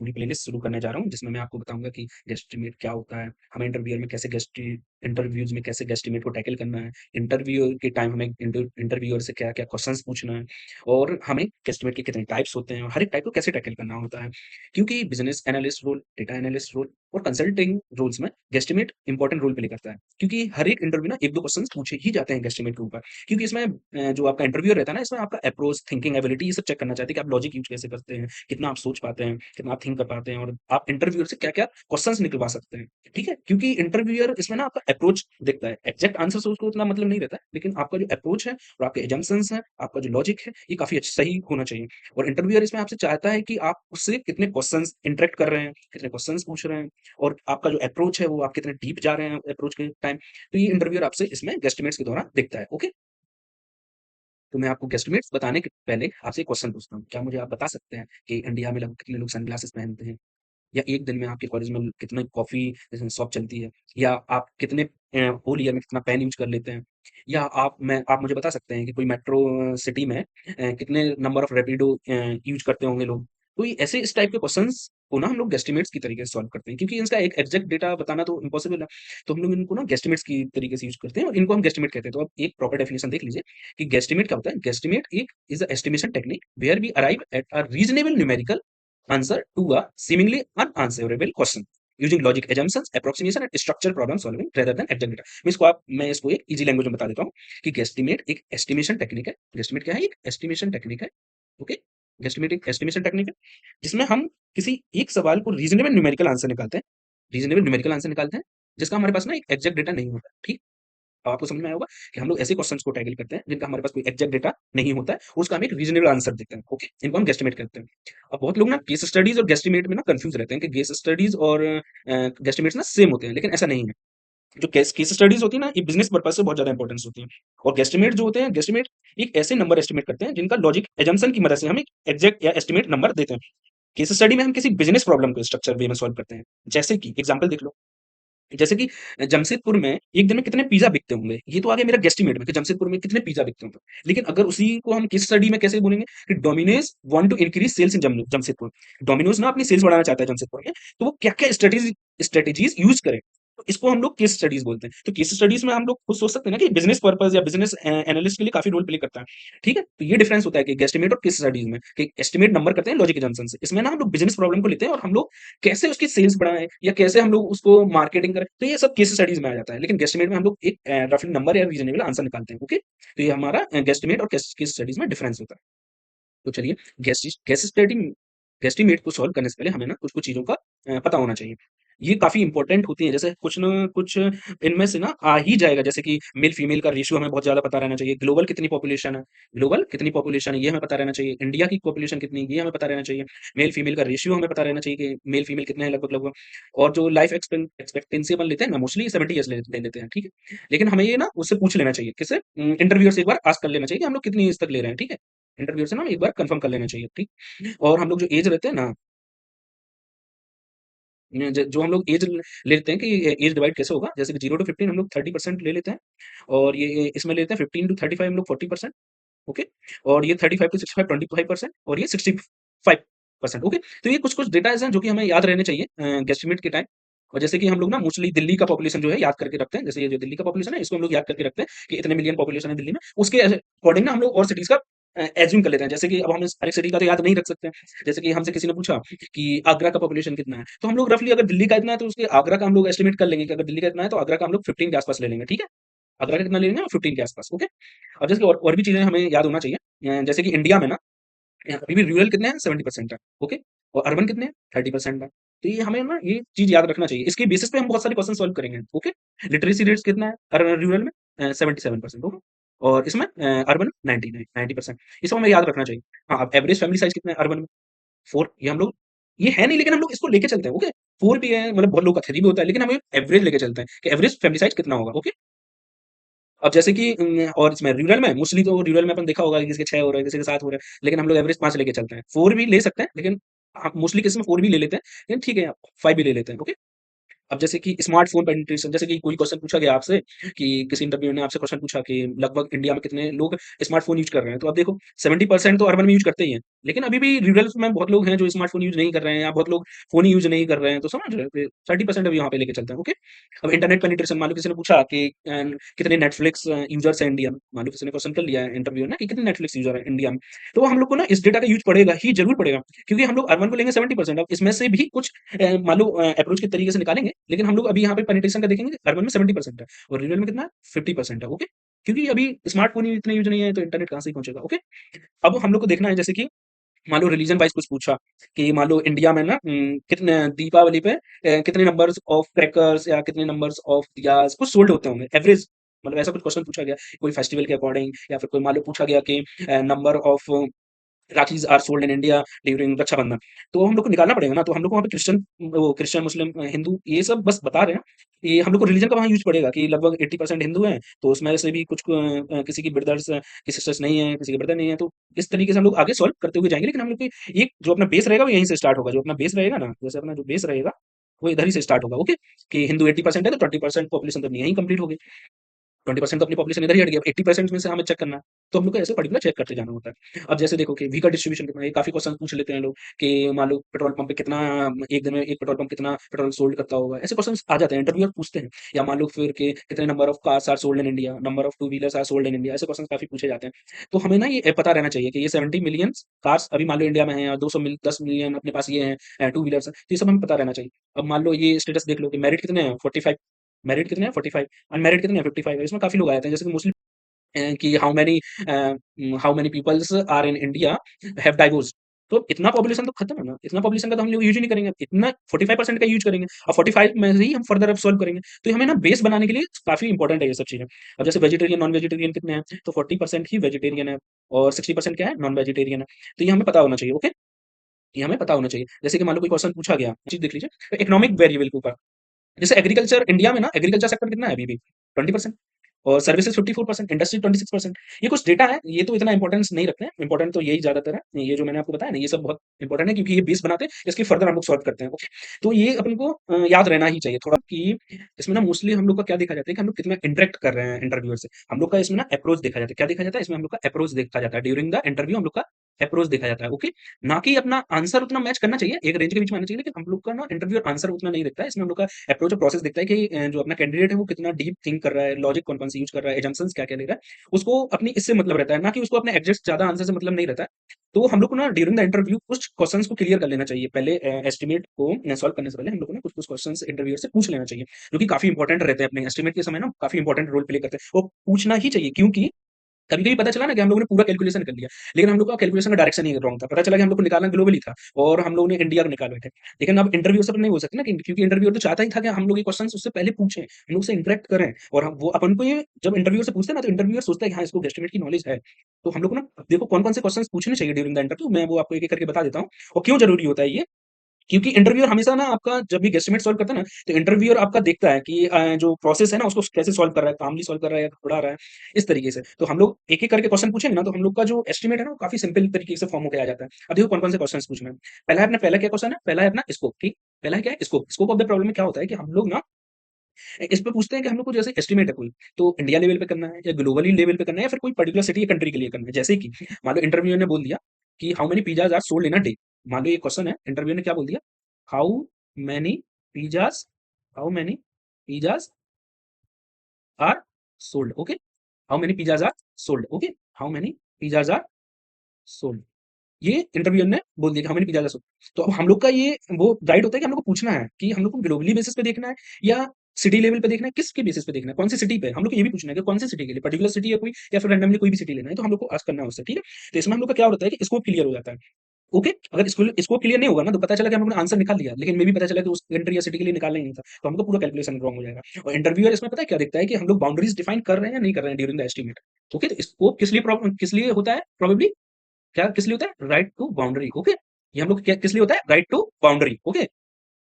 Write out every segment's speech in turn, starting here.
पूरी प्लेलिस्ट शुरू करने जा रहा हूँ, जिसमें मैं आपको बताऊँगा कि गेस्टिमेट क्या होता है, हमें इंटरव्यूज़ में कैसे गेस्टिमेट को टैकल करना है, इंटरव्यू के टाइम हमें इंटरव्यूअर से क्या-क्या क्वेश्चन्स पूछना है और हमें गेस्टिमेट के कितने टाइप्स होते हैं और हर एक टाइप को कैसे टैकल करना होता है। क्योंकि business analyst role, data analyst role और कंसल्टिंग रोल्स में गेस्टिमेट इंपॉर्टेंट रोल प्ले करता है। क्योंकि हर एक इंटरव्यू ना 1-2 क्वेश्चन्स पूछे ही जाते हैं गेस्टिमेट के ऊपर। क्योंकि इसमें जो आपका इंटरव्यूअर रहता है ना, इसमें आपका अप्रोच, थिंकिंग एबिलिटी ये सब चेक करना चाहते हैं कि आप लॉजिक यूज़ कैसे करते हैं, कितना आप सोच पाते हैं, कितना आप थिंक कर पाते हैं और आप इंटरव्यूअर से क्या-क्या क्वेश्चन्स निकलवा सकते हैं, ठीक है? क्योंकि इंटरव्यूअर इसमें ना आपका अप्रोच देखता है। एग्ज़ैक्ट आंसर से उसको उतना मतलब नहीं रहता है, लेकिन आपका जो अप्रोच है और आपके असम्पशन्स हैं, आपका जो लॉजिक है, ये काफ़ी सही होना चाहिए। और इंटरव्यूअर इसमें आपसे चाहता है कि आप उससे कितने क्वेश्चन्स इंटरैक्ट कर रहे हैं, कितने क्वेश्चन्स पूछ रहे हैं और आपका जो अप्रोच है, वो आप कितने डीप जा रहे हैं अप्रोच के टाइम। तो ये इंटरव्यूअर आपसे इसमें गेस्टिमेट्स के दौरान देखता है, ओके? तो मैं आपको गेस्टिमेट्स बताने के पहले आपसे एक क्वेश्चन पूछता हूँ। क्या मुझे आप बता सकते हैं कि इंडिया में लगभग कितने लोग सनग्लासेस पहनते हैं? या एक दिन में आपके कॉलेज में कितनी कॉफ़ी शॉप चलती है? या आप कितने होल ईयर में कितना पेन यूज़ कर लेते हैं? या आप मुझे बता सकते हैं कि कोई मेट्रो सिटी में कितने नंबर ऑफ रैपिडो यूज़ करते होंगे लोग? तो ये ऐसे इस टाइप के क्वेश्चन्स को ना हम लोग गेस्टिमेट्स की तरीके से सॉल्व करते हैं क्योंकि इसका एक एग्ज़ैक्ट डेटा बताना तो इम्पॉसिबल है। तो हम लोग इनको ना गेस्टिमेट्स की तरीके से यूज़ करते हैं और इनको हम गेस्टिमेट कहते हैं। तो आप एक प्रॉपर डेफिनिशन देख लीजिए कि गेस्टिमेट क्या होता है? गेस्टिमेट एक is a estimation technique where we arrive at a reasonable numerical answer to a seemingly unanswerable question using logic assumptions, approximation and structured problem solving rather than exact data। मैं इसको एक easy language में बता देता हूँ कि guesstimate एक estimation technique है। गेस्टिमेट क्या है? एक एस्टिमेशन टेक्निक है। ओके, गेस्टिमेट एक एस्टिमेशन टेक्निक है जिसमें हम किसी एक सवाल को रीजनेबल न्यूमेरिकल आंसर निकालते हैं, रीजनेबल न्यूमेरिकल आंसर निकालते हैं जिसका हमारे पास ना एक एग्जैक्ट डेटा नहीं होता। ठीक, अब आपको समझ में आया होगा कि हम लोग ऐसे क्वेश्चंस को टैकल करते हैं जिनका हमारे पास कोई एग्जैक्ट डेटा नहीं होता है, उसका हम एक रीजनेबल आंसर देते हैं। ओके, इनको हम गेस्टिमेट करते हैं। अब बहुत लोग ना केस स्टडीज और गेस्टिमेट में ना कंफ्यूज रहते हैं कि केस स्टडीज और गेस्टिमेट्स ना सेम होते हैं, लेकिन ऐसा नहीं है। जो केस केस स्टडीज होती है ना, ये बिजनेस पर्पज से बहुत ज्यादा इंपॉर्टेंस होती है। और गेस्टिमेट जो होते हैं, गेस्टिमेट एक ऐसे नंबर एस्टिमेट करते हैं जिनका लॉजिक एजम्पशन की मदद से हम एक एग्जैक्ट या एस्टिमेट नंबर देते हैं। केस स्टडी में हम किसी बिजनेस प्रॉब्लम को स्ट्रक्चर वे में सॉल्व करते हैं। जैसे कि एग्जांपल देख लो, जैसे कि जमशेदपुर में एक दिन में कितने पिज़्ज़ा बिकते होंगे, ये तो आ गया मेरा गेस्टिमेट में कि जमशेदपुर में कितने पिज़्ज़ा बिकते होंगे। लेकिन अगर उसी को हम केस स्टडी में कैसे बोलेंगे कि Domino's want to increase sales in Jamshedpur. Domino's ना अपनी सेल्स बढ़ाना चाहता है जमशेदपुर में, तो वो क्या-क्या स्ट्रैटेजीज़ यूज़ करे। तो इसको हम लोग केस स्टडीज़ बोलते हैं। तो केस स्टडीज़ में हम लोग खुद सोच सकते हैं ना कि बिज़नेस पर्पज़ या बिज़नेस एनालिस्ट के लिए काफ़ी रोल प्ले करता है। ठीक है? तो ये डिफरेंस होता है कि गेस्टिमेट और केस स्टडीज़ में कि एस्टिमेट नंबर करते हैं लॉजिक असम्पशन से। इसमें ना हम लोग बिज़नेस प्रॉब्लम को लेते हैं और हम लोग कैसे उसकी सेल्स बढ़ाएँ या कैसे हम लोग उसको मार्केटिंग करें, तो ये सब केस स्टडीज़ में आ जाता है। लेकिन गेस्टिमेट में हम लोग एक रफली नंबर या रीज़नेबल आंसर निकालते हैं, ओके? तो ये हमारा गेस्टिमेट और केस केस स्टडीज़ में डिफरेंस होता है। तो चलिए, गेस्टिमेट को सॉल्व करने से पहले हमें ना कुछ-कुछ चीज़ों का पता होना चाहिए। ये काफ़ी इम्पोर्टेंट होती हैं, जैसे कुछ न कुछ इनमें से ना आ ही जाएगा, जैसे कि मेल-फीमेल का रेशियो हमें बहुत ज़्यादा पता रहना चाहिए, ग्लोबल कितनी पॉपुलेशन है, ये हमें पता रहना चाहिए, इंडिया की पॉपुलेशन कितनी है, ये हमें पता रहना चाहिए, मेल-फीमेल का रेशियो हमें पता रहना चाहिए कि मेल-फीमेल कितने हैं लगभग-लगभग। और जो लाइफ एक्सपेक्टेंसी अपन लेते हैं ना, मोस्टली 70 ईयर्स ले लेते हैं, ठीक है? लेकिन हमें ये ना उससे पूछ लेना चाहिए, किससे? इंटरव्यूअर से एक बार आस्क कर लेना चाहिए कि हम लोग कितनी एज तक ले रहे हैं, ठीक है? इंटरव्यूअर से ना एक बार कंफर्म कर लेना चाहिए, ठीक? और हम लोग जो एज रहते हैं ना, जो हम लोग एज लेते हैं कि एज डिवाइड कैसे होगा, जैसे कि 0 टू 15 हम लोग 30% ले लेते हैं और ये इसमें लेते हैं 15 टू 35 हम लोग 40%, ओके? और ये 35 टू 65 25% और ये 65%, ओके? तो ये कुछ-कुछ डेटाज़ हैं जो कि हमें याद रहने चाहिए गेस्टिमेट के टाइम। और जैसे कि हम लोग ना मोस्टली दिल्ली का पॉपुलेशन जो है याद करके रखते हैं, जैसे ये जो दिल्ली का पॉपुलेशन है इसको हम लोग याद करके रखते हैं कि इतने मिलियन पॉपुलेशन है दिल्ली में, उसके अकॉर्डिंग ना हम लोग और सिटीज़ का एज़्यूम कर लेते हैं। जैसे कि अब हम हर एक सिटी का तो याद नहीं रख सकते हैं। जैसे कि हमसे किसी ने पूछा कि आगरा का पॉपुलेशन कितना है? तो हम लोग रफली अगर दिल्ली का इतना है तो उसके आगरा का हम लोग एस्टिमेट कर लेंगे कि अगर दिल्ली का इतना है तो आगरा का हम लोग 15 के आस-पास ले लेंगे, ठीक है? आगरा का कितना ले लेंगे? 15 के आस-पास, ओके? अब जैसे कि और भी चीज़ें हमें याद होना चाहिए। जैसे कि इंडिया में ना अभी भी रूरल कितने हैं? 70% है, ओके? और अर्बन कितने हैं? 30% है। तो ये हमें ना ये चीज़ याद रखना चाहिए। इसके बेसिस पे हम बहुत सारे क्वेश्चन सॉल्व करेंगे, ओके? लिटरेसी रेट्स कितना है रूरल में? 77%, ओके? और इसमें अर्बन 90% इसको हमें याद रखना चाहिए। हाँ, अब एवरेज फैमिली साइज़ कितना है अर्बन में? 4, ये हम लोग ये है नहीं लेकिन हम लोग इसको लेके चलते हैं, ओके? 4 भी है, मतलब बहुत लोगों का 3 भी होता है, लेकिन हम एक एवरेज लेके चलते हैं कि एवरेज फैमिली साइज़ कितना होगा, ओके? अब जैसे कि और इसमें रूरल में मोस्टली तो रूरल में अपन देखा होगा कि किसी के 6 हो रहे हैं, किसी के 7 हो रहे हैं, लेकिन हम लोग एवरेज 5 लेके चलते हैं। 4 भी ले सकते हैं, लेकिन मोस्टली केस में 4 भी ले लेते हैं, लेकिन ठीक है 5 भी ले लेते हैं, ओके? अब जैसे कि स्मार्टफ़ोन पेनिट्रेशन, जैसे कि कोई क्वेश्चन पूछा गया आपसे कि किसी इंटरव्यू ने आपसे क्वेश्चन पूछा कि लगभग इंडिया में कितने लोग स्मार्टफ़ोन यूज़ कर रहे हैं। तो अब देखो 70% तो अर्बन में यूज़ करते ही हैं। लेकिन अभी भी रूरल में बहुत लोग हैं जो स्मार्टफ़ोन यूज़ नहीं कर रहे हैं या बहुत लोग फ़ोन ही यूज़ नहीं कर रहे हैं। तो समझ रहे हो? 30% अभी यहाँ पे लेके चलते हैं, ओके? अब इंटरनेट पेनिट्रेशन, मान लो किसी ने पूछा कि कितने नेटफ्लिक्स यूज़र्स हैं इंडिया में। मान लो किसी ने क्वेश्चन कर लिया है इंटरव्यू में कि कितने नेटफ्लिक्स यूज़र हैं इंडिया में। तो हम लोग को ना इस डेटा का यूज़ पड़ेगा ही, ज़रूर पड़ेगा। क्योंकि हम लोग अर्बन को लेंगे 70%, अब इसमें से भी कुछ मान लो अप्रोच के तरीके से निकालेंगे, लेकिन हम लोग अभी यहाँ पे पेनिट्रेशन का देखेंगे, अर्बन में 70% है और रूरल में कितना है? 50% है, ओके? क्योंकि अभी स्मार्टफ़ोन ही इतने यूज़ नहीं है, तो इंटरनेट कहाँ से ही पहुँचेगा, ओके? अब हम लोग को देखना है जैसे कि मान लो रिलीजन वाइज़ कुछ पूछा कि मान लो इंडिया में ना कितने दीपावली पे कितने नंबर्स ऑफ क्रैकर्स या कितने नंबर्स ऑफ दियास कुछ सोल्ड होते होंगे, एवरेज, मतलब ऐसा कुछ क्वेश्चन पूछा गया, कोई फेस्टिवल के अकॉर्डिंग, या फिर कोई मान लो पूछा गया कि number of rakhis are sold in India during Rakshabandhan. तो हम लोग को निकालना पड़ेगा ना, तो हम लोग को वहाँ पे क्रिश्चियन, मुस्लिम, हिंदू ये सब बस बता रहे हैं। ये हम लोग को रिलीजन का वहाँ यूज़ पड़ेगा कि लगभग 80% हिंदू हैं, तो उसमें से भी कुछ किसी की ब्रदर्स की सिस्टर्स नहीं है, किसी के ब्रदर नहीं है, तो इस तरीके से हम लोग आगे सॉल्व करते हुए जाएँगे। लेकिन हम लोग की एक जो अपना बेस रहेगा वो यहीं से स्टार्ट होगा। जो अपना बेस रहेगा ना, जैसे अपना जो बेस रहेगा, वो इधर ही से स्टार्ट होगा, ओके? कि हिंदू 80% है तो 20% पॉपुलेशन तो अपनी यहीं कंप्लीट हो गई। 20% तो अपनी पॉपुलेशन इधर ही हट गई, अब 80% में से हमें चेक करना है, तो हम लोग को ऐसे पर्टिकुलर चेक करते जाना होता है। अब जैसे देखो कि वी का डिस्ट्रीब्यूशन कितना है, ये काफ़ी क्वेश्चन पूछ लेते हैं लोग कि मान लो पेट्रोल पंप पे कितना, एक दिन में एक पेट्रोल पंप कितना पेट्रोल सोल्ड करता होगा, ऐसे क्वेश्चंस आ जाते हैं, इंटरव्यूअर पूछते हैं। या मान लो फिर कि कितने number of cars are sold in India, number of two wheelers are sold in India, ऐसे क्वेश्चन काफ़ी पूछे जाते हैं। तो हमें ना ये पता रहना चाहिए कि ये 70 मिलियन कार्स अभी मान लो इंडिया में हैं और 10 मिलियन अपने पास ये हैं टू व्हीलर्स हैं, तो ये सब हमें पता रहना चाहिए। अब मान लो ये स्टेटस देख लो कि मैरिड कितने हैं 45, मैरिड कितने हैं 45, अनमैरिड कितने हैं 55 है। इसमें काफ़ी लोग आ जाते हैं, जैसे कि मोस्टली कि how many peoples are in India have divorced. तो इतना पॉपुलेशन तो खत्म है ना, इतना पॉपुलेशन का तो हम लोग यूज़ ही नहीं करेंगे, इतना 45% का यूज़ करेंगे और 45 में से ही हम फर्दर अब सॉल्व करेंगे। तो ये हमें ना बेस बनाने के लिए काफ़ी इंपॉर्टेंट है ये सब चीज़ें। अब जैसे वेजिटेरियन, नॉन वेजिटेरियन कितने हैं, तो 40% ही वेजिटेरियन है और 60% क्या है, नॉन वेजिटेरियन है। तो ये हमें पता होना चाहिए, ओके? ये हमें पता होना चाहिए। जैसे कि मान लो कोई क्वेश्चन पूछा गया, चीज़ देख लीजिए, इकोनॉमिक वेरिएबल के ऊपर। जैसे एग्रीकल्चर इंडिया में ना, एग्रीकल्चर सेक्टर कितना है अभी भी 20% और सर्विसेज 54%, इंडस्ट्री 26%। ये कुछ डेटा है, ये तो इतना इंपॉर्टेंस नहीं रखते हैं, इंपॉर्टेंट तो यही ज्यादातर है, ये जो मैंने आपको बताया ना, ये सब बहुत इंपॉर्टेंट है क्योंकि ये बेस बनाते हैं, इसकी फर्दर हम लोग सॉल्व करते हैं, ओके? तो ये अपन को याद रहना ही चाहिए थोड़ा कि इसमें ना मोस्टली हम लोग का क्या देखा जाता है कि हम लोग कितना इंटरेक्ट कर रहे हैं इंटरव्यूअर से। हम लोग का इसमें ना अप्रोच देखा जाता है, क्या देखा जाता है इसमें, हम लोग का अप्रोच देखा जाता है ड्यूरिंग द इंटरव्यू, हम लोग का अप्रोच देखा जाता है, ओके? ना कि अपना आंसर उतना मैच करना चाहिए, एक रेंज के बीच में आना चाहिए, लेकिन हम लोग का ना इंटरव्यूअर आंसर उतना नहीं देखता है, इसमें हम लोग का अप्रोच और प्रोसेस देखता है कि जो अपना कैंडिडेट है वो कितना डीप थिंक कर रहा है, लॉजिक कौन-कौन से यूज़ कर रहा है, असम्पशन्स क्या-क्या ले रहा है, उसको अपनी इससे मतलब रहता है, ना कि उसको अपने एग्जैक्ट ज़्यादा आंसर से मतलब नहीं रहता है। तो हम लोग को ना ड्यूरिंग द इंटरव्यू कुछ क्वेश्चंस को क्लियर कर लेना चाहिए। पहले एस्टीमेट को सॉल्व करने से पहले हम लोग को ना कुछ-कुछ क्वेश्चंस इंटरव्यूअर से पूछ लेना चाहिए, जो कि काफ़ी इंपॉर्टेंट रहते हैं अपने एस्टीमेट के समय ना, काफ़ी इंपॉर्टेंट रोल प्ले करते हैं। वो पूछना ही चाहिए क्योंकि कभी-कभी पता चला ना कि हम लोगों ने पूरा कैलकुलेशन कर लिया, लेकिन हम लोग का कैलकुलेशन का डायरेक्शन ही रॉन्ग था। पता चला कि हम लोग को निकालना ग्लोबली था और हम लोगों ने इंडिया को निकाल बैठे। लेकिन अब इंटरव्यूअर से तो नहीं बोल सकते ना कि क्योंकि इंटरव्यूअर तो चाहता ही था कि हम लोग ये क्वेश्चन्स उससे पहले पूछें, हम लोग उससे इंटरेक्ट करें और हम वो अपन को ये जब इंटरव्यूअर से पूछते हैं ना, तो इंटरव्यूअर सोचता है कि हाँ, इसको गेस्टिमेट की नॉलेज है। तो हम लोग को ना देखो कौन-कौन से क्वेश्चन्स पूछने चाहिए ड्यूरिंग द इंटरव्यू, मैं वो आपको एक-एक करके बता देता हूँ और क्यों ज़रूरी होता है ये। क्योंकि इंटरव्यूअर हमेशा ना आपका जब भी गेस्टिमेट सॉल्व करता है ना, तो इंटरव्यूअर आपका देखता है कि जो प्रोसेस है ना उसको कैसे सॉल्व कर रहा है, कामली सॉल्व कर रहा है या घबरा रहा है, इस तरीके से। तो हम लोग एक-एक करके क्वेश्चन पूछेंगे ना, तो हम लोग का जो एस्टीमेट है ना, वो काफ़ी सिंपल तरीके से फॉर्म होके आ जाता है। अब देखो कौन-कौन से क्वेश्चन्स पूछना है। पहला क्या क्वेश्चन है? पहला है अपना स्कोप, ठीक? पहला है क्या है? Scope. Scope of the problem में क्या होता है कि हम लोग ना इस पे पूछते हैं कि हम लोग को जैसे एस्टीमेट है कोई, तो इंडिया लेवल पे करना है या ग्लोबली लेवल पे करना है या फिर कोई पर्टिकुलर सिटी या कंट्री के लिए करना है। जैसे कि मान लो इंटरव्यूअर ने बोल दिया कि how many pizzas are sold in a day. मान लो ये क्वेश्चन है, इंटरव्यूअर ने क्या बोल दिया? How many pizzas how many pizzas are sold, okay? How many pizzas are sold, okay? How many pizzas are sold. ये इंटरव्यूअर ने बोल दिया कि how many pizzas are sold. तो अब हम लोग का ये वो गाइड होता है कि हम लोग को पूछना है कि हम लोग को ग्लोबली बेसिस पे देखना है या सिटी लेवल पे देखना है, किसके बेसिस पे देखना है, कौन सी सिटी पे? हम लोग को ये भी पूछना है कि कौन सी सिटी के लिए, पर्टिकुलर सिटी है कोई या फिर रैंडमली कोई भी सिटी लेना है, तो हम लोग को आस्क करना है उससे, ठीक है? तो इसमें हम लोग का क्या होता है कि स्कोप क्लियर हो जाता है। ओके, अगर स्कोप क्लियर नहीं होगा ना, तो पता चला कि हम लोगों ने आंसर निकाल लिया, लेकिन मे बी पता चला कि उस कंट्री या सिटी के लिए निकालना ही नहीं था, तो हमको पूरा कैलकुलेशन रॉन्ग हो जाएगा। और इंटरव्यूअर इसमें पता है क्या देखता है कि हम लोग बाउंड्रीज डिफाइन कर रहे हैं या नहीं कर रहे हैं ड्यूरिंग द एस्टीमेट। ओके, तो स्कोप किस लिए होता है प्रोबेबली, क्या किस लिए होता है? Right to boundary, okay? ये हम लोग क्या किस लिए होता है? Right to boundary, okay?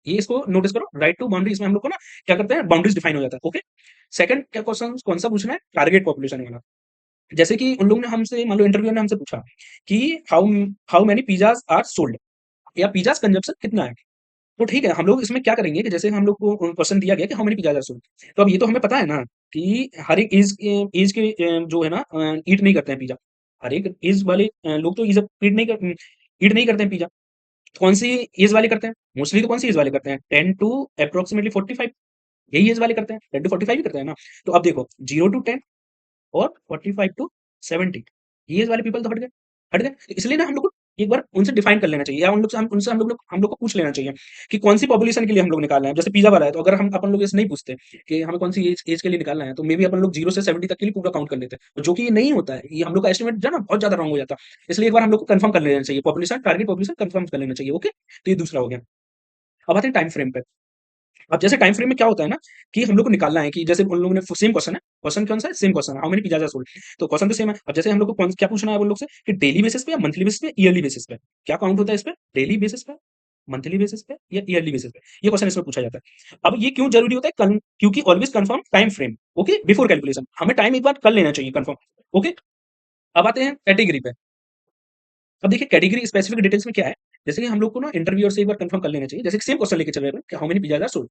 ये इसको नोटिस करो, राइट टू बाउंड्री, इसमें हम लोग को ना क्या करते हैं, बाउंड्रीज डिफाइन हो जाता है, ओके? सेकंड क्या क्वेश्चन कौन सा पूछना है? टारगेट पॉपुलेशन वाला। जैसे कि उन लोगों ने हमसे, मान लो इंटरव्यूअर ने हमसे पूछा कि how how many pizzas are sold या पिज़्ज़ाज़ कंजम्पशन कितना है? तो ठीक है, हम लोग इसमें क्या करेंगे कि जैसे हम लोग को क्वेश्चन दिया गया कि how many pizzas are sold, तो अब ये तो हमें पता है ना कि हर एक ऐज के जो है ना ईट नहीं करते हैं पिज़्ज़ा। हर एक ऐज वाले लोग तो ईट नहीं करते हैं पिज़्ज़ा। कौन सी ऐज वाले करते हैं? मोस्टली तो कौन सी ऐज वाले करते हैं? 10 टू एप्रोक्सिमेटली 45, यही ऐज वाले करते हैं। 10 टू 45 ही करते हैं ना। तो अब देखो 0 टू 10 और 45 टू 70, ये वाले पीपल तो हट गए। तो इसलिए ना हम लोग को एक बार उनसे डिफाइन कर लेना चाहिए, या उन लोग से हम लोग को पूछ लेना चाहिए कि कौन सी पॉपुलेशन के लिए हम लोग निकालना है। जैसे पिज्जा वाला है, तो अगर हम अपन लोग ऐसे नहीं पूछते कि हमें कौन सी एज के लिए निकालना है, तो मे बी अपन लोग 0 से 70 तक के लिए पूरा काउंट कर लेते हैं, जो कि ये नहीं होता है। ये हम लोग का एस्टिमेट जो है ना बहुत ज्यादा रॉन्ग हो जाता है। इसलिए एक बार हम लोग को कंफर्म कर लेना चाहिए, पॉपुलेशन टारगेट पॉपुलेशन कंफर्म कर लेना चाहिए। ओके, तो ये दूसरा हो गया। अब आते हैं टाइम फ्रेम पे। अब जैसे टाइम फ्रेम में क्या होता है ना कि हम लोग को निकालना है कि जैसे उन लोगों ने सेम क्वेश्चन है, क्वेश्चन कौन सा है, सेम क्वेश्चन है, how many pizzas are sold, तो क्वेश्चन तो सेम है। अब जैसे हम लोग को क्या पूछना है उन लोग से कि डेली बेसिस पे या मंथली बेसिस पे, ईयरली बेसिस पे क्या काउंट होता है, इस पे डेली बेसिस पे, मंथली बेसिस पे या ईयरली बेसिस पे, ये क्वेश्चन इसमें पूछा जाता है। अब ये क्यों जरूरी होता है, क्योंकि always confirm time frame, okay, before calculation, हमें टाइम एक बार कर लेना चाहिए कंफर्म। ओके, अब आते हैं कैटेगरी पे। अब देखिए कैटेगरी स्पेसिफिक डिटेल्स में क्या है, जैसे कि हम लोग को ना इंटरव्यूअर से एक बार कंफर्म कर लेना चाहिए, जैसे सेम क्वेश्चन लेके चल रहे हैं कि how many pizzas are sold,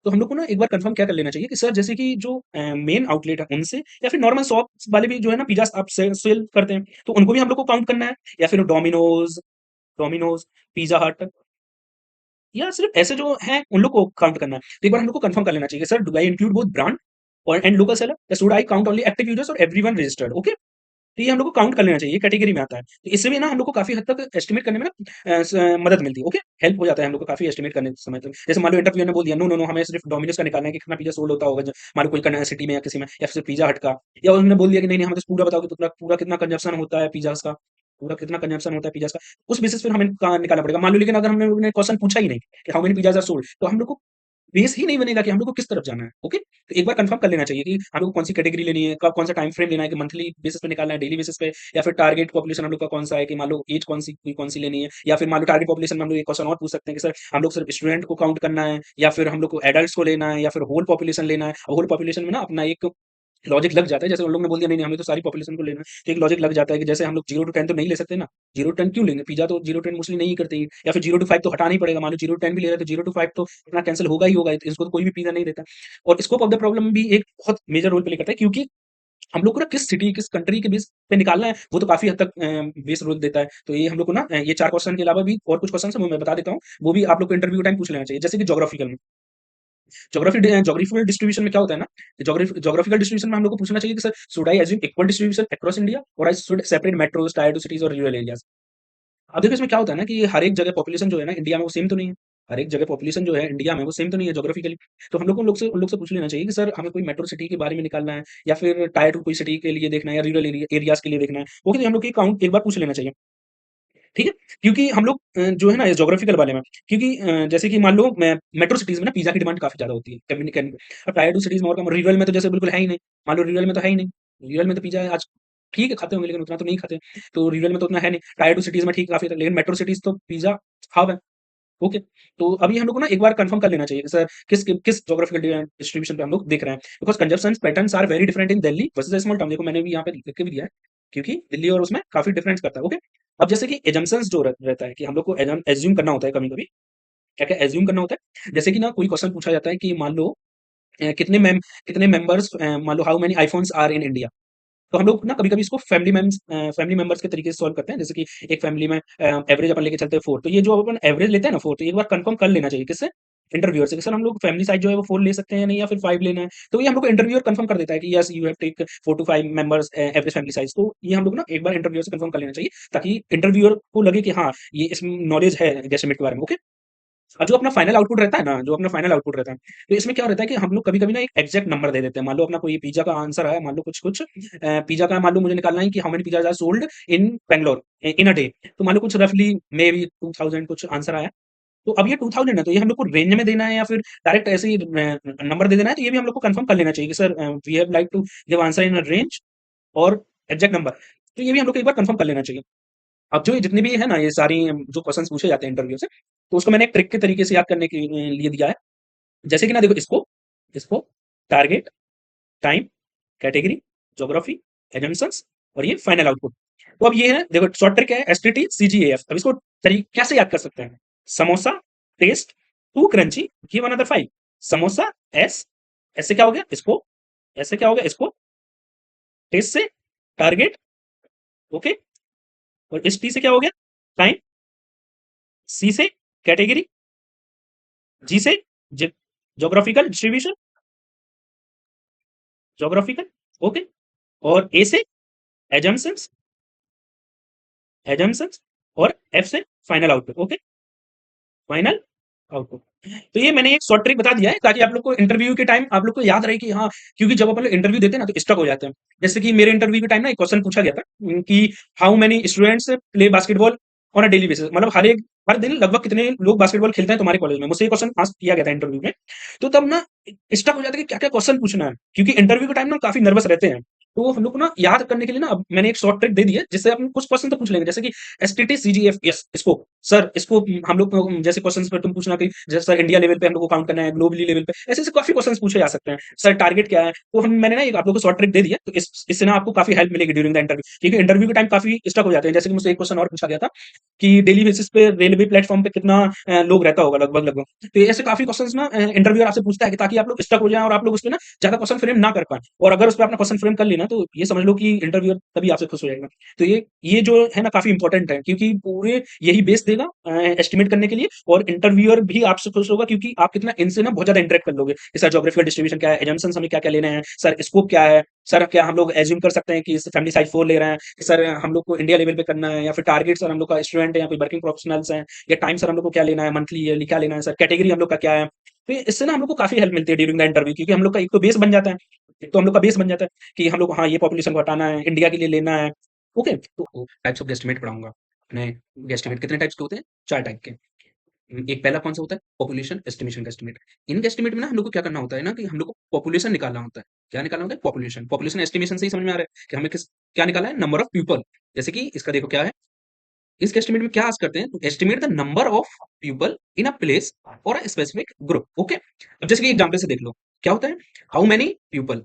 तो हम लोग को ना एक बार कंफर्म क्या कर लेना चाहिए कि सर जैसे कि जो मेन आउटलेट है उनसे, या फिर नॉर्मल शॉप्स वाले भी जो है ना पिज़्ज़ा आप सेल करते हैं, तो उनको भी हम लोग को काउंट करना है, या फिर डोमिनोज डोमिनोज, पिज़्ज़ा हट, या सिर्फ ऐसे जो हैं उन लोग को काउंट करना है। तो एक बार हम लोग को कंफर्म कर लेना चाहिए, sir do I include both brand और एंड लोकल सेलर, या should I count only active users और एवरीवन रजिस्टर्ड। ओके, तो ये हम लोग को काउंट कर लेना चाहिए, कैटेगरी में आता है। तो इससे भी ना हम लोग को काफ़ी हद तक एस्टिमेट करने में ना मदद मिलती है, ओके? हेल्प हो जाता है हम लोग को काफ़ी एस्टिमेट करने समय तक। जैसे मान लो इंटरव्यूअर ने बोल दिया, "नो, नो, नो, हमें सिर्फ डोमिनोज़ का निकालना है कि कितना पिज़्ज़ा सोल्ड होता होगा मान लो कोई सिटी में या किसी में, या फिर पिज़्ज़ा हट का।" या उन्होंने बोल दिया कि, "नहीं, नहीं, हमें तो पूरा बताओ कि पूरा पूरा कितना कंजम्पशन होता है पिज़्ज़ाज़ का, पूरा कितना कंजम्पशन होता है पिज़्ज़ाज़ का।" उस बेसिस पे हमें निकालना पड़ेगा। मान लो लेकिन अगर हमने उन्होंने क्वेश्चन पूछा ही नहीं कि how many pizzas are sold, तो हम लोग को बेस ही नहीं बनेगा कि हम लोग को किस तरफ जाना है, ओके? तो एक बार कंफर्म कर लेना चाहिए कि हम लोग को कौन-सी कैटेगरी लेनी है, कब कौन-सा टाइम फ्रेम लेना है, कि मंथली बेसिस पे निकालना है, डेली बेसिस पे, या फिर टारगेट पॉपुलेशन हम लोग का कौन-सा है, कि मान लो ऐज कौन-सी लेनी है, या फिर मान लो टारगेट पॉपुलेशन में हम लोग एक क्वेश्चन और पूछ सकते हैं कि सर हम लोग सिर्फ स्टूडेंट को काउंट करना है, या फिर हम लोग को एडल्ट्स को लेना है, या फिर होल पॉपुलेशन लेना है। और होल पॉपुलेशन में ना अपना एक लॉजिक लग जाता है, जैसे उन लोग ने बोल दिया नहीं, नहीं हमें तो सारी पॉपुलेशन को लेना है, तो एक लॉजिक लग जाता है कि जैसे हम लोग 0 टू 10 तो नहीं ले सकते ना, 0 टू 10 क्यों लेंगे? पिज़्ज़ा तो 0 टू 10 मोस्टली नहीं करते ही, या फिर 0 टू 5 तो हटाना ही पड़ेगा, मान लो 0 टू 10 भी ले रहे हैं तो 0 टू 5 तो अपना कैंसल होगा ही होगा, इसको तो कोई भी पिज़्ज़ा नहीं देता। और स्कोप ऑफ द प्रॉब्लम भी एक बहुत मेजर रोल प्ले करता है, क्योंकि हम लोग को ना किस सिटी, किस कंट्री के बेस पे निकालना है, वो तो काफ़ी हद तक बेस रोल देता है। तो ये हम लोग को ना ये 4 क्वेश्चन के अलावा भी और कुछ क्वेश्चन्स हैं, वो मैं बता देता हूँ, वो भी आप लोग को इंटरव्यू टाइम पूछ लेना चाहिए। जैसे कि ज्योग्राफिकल में, ज्योग्राफिकल डिस्ट्रीब्यूशन में क्या होता है ना, ज्योग्राफिकल डिस्ट्रीब्यूशन में हम लोग को पूछना चाहिए कि sir should I assume equal distribution across India, और I should separate metros, tier 2 cities और रूरल एरियाज। अब देखो इसमें क्या होता है ना कि हर एक जगह पॉपुलेशन जो है ना इंडिया में वो सेम तो नहीं है। हर एक जगह पॉपुलेशन जो है इंडिया में वो सेम तो नहीं है ज्योग्राफिकली। तो हम लोग को उन लोग से पूछ लेना चाहिए कि सर हमें कोई मेट्रो सिटी के बारे में निकालना है, या फिर टायर 2 कोई सिटी के लिए देखना है, या रूरल एरियाज के लिए देखना है। ओके, तो हम लोग की काउंट एक बार पूछ लेना चाहिए। ठीक है? क्योंकि हम लोग जो है ना ज्योग्राफिकल वाले में, क्योंकि जैसे कि मान लो मैं मेट्रो सिटीज़ में ना पिज़्ज़ा की डिमांड काफ़ी ज़्यादा होती है। कम्युनिकेन अब टायर 2 सिटीज़ में और कम, रूरल में तो जैसे बिल्कुल है ही नहीं। मान लो रूरल में तो है ही नहीं। रूरल में तो पिज़्ज़ा आज ठीक है खाते होंगे, लेकिन उतना तो नहीं खाते। तो रूरल में तो उतना है नहीं। टायर 2 सिटीज़ में ठीक काफ़ी, लेकिन मेट्रो सिटीज़ तो पिज़्ज़ा हब है। ओके, तो अभी हम लोग को ना एक बार कंफर्म कर लेना चाहिए कि सर किस ज्योग्राफिकल डिस्ट्रीब्यूशन पे हम लोग देख रहे हैं। Because consumption patterns are very different in Delhi versus a small town. देखो मैंने भी यहाँ पे लिख के भी दिया है, क्योंकि दिल्ली और उसमें काफ़ी डिफरेंस करता है। ओके, अब जैसे कि assumptions जो रहता है कि हम लोग को एज्यूम करना होता है कभी-कभी। क्या-क्या एज्यूम करना होता है? जैसे कि ना कोई क्वेश्चन पूछा जाता है कि मान लो अ, कितने मेंबर्स मान लो how many iPhones are in India. तो हम लोग ना कभी-कभी इसको फैमिली मेंबर्स के तरीके से सॉल्व करते हैं। जैसे कि एक फैमिली में एवरेज अपन लेके चलते हैं 4, तो ये जो अपन एवरेज लेते हैं ना 4, तो एक बार कंफर्म कर लेना चाहिए किससे? इंटरव्यूअर से कि सर हम लोग फैमिली साइज़ जो है वो 4 ले सकते हैं या नहीं, या फिर 5 लेना है। तो ये हम लोग को इंटरव्यूअर कंफर्म कर देता है कि yes you have take 4 to 5 members average family size. तो ये हम लोग ना एक बार इंटरव्यूअर से कंफर्म कर लेना चाहिए, ताकि इंटरव्यूअर को लगे कि हाँ, ये इसमें नॉलेज है गेस्टिमेट के बारे में। ओके? और जो अपना फाइनल आउटपुट रहता है ना, जो अपना फाइनल आउटपुट रहता है, तो इसमें क्या रहता है कि हम लोग कभी-कभी ना एक एग्ज़ैक्ट नंबर दे देते हैं। मान लो अपना कोई पिज़्ज़ा का आंसर आया, मान लो कुछ-कुछ पिज़्ज़ा का मान लो मुझे निकालना है कि how many pizzas are sold in Bangalore in a day. तो मान लो कुछ रफली मेबी 2000 कुछ आंसर आया। तो अब ये 2000 है, तो ये हम लोग को रेंज में देना है, या फिर डायरेक्ट ऐसे ही नंबर दे देना है, तो ये भी हम लोग को कंफर्म कर लेना चाहिए कि sir we have like to give answer in a range और एग्ज़ैक्ट नंबर। तो ये भी हम लोग को एक बार कंफर्म कर लेना चाहिए। अब जो ये जितनी भी है ना, ये सारी जो क्वेश्चन्स पूछे जाते हैं इंटरव्यू से, तो उसको मैंने एक ट्रिक के तरीके से याद करने के लिए दिया है। जैसे कि ना देखो इसको इसको target, time, category, geography, assumptions और ये फाइनल आउटपुट। तो अब ये है देखो शॉर्ट ट्रिक है एसटीटी सीजीएएफ। अब इसको कैसे याद कर सकते हैं? Samosa, taste, too crunchy, give another 5। Samosa, S, ऐसे क्या हो गया इसको, ऐसे क्या हो गया इसको, टेस्ट से टारगेट, ओके। और इस टी से क्या हो गया, टाइम, सी से कैटेगरी, जी से जोग्राफिकल डिस्ट्रीब्यूशन, जोग्राफिकल, ओके। और ए से एजम्पशंस, एजम्पशंस। और एफ से final output, okay, final output. तो ये मैंने एक शॉर्ट ट्रिक बता दिया है ताकि आप लोग को इंटरव्यू के टाइम आप लोग को याद रहे कि हाँ, क्योंकि जब अपन लोग इंटरव्यू देते हैं ना तो स्टक हो जाते हैं। जैसे कि मेरे इंटरव्यू के टाइम ना एक क्वेश्चन पूछा गया था कि how many students play basketball on a daily basis, मतलब हर दिन लगभग कितने लोग बास्केटबॉल खेलते हैं तुम्हारे कॉलेज में। मुझसे ये क्वेश्चन आस्क किया गया था इंटरव्यू में। तो तब ना स्टक हो जाता है कि क्या क्या क्वेश्चन पूछना है, क्योंकि इंटरव्यू के टाइम ना काफी नर्वस रहते हैं। तो हम लोग को ना याद करने के लिए ना अब मैंने एक शॉर्ट ट्रिक दे दी है, जिससे अपन कुछ क्वेश्चन तो पूछ लेंगे, जैसे कि एस टी टी सी जी एफ एस, इसको सर इसको हम लोग जैसे क्वेश्चंस पे तुम पूछना कि जैसे सर इंडिया लेवल पे हम लोग को काउंट करना है, ग्लोबली लेवल पे, ऐसे ऐसे काफी क्वेश्चंस पूछे जा सकते हैं। सर टारगेट क्या है, तो हम मैंने ना एक आप लोग को शॉर्ट ट्रिक दे दिया, तो इससे ना आपको काफी हेल्प मिलेगी ड्यूरिंग द इंटरव्यू, क्योंकि इंटरव्यू के टाइम काफी स्टक हो जाते हैं। जैसे कि मुझसे एक क्वेश्चन और पूछा गया था कि डेली बेसिस पे रेलवे प्लेटफॉर्म पे कितना लोग रहता होगा लगभग लगभग। तो ऐसे काफी क्वेश्चंस ना इंटरव्यूअर आपसे पूछता है कि ताकि आप लोग स्टक हो जाए और आप लोग उस पे ना ज्यादा क्वेश्चन फ्रेम ना कर पाए। और अगर उस पर अपना क्वेश्चन फ्रेम कर लेना तो ये समझ लो कि इंटरव्यूअर तभी आपसे खुश हो जाएगा। तो ये जो है ना काफी इंपॉर्टेंट है, क्योंकि पूरे यही बेस देगा एस्टिमेट करने के लिए। और इंटरव्यूअर भी आपसे खुश होगा क्योंकि आप कितना इनसे ना बहुत ज्यादा इंटरेक्ट कर लोगे कि सर ज्योग्राफिकल डिस्ट्रीब्यूशन क्या है, एजम्पशंस हमें क्या क्या लेने हैं, सर स्कोप क्या है, सर क्या हम लोग एज्यूम कर सकते हैं कि फैमिली साइज 4 ले रहे हैं, कि सर हम लोग को इंडिया लेवल पे करना है, या फिर टारगेट सर हम लोग का स्टूडेंट है या कोई वर्किंग प्रोफेशनल्स हैं, या टाइम सर हम लोग को क्या लेना है, मंथली ईयरली क्या लेना है, सर कैटेगरी हम लोग का क्या है। तो इससे ना हम लोग को काफी हेल्प मिलती है ड्यूरिंग द इंटरव्यू, क्योंकि हम लोग का एक तो बेस बन जाता है, एक तो हम लोग का बेस बन जाता है कि हम लोग हाँ ये पॉपुलेशन को हटाना है, इंडिया के लिए लेना है, ओके। तो टाइप्स ऑफ गेस्टिमेट पढ़ाऊंगा अपने। गेस्टिमेट कितने टाइप्स के होते हैं, 4 टाइप के। एक पहला कौन सा होता है, पॉपुलेशन एस्टिमेशन का एस्टिमेट। इन एस्टिमेट में ना हम लोग को क्या करना होता है ना कि हम लोग को पॉपुलेशन निकालना होता है। क्या निकालना होता है, पॉपुलेशन। पॉपुलेशन एस्टिमेशन से ही समझ में आ रहा है कि हमें किस क्या निकालना है, नंबर ऑफ पीपल। जैसे कि इसका देखो क्या है, इस एस्टिमेट में क्या आस्क करते हैं, estimate the number of people in a place और अ स्पेसिफिक ग्रुप, ओके। अब जैसे कि एग्जांपल से देख लो क्या होता है, हाउ मेनी पीपल,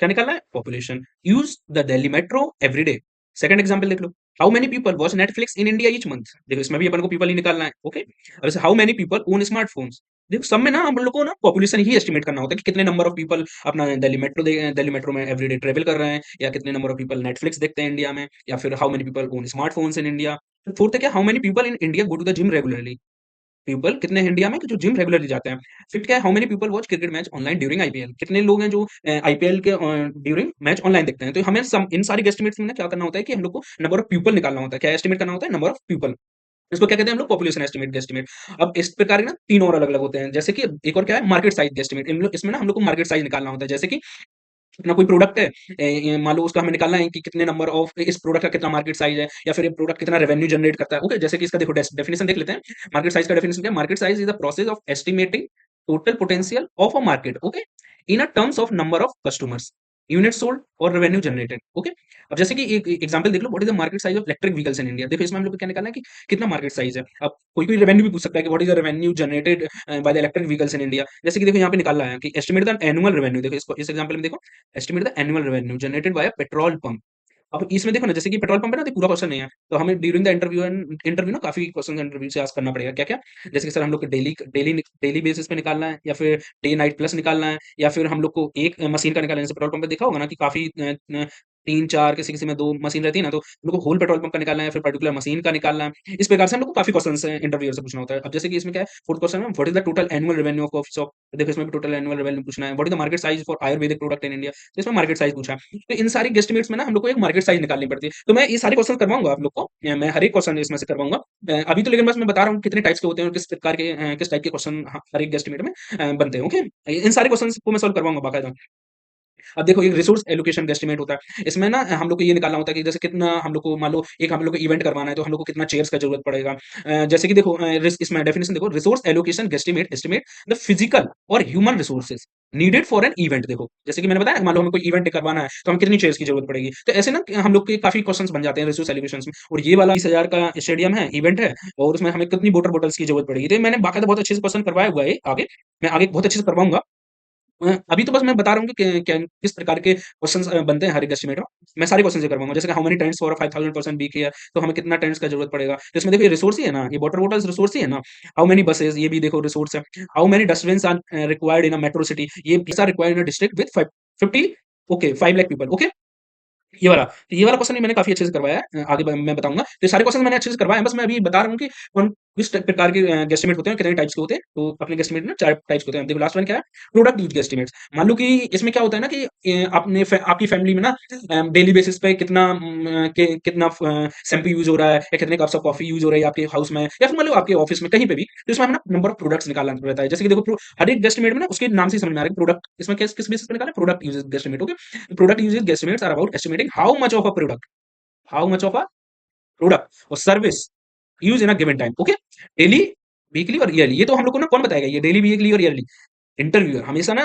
क्या निकालना है, population. Use the Delhi metro every day. Second example देख लो, how many people watch Netflix in India each month. देखो इसमें भी अपन को पीपल ही निकालना है, ओके। अब जैसे how many people own smartphones. देखो सब में ना हम लोग को ना पॉपुलेशन ही एस्टिमेट करना होता है कि कितने नंबर ऑफ पीपल अपना दिल्ली मेट्रो में एवरीडे ट्रेवल कर रहे हैं, या कितने नंबर ऑफ पीपल नेटफ्लिक्स देखते हैं इंडिया में, या फिर how many people own smartphones in India. Fourth है क्या, how many people in India go to the gym regularly. People कितने हैं इंडिया में कि जो जिम रेगुलरली जाते हैं। फिफ्थ क्या है, how many people watch cricket match online during IPL. कितने लोग हैं जो आईपीएल के ड्यूरिंग मैच ऑनलाइन देखते हैं। तो हमें इन सारी एस्टिमेट्स में ना क्या करना होता है कि हम लोग को नंबर ऑफ पीपल निकालना होता है। क्या एस्टिमेट करना होता है, नंबर ऑफ पीपल। इसको क्या कहते हैं हम लोग, पॉपुलेशन एस्टिमेट गेस्टिमेट। अब इस प्रकार के ना 3 और अलग-अलग होते हैं। जैसे कि एक और क्या है, मार्केट साइज़ गेस्टिमेट। इसमें ना हम लोग को मार्केट साइज़ निकालना होता है। जैसे कि अपना कोई प्रोडक्ट है, मान लो उसका हमें निकालना है कि कितने नंबर ऑफ इस प्रोडक्ट का कितना मार्केट साइज़ है, या फिर ये प्रोडक्ट कितना रेवेन्यू जनरेट करता है, ओके। जैसे कि इसका देखो डेफिनिशन देख लेते हैं। मार्केट साइज़ का डेफिनिशन क्या है, market size is the process of estimating total potential of a market, okay, in a terms of number of customers, unit sold और रेवेन्यू जनरेटेड, ओके। अब जैसे कि एक एग्जांपल देख लो, what is the market size of electric vehicles in India. देखो इसमें हम लोग को क्या निकालना है कि कितना मार्केट साइज़ है। अब कोई-कोई रेवेन्यू भी पूछ सकता है कि what is the revenue generated by the electric vehicles in India. जैसे कि देखो यहाँ पे निकालना है कि एस्टिमेट द एनुअल रेवेन्यू। देखो इसको इस एग्जांपल में देखो, estimate the annual revenue generated by a petrol pump. अब इसमें देखो ना, जैसे कि पेट्रोल पंप है ना, तो पूरा क्वेश्चन नहीं है, तो हमें ड्यूरिंग द इंटरव्यू ना काफी क्वेश्चन इंटरव्यू से आस्क करना पड़ेगा। क्या क्या, जैसे कि सर हम लोग को डेली डेली डेली बेसिस पे निकालना है, या फिर डे नाइट प्लस निकालना है, या फिर हम लोग को एक मशीन का निकालना है। जैसे पेट्रोल पंप पे देखा होगा ना कि काफी 3-4 किसी किसी में 2 मशीन रहती है ना, तो हम लोग को होल पेट्रोल पंप का निकालना है, फिर पर्टिकुलर मशीन का निकालना है। इस प्रकार से हम लोग को काफी क्वेश्चन इंटरव्यूअर से पूछना होता है। अब जैसे कि इसमें क्या है, फोर्थ क्वेश्चन में, what is the total annual revenue of coffee shop. देखो इसमें भी टोटल एनुअल रेवेन्यू पूछना है। What is the market size for Ayurvedic product in India, तो इसमें मार्केट साइज पूछा है। तो इन सारी गेस्टिमेट्स में ना हम लोग को एक मार्केट साइज निकालनी पड़ती है। तो मैं ये सारे क्वेश्चन करवाऊंगा आप लोग को, मैं हर एक क्वेश्चन इसमें से करवाऊंगा। अभी तो लेकिन बस मैं बता रहा हूँ कितने टाइप्स के होते हैं और किस प्रकार के किस टाइप के क्वेश्चन हर एक गेस्टिमेट में बनते हैं, ओके। इन सारे क्वेश्चन को मैं सॉल्व करवाऊंगा बाकायदा। अब देखो एक रिसोर्स एलोकेशन एस्टिमेट होता है। इसमें ना हम लोग को ये निकालना होता है कि जैसे कितना हम लोग को, मान लो एक हम लोग को इवेंट करवाना है, तो हम लोग को कितना चेयर्स का जरूरत पड़ेगा। जैसे कि देखो इसमें डेफिनेशन देखो, resource allocation estimate estimate the physical और human resources needed for an event. देखो जैसे कि मैंने बताया, मान लो हमें कोई इवेंट करवाना है तो हमें कितनी चेयर्स की जरूरत पड़ेगी। तो ऐसे ना हम लोग के काफी क्वेश्चंस बन जाते हैं रिसोर्स एलोकेशन में। और ये वाला 20,000 का स्टेडियम है, इवेंट है, और उसमें हमें कितनी वाटर बॉटल्स की जरूरत पड़ेगी। तो ये मैंने बाकायदा बहुत अच्छे से क्वेश्चन करवाया हुआ है आगे, मैं आगे बहुत अच्छे से करवाऊंगा। अभी तो बस मैं बता रहा हूँ कि किस प्रकार के क्वेश्चंस बनते हैं हर एक एस्टिमेट में। मैं सारे क्वेश्चन से करवाऊंगा, जैसे कि how many tents for 5000 B K, तो हमें कितना टेंट्स का जरूरत पड़ेगा, तो इसमें देखो ये रिसोर्स ही है ना, ये वाटर बॉटल्स रिसोर्स ही है ना। हाउ मेनी बसेस, ये भी देखो रिसोर्स है। How many dustbin are required in a metro city, ये are required in a district with 50, okay 5 lakh people, okay. ये वाला क्वेश्चन भी मैंने काफ़ी अच्छे से करवाया है। आगे मैं बताऊँगा। तो ये सारे क्वेश्चन मैंने अच्छे से करवाए हैं, बस मैं अभी बता रहा हूँ कि कौन किस प्रकार के गेस्टिमेट होते हैं, कितने टाइप्स के होते हैं। तो अपने गेस्टिमेट में 4 टाइप्स के होते हैं। देखो लास्ट वन क्या है? Product use guesstimates. मान लो कि इसमें क्या होता है ना कि आपकी फैमिली में ना डेली बेसिस पे कितना शैम्पू यूज़ हो रहा है, या कितने कप्स ऑफ कॉफ़ी यूज़ हो रही है आपके हाउस में, या फिर मान लो आपके ऑफिस में कहीं पे भी। तो इसमें हमें ना नंबर ऑफ प्रोडक्ट्स निकालना रहता है। जैसे कि देखो हर एक गेस्टिमेट में ना उसके नाम से ही समझ में आ रहा है कि प्रोडक्ट इसमें किस किस बेसिस पे निकालना है, product uses guesstimate, okay. Product uses guesstimates are about estimating how much of a product और service use in a given time, okay. Daily, weekly और ईयरली, ये तो हम लोग को ना कौन बताएगा, ये डेली, वीकली और ईयरली। इंटरव्यूअर हमेशा ना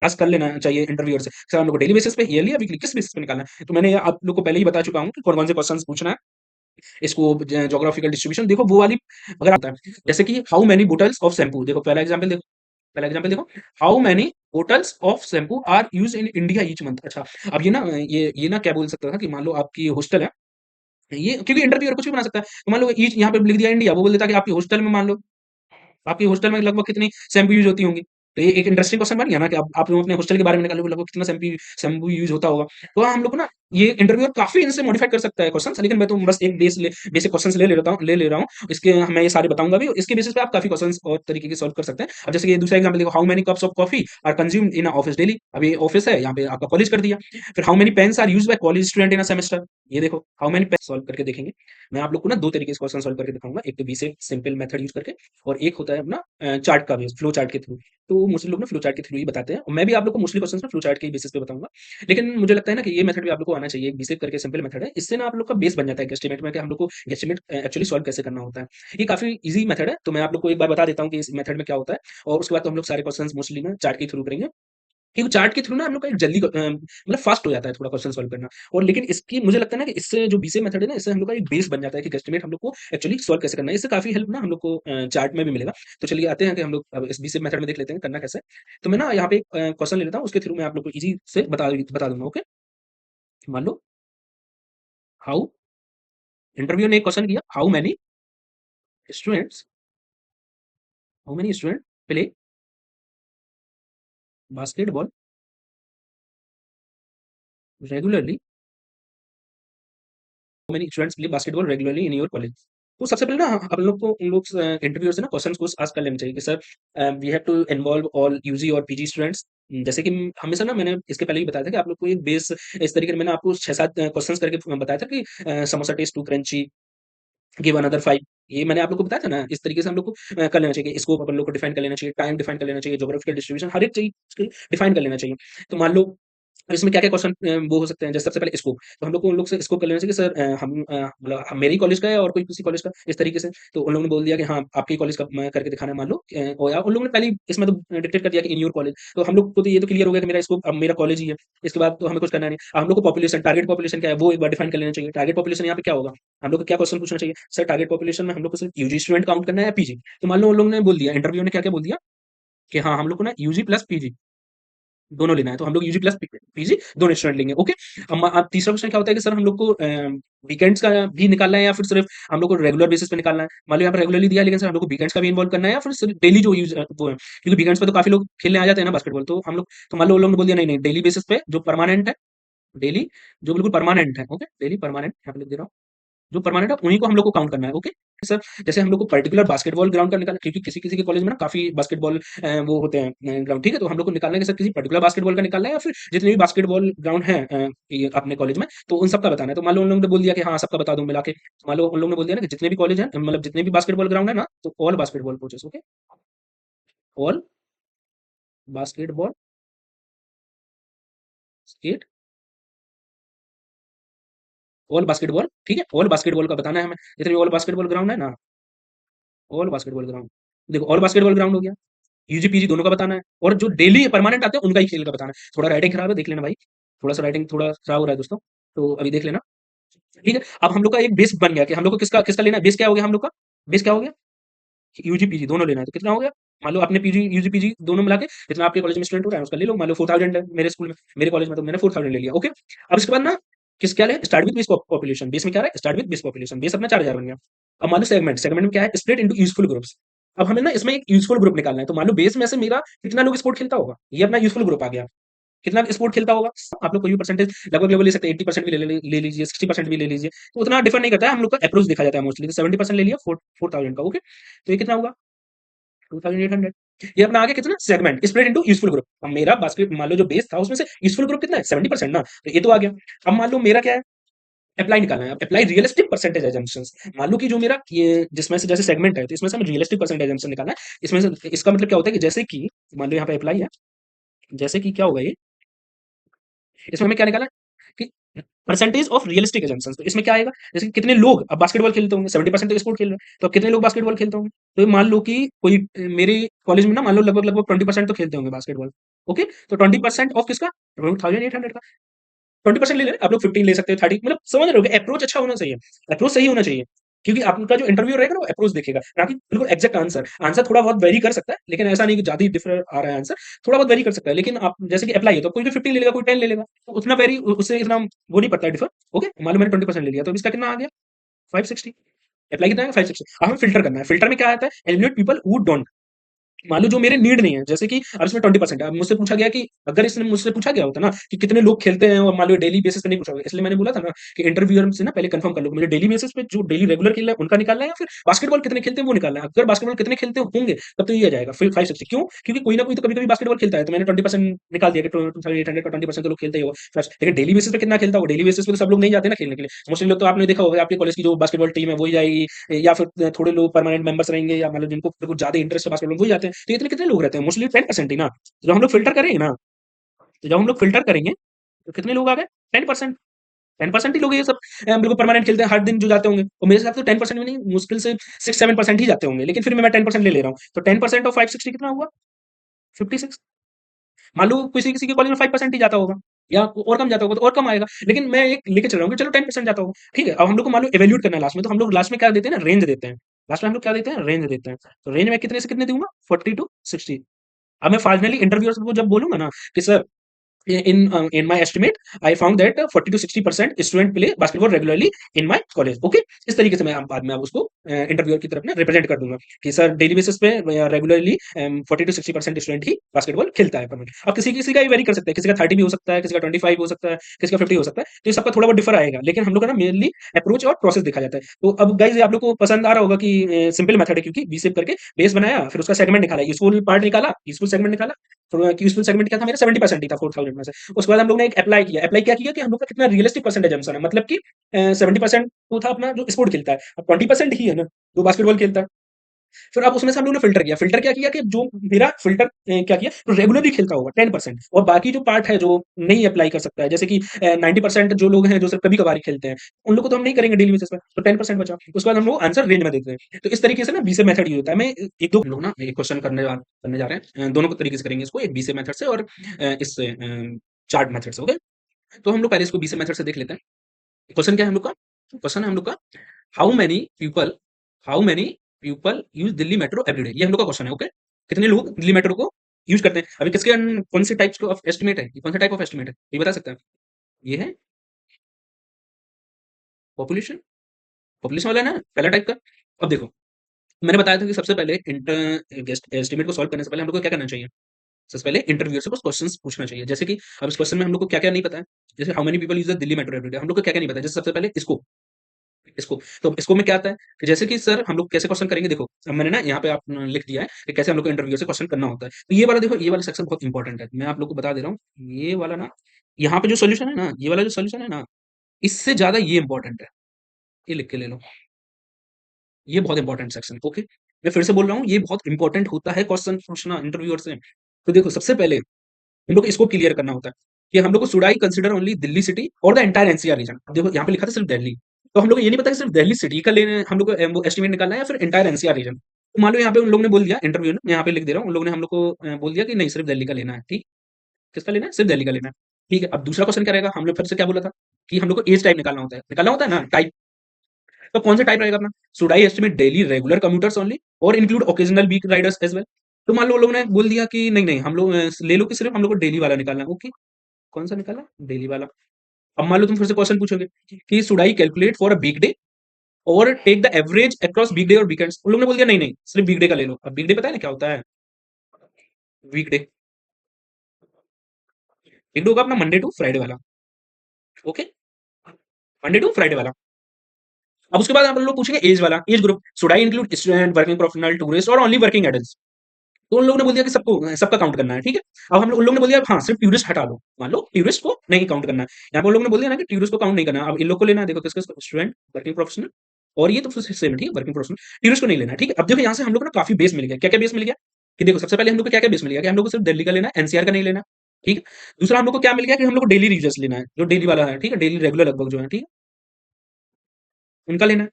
आस्क कर लेना चाहिए इंटरव्यूअर से, सर हम लोग को डेली बेसिस पे, ईयरली या वीकली, किस बेसिस पे निकालना है। तो मैंने आप लोग को पहले ही बता चुका हूँ कि कौन कौन से क्वेश्चन पूछना है। इसको जोग्राफिकल डिस्ट्रीब्यूशन देखो, वो वाली अगर आता है, जैसे कि how many bottles of shampoo, देखो पहला एग्जाम्पल देखो, how many bottles of shampoo are use in India each month. अच्छा, अब ये ना क्या बोल सकता था कि मान लो आपकी हॉस्टल है, ये क्योंकि इंटरव्यूअर कुछ भी बना सकता है। तो मान लो ईच यहाँ पे लिख दिया इंडिया, वो बोल देता है कि आपकी हॉस्टल में मान लो, आपकी हॉस्टल में लगभग कितनी शैम्पू यूज़ होती होंगी? तो ये एक इंटरेस्टिंग क्वेश्चन बन गया ना कि आप लोग अपने हॉस्टल के बारे में निकालो लगभग कितना शैम्पू यूज़ होता होगा। तो हम लोग को ना ये इंटरव्यूअर काफ़ी इनसे मॉडिफाई कर सकता है क्वेश्चन्स, लेकिन मैं तो बस एक बेसिक क्वेश्चन्स ले ले रहा हूँ। इसके मैं ये सारे बताऊँगा भी, इसके बेसिस पे आप काफ़ी क्वेश्चन्स और तरीके के सॉल्व कर सकते हैं। अब जैसे कि ये दूसरा एग्जाम्पल देखो, how many cups of coffee are consumed in a office daily. अब ये ऑफिस है, यहाँ पे आपका कॉलेज कर दिया। फिर how many pens are used by college student in a semester. ये देखो हाउ मेनी पेन सॉल्व करके देखेंगे। मैं आप लोग को ना 2 तरीके से क्वेश्चन सॉल्व करके दिखाऊँगा। एक तो बीसेक सिंपल मेथड यूज़ करके, और एक होता है अपना चार्ट का बेस, फ्लो चार्ट के थ्रू। तो मोस्टली लोग ना फ्लो चार्ट के थ्रू ही बताते हैं, और मैं भी आप लोग को मोस्टली क्वेश्चंस ना फ्लो चार्ट के बेसिस पे बताऊंगा। लेकिन मुझे लगता है ना कि ये मेथड भी आप लोग को आना चाहिए, बीसेक करके सिंपल मेथड है। इससे ना आप लोग का बेस बन जाता है एस्टिमेट में, कि हम लोग को एस्टिमेट एक्चुअली सॉल्व कैसे करना होता है। ये काफी इजी मेथड है, तो मैं आप लोग को एक बार बता देता हूँ कि इस मेथड में क्या होता है, और उसके बाद तो हम लोग सारे क्वेश्चंस मोस्टली ना चार्ट के थ्रू करेंगे। क्योंकि चार्ट के थ्रू ना हम लोग का एक जल्दी मतलब फास्ट हो जाता है थोड़ा क्वेश्चन सॉल्व करना। और लेकिन इसकी मुझे लगता है ना कि इससे जो बीसीए मेथड है ना, इससे हम लोग का एक बेस बन जाता है कि एस्टिमेट हम लोग को एक्चुअली सॉल्व कैसे करना है। इससे काफी हेल्प ना हम लोग को चार्ट में भी मिलेगा। तो चलिए आते हैं कि हम लोग अब इस बीसीए मेथड में देख लेते हैं करना कैसे है। तो मैं ना यहाँ पे एक क्वेश्चन ले लेता हूँ, उसके थ्रू मैं आप लोग को इजी से बता दूंगा, ओके। मान लो हाउ, इंटरव्यू ने एक क्वेश्चन किया, students how many student play basketball regularly, many students play basketball regularly in your college. तो सबसे पहले ना अपन लोग को उन लोग इंटरव्यूअर से ना क्वेश्चंस को आस्क कर लेना चाहिए कि sir we have to involve all UG और पीजी स्टूडेंट्स। जैसे कि हमेशा ना मैंने इसके पहले ही बताया था कि आप लोग को एक बेस इस तरीके से मैंने आपको 6-7 क्वेश्चंस करके बताया था कि samosa taste too crunchy, give another 5। ये मैंने आप लोग को बताया था ना, इस तरीके से हम लोग को कर लेना चाहिए। स्कोप अपन लोग को डिफाइन कर लेना चाहिए, टाइम डिफाइन कर लेना चाहिए, ज्योग्राफिकल डिस्ट्रीब्यूशन हर एक चीज़ डिफाइन कर लेना चाहिए। तो मान लो इसमें क्या-क्या क्वेश्चन वो हो सकते हैं, जैसे सबसे पहले स्कोप। तो हम लोग को उन लोग से स्कोप कर लेना चाहिए कि सर मतलब मेरे ही कॉलेज का है और कोई किसी कॉलेज का, इस तरीके से। तो उन लोगों ने बोल दिया कि हाँ, आपके कॉलेज का करके दिखाना है मान लो, और या उन लोगों ने पहले ही इसमें तो डिक्टेट कर दिया कि इन योर कॉलेज। तो हम लोग को तो ये तो क्लियर हो गया कि मेरा स्कोप अब मेरा कॉलेज ही है। इसके बाद तो हमें कुछ करना नहीं। अब हम लोग को पॉपुलेशन, टारगेट पॉपुलेशन क्या है, वो एक बार डिफाइन कर लेना चाहिए। टारगेट पॉपुलेशन यहाँ पे क्या होगा? हम लोग को क्या क्वेश्चन पूछना चाहिए? सर टारगेट पॉपुलेशन में हम लोग को सिर्फ यूजी स्टूडेंट काउंट करना है या पीजी? तो मान लो उन लोगों ने बोल दिया, इंटरव्यू ने क्या-क्या बोल दिया कि हाँ, हम लोग को ना यूजी प्लस पीजी दोनों लेना है, तो हम लोग यूजी प्लस पीजी दोनों स्टूडेंट लेंगे, ओके। अब तीसरा क्वेश्चन क्या होता है कि सर हम लोग को वीकेंड्स का भी निकालना है या फिर सिर्फ हम लोग को रेगुलर बेसिस पे निकालना है। मान लो यहाँ पर रेगुलरली दिया है, लेकिन सर हम लोग को वीकेंड्स का भी इन्वॉल्व करना है या फिर सिर्फ डेली जो यूज वो है, क्योंकि वीकेंड्स पे तो काफी लोग खेलने आ जाते हैं ना बास्केटबॉल। तो हम लोग, तो मान लो उन लोगों ने बोल दिया नहीं नहीं, डेली बेसिस पे जो परमानेंट है, डेली जो बिल्कुल परमानेंट है, ओके, डेली परमानेंट यहाँ पे लिख दे रहा हूँ, जो परमानेंट है उन्हीं को हम लोग को काउंट करना है, ओके। सर जैसे हम लोग को पर्टिकुलर बास्केटबॉल ग्राउंड का निकालना, क्योंकि किसी-किसी के कॉलेज में ना काफ़ी बास्केटबॉल वो होते हैं ग्राउंड, ठीक है? तो हम लोग को निकालना है कि सर किसी पर्टिकुलर बास्केटबॉल का निकालना है या फिर जितने भी बास्केटबॉल ग्राउंड हैं ये अपने कॉलेज में, तो उन सबका बताना है। तो मान लो उन लोगों ने बोल दिया कि हाँ, सबका बता दूँ मिला के। तो मान लो उन लोगों ने बोल दिया ना कि जितने भी कॉलेज हैं, मतलब जितने भी बास्केटबॉल ग्राउंड है ना, तो all basketball coaches, okay? All basketball state, all basketball, ठीक है? ऑल बास्केटबॉल का बताना है हमें। जितने भी ऑल बास्केटबॉल ग्राउंड है ना, ऑल बास्केटबॉल ग्राउंड। देखो ऑल बास्केटबॉल ग्राउंड हो गया। यूजी पीजी दोनों का बताना है, और जो डेली परमानेंट आते हैं उनका ही खेल का बताना है। थोड़ा राइटिंग खराब है, देख लेना भाई। थोड़ा सा राइटिंग थोड़ा खराब हो रहा है दोस्तों, तो अभी देख लेना। ठीक है, अब हम लोग का एक बेस बन गया कि हम लोग को किसका किसका लेना है। बेस क्या हो गया हम लोग का? बेस क्या हो गया? यूजी पीजी दोनों लेना है, तो कितना हो गया? मान लो आपने पीजी यूजी पीजी दोनों मिला के जितना आपके कॉलेज में स्टूडेंट हो रहा है उसका ले लो, मान लो 4000 है मेरे स्कूल में, मेरे कॉलेज में तो मैंने 4000 ले लिया। ओके, अब इसके बाद ना किस क्या ले, start with base population, base में क्या है, start with base population, base अपना 4000 बन गया। अब मान लो सेगमेंट, सेगमेंट में क्या है, स्प्लिट इनटू यूजफुल ग्रुप्स। अब हमें ना इसमें एक यूजफुल ग्रुप निकालना है, तो मान लो बेस में से मेरा कितना लोग स्पोर्ट खेलता होगा, ये अपना यूजफुल ग्रुप आ गया। कितना स्पोर्ट खेलता होगा, आप लोग कोई भी परसेंटेज लगभग लगभग ले सकते हैं, 80% भी ले लीजिए, 60% भी ले लीजिए, तो उतना डिफर नहीं करता है, हम लोग का अप्रोच देखा जाता है मोस्टली। तो 70% ले लिया 4000 का। ओके, तो ये कितना होगा, 2800। ये अपना आगे कितना, segment split into useful group. अब मेरा बास्केट मान लो जो बेस था उसमें से यूजफुल ग्रुप कितना है, 70% ना, तो ये तो आ गया। अब मान लो मेरा क्या है, अप्लाई निकालना है, अप्लाई रियलिस्टिक परसेंटेज एजम्पशंस। मान लो कि जो मेरा ये जिसमें से जैसे सेगमेंट है, तो इसमें से हमें रियलिस्टिक परसेंटेज एजम्पशन निकालना है। इसमें से इसका मतलब क्या होता है कि जैसे कि मान लो यहाँ पे अप्लाई है, जैसे कि क्या होगा ये, इसमें हमें क्या निकालना है कि परसेंटेज ऑफ रियलिस्टिक एजम्पशंस। तो इसमें क्या आएगा, जैसे कि कितने लोग अब बास्केटबॉल खेलते होंगे, 70% तो स्पोर्ट खेल रहे हैं, तो अब कितने लोग बास्केटबॉल खेलते होंगे, तो मान लो कि कोई मेरे कॉलेज में ना मान लो लगभग लगभग 20% तो खेलते होंगे बास्केटबॉल। ओके, तो 20% ऑफ किसका, 2800 का। 20% ले लें, आप लोग 15 ले सकते हो, 30, मतलब समझ रहे हो, अप्रोच अच्छा होना चाहिए, अप्रोच सही होना चाहिए। क्योंकि आपका जो इंटरव्यू रहेगा ना वो अप्रोच देखेगा, ना कि बिल्कुल एग्जैक्ट आंसर। आंसर थोड़ा बहुत वेरी कर सकता है, लेकिन ऐसा नहीं कि ज्यादा ही डिफर आ रहा है आंसर, थोड़ा बहुत वेरी कर सकता है। लेकिन आप जैसे कि अप्लाई है तो कोई भी 15 ले लेगा, कोई 10 ले लेगा, तो उतना वेरी उससे इतना वो नहीं पड़ता है डिफर। ओके, मान लो मैंने 20% ले लिया, तो अब इसका कितना आ गया, 560। अप्लाई कितना है, 560। अब हमें फिल्टर करना है, फिल्टर में क्या आता है, एलिमिनेट पीपल हु डोंट, मान लो जो मेरे नीड नहीं है, जैसे कि अब इसमें 20% है। अब मुझसे पूछा गया कि अगर इसने मुझसे पूछा गया होता ना कि कितने लोग खेलते हैं, और मान लो डेली बेसिस पे नहीं पूछा गया, इसलिए मैंने बोला था ना कि इंटरव्यूअर से ना पहले कंफर्म कर लो कि मुझे डेली बेसिस पे जो डेली रेगुलर खेल रहे हैं उनका निकालना है, या फिर बास्केटबॉल कितने खेलते हैं वो निकालना है। अगर बास्केटबॉल कितने खेलते होंगे तब तो ये आ जाएगा फिर 560। क्यों, क्योंकि कोई ना कोई तो कभी कभी बास्केटबॉल खेलता है, तो मैंने 20% निकाल दिया कि 2800 का 20% तो लोग खेलते ही होगा। लेकिन डेली बेसिस पे कितना खेलता होगा, डेली बेसिस पे तो सब लोग नहीं जाते ना खेलने के लिए, मोस्टली लोग तो आपने देखा होगा आपके कॉलेज की जो बास्केटबॉल टीम है वही जाएगी, या फिर थोड़े लोग परमानेंट मेंबर्स रहेंगे, या मतलब जिनको कुछ ज्यादा इंटरेस्ट है बास्केटबॉल वही जाते हैं। तो इतने कितने लोग रहते हैं, मोस्टली 10% ही ना। तो जब हम लोग फिल्टर करेंगे ना, तो जब हम लोग फिल्टर करेंगे तो कितने लोग आ गए, 10%। 10% ही लोग ये सब बिल्कुल परमानेंट खेलते हैं हर दिन जो जाते होंगे, और मेरे हिसाब से 10% में नहीं, मुश्किल से 6-7% ही जाते होंगे, लेकिन फिर भी मैं 10% ले ले रहा हूँ। तो 10% ऑफ 560 कितना हुआ, 56। मान लो किसी किसी के कॉलेज में 5% ही जाता होगा, या और कम जाता होगा, तो और कम आएगा, लेकिन मैं एक लेके चल रहा हूँ कि चलो 10% जाता होगा। ठीक है, अब हम लोग को मान लो एवेल्यूट करना है लास्ट में, तो हम लोग लास्ट में क्या देते हैं ना, रेंज देते हैं। लास्ट में हम लोग क्या देते हैं, रेंज देते हैं। तो रेंज में कितने से कितने दूंगा, 40 to 60। अब मैं फाइनली इंटरव्यूअर्स को जब बोलूंगा ना कि sir in my estimate I found that 40 to 60% student play basketball regularly in my college। Okay, इस तरीके से मैं बाद में अब उसको इंटरव्यूअर की तरफ ना रिप्रेजेंट कर दूंगा कि सर डेली बेसिस पे regularly 40 to 60% student he basketball खेलता है परमानेंट। अब किसी किसी का ही वेरी कर सकता है, किसी का 30 भी हो सकता है, किसी का 25 हो सकता है, किसी का 50 हो सकता है, तो ये सबका थोड़ा बहुत डिफर आएगा, लेकिन हम लोग का ना मेनली अप्रोच और प्रोसेस देखा जाता है। तो अब गाइज आप लोग को पसंद आ रहा होगा कि सिंपल मेथड है, क्योंकि बी सेव करके बेस बनाया, फिर उसका सेगमेंट निकाला, यूजफुल पार्ट निकाला, यूजफुल सेगमेंट निकाला। तो यूजफुल सेगमेंट क्या था मेरा, 70% ही था 4000 में से। उसके बाद हम लोग ने एक अप्लाई किया, अप्लाई क्या किया कि हम लोग का कितना रियलिस्टिक परसेंटेज है, मतलब कि 70% वो था अपना जो स्पोर्ट खेलता है, अब 20% ही है ना जो बास्केटबॉल खेलता है। फिर अब उसमें से हम लोग ने फिल्टर किया, फिल्टर क्या किया कि जो मेरा फिल्टर क्या किया, तो रेगुलरली खेलता होगा 10%, और बाकी जो पार्ट है जो नहीं अप्लाई कर सकता है, जैसे कि 90% जो लोग हैं जो सिर्फ कभी कभार ही खेलते हैं, उन लोग को तो हम नहीं करेंगे डेली बेसिस पे, तो 10% बचा। उसके बाद हम लोग आंसर रेंज में देते हैं। तो इस तरीके से ना बीसे मेथड यूज होता है। मैं एक दो लोग ना एक क्वेश्चन करने जा रहे हैं, दोनों को तरीके से करेंगे इसको, एक बीसे मेथड से और इससे चार्ट मेथड से। ओके, तो हम लोग पहले इसको बीसे मेथड से देख लेते हैं। क्वेश्चन क्या है हम लोग का, क्वेश्चन है हम लोग का, how many people how many people use Delhi metro everyday, ये हम लोग का क्वेश्चन है। ओके, कितने लोग दिल्ली मेट्रो को यूज करते हैं। अभी किसके कौन से टाइप्स ऑफ एस्टिमेट है, कौन सा टाइप ऑफ एस्टिमेट है ये बता सकते हैं। ये है पॉपुलेशन, पॉपुलेशन वाला है ना पहला टाइप का। अब देखो, मैंने बताया था कि सबसे पहले इंटर एस्टिमेट को सॉल्व करने से पहले हम लोग को क्या करना चाहिए, सबसे पहले इंटरव्यू से कुछ क्वेश्चंस पूछना चाहिए। जैसे कि अब इस क्वेश्चन में हम लोग को क्या क्या नहीं पता है, जैसे how many people use the Delhi metro everyday, हम लोग को क्या क्या नहीं पता है। जैसे सबसे पहले इसको इसको तो इसको में क्या आता है कि जैसे कि सर हम लोग कैसे क्वेश्चन करेंगे, देखो अब मैंने ना यहाँ पे आप लिख दिया है कि कैसे हम लोग को इंटरव्यू से क्वेश्चन करना होता है। तो ये वाला देखो, ये वाला सेक्शन बहुत इंपॉर्टेंट है, मैं आप लोग को बता दे रहा हूँ। ये वाला ना, यहाँ पे जो सोल्यूशन है ना, ये वाला जो सोल्यूशन है ना, इससे ज्यादा ये इंपॉर्टेंट है, ये लिख के ले लो, ये बहुत इंपॉर्टेंट सेक्शन। ओके, मैं फिर से बोल रहा हूँ, ये बहुत इंपॉर्टेंट होता है क्वेश्चन पूछना इंटरव्यूअर से। तो देखो सबसे पहले हम लोग को इसको क्लियर करना होता है कि हम लोग को should I consider only Delhi city और द एंटायर एनसीआर रीजन। देखो यहाँ पे लिखा था सिर्फ दिल्ली, तो हम लोग को ये नहीं पता कि सिर्फ दिल्ली सिटी का लेने हम लोग को वो एस्टिमेट निकालना है या फिर एंटायर एनसीआर रीजन। तो मान लो यहाँ पे उन लोगों ने बोल दिया, इंटरव्यू में यहाँ पे लिख दे रहा हूँ, उन लोगों ने हम लोग को बोल दिया कि नहीं सिर्फ दिल्ली का लेना है। ठीक, किसका लेना है, सिर्फ दिल्ली का लेना है। ठीक है, अब दूसरा क्वेश्चन क्या रहेगा, हम लोग फिर से क्या बोला था कि हम लोग को एज टाइप निकालना होता है ना टाइप। तो कौन सा टाइप रहेगा अपना, should I estimate daily regular commuters only और include occasional week riders as well. तो मान लो उन लोगों ने बोल दिया कि नहीं, नहीं हम लोग ले लो कि सिर्फ़ हम लोग को डेली वाला निकालना है। ओके, कौन-सा निकालना है? डेली वाला। अब मान लो तुम फिर से क्वेश्चन पूछोगे कि should I calculate for a weekday और take the average across weekday और वीकेंड्स? उन लोगों ने बोल दिया नहीं, नहीं, सिर्फ़ वीकडे का ले लो। अब वीकडे पता है ना क्या होता है? वीकडे, वीकडे होगा अपना मंडे टू फ्राइडे वाला। ओके? मंडे टू फ्राइडे वाला। अब उसके बाद आप लोग पूछेंगे एज वाला, age group, should I include student, working professional, tourist और ओनली वर्किंग एडल्ट्स? तो उन लोगों ने बोल दिया कि सबको सबका काउंट करना है, ठीक है? अब हम लोग उन लोगों ने बोल दिया हाँ, सिर्फ टूरिस्ट हटा दो। मान लो टूरिस्ट को नहीं काउंट करना है। यहाँ पे उन लोगों ने बोल दिया ना कि टूरिस्ट को काउंट नहीं करना है। अब इन लोग को लेना है, देखो किसका स्टूडेंट, वर्किंग प्रोफेशनल और ये तो फिर सेम है, ठीक है? वर्किंग प्रोफेशनल, टूरिस्ट को नहीं लेना है, ठीक है? अब देखो यहाँ से हम लोग को ना काफ़ी बेस मिल गया। क्या-क्या बेस मिल गया? कि देखो सबसे पहले हम लोग को क्या-क्या बेस मिल गया कि हम लोग को सिर्फ दिल्ली का लेना है, एनसीआर का नहीं लेना है, ठीक है? दूसरा हम लोग को क्या मिल गया कि हम लोग को डेली रीजर्स लेना है, जो डेली वाला है, ठीक है? डेली रेगुलर लगभग जो है, ठीक है? उनका लेना है।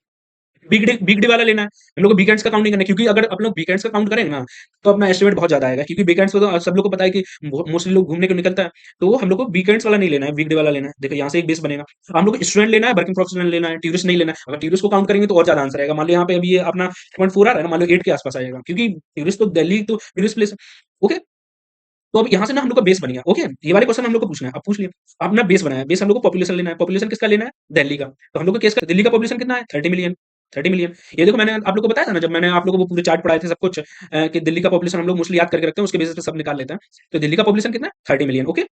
वीकडे वाला लेना है। हम लोग को वीकेंड्स का काउंट नहीं करना है क्योंकि अगर आप लोग वीकेंड्स का काउंट करेंगे ना, तो अपना एस्टिमेट बहुत ज़्यादा आएगा क्योंकि वीकेंड्स पे तो सब लोग को पता है कि मोस्टली लोग घूमने को निकलता है। तो हम लोग को वीकेंड्स वाला नहीं लेना है, वीकडे वाला लेना है। देखो यहाँ से एक बेस बनेगा। हम लोग को स्टूडेंट लेना है, वर्किंग प्रोफेशनल लेना है, टूरिस्ट नहीं लेना है। अगर टूरिस्ट को काउंट करेंगे तो और ज़्यादा आंसर आएगा। मान लो यहाँ पे अभी ये अपना 3.4 आ रहा है ना, मान लो 8 के आस-पास आएगा क्योंकि टूरिस्ट तो दिल्ली तो टूरिस्ट प्लेस है। ओके? तो अब यहाँ से ना हम लोग का बेस बन गया, ओके? ये वाले क्वेश्चन हम लोग को पूछना है, अब पूछ लिया। अब अपना बेस बनाया, बेस हम लोग को पॉपुलेशन लेना है, पॉपुलेशन किसका लेना है? दिल्ली का। तो हम लोग को केस का दिल्ली का पॉपुलेशन कितना है? 30 मिलियन, 30 मिलियन। ये देखो मैंने आप लोग को बताया था ना जब मैंने आप लोगों को वो पूरे चार्ट पढ़ाए थे सब कुछ कि दिल्ली का पॉपुलेशन हम लोग मोस्टली याद करके रखते हैं, उसके बेसिस पे सब निकाल लेते हैं। तो दिल्ली का पॉपुलेशन कितना है? 30 मिलियन, ओके?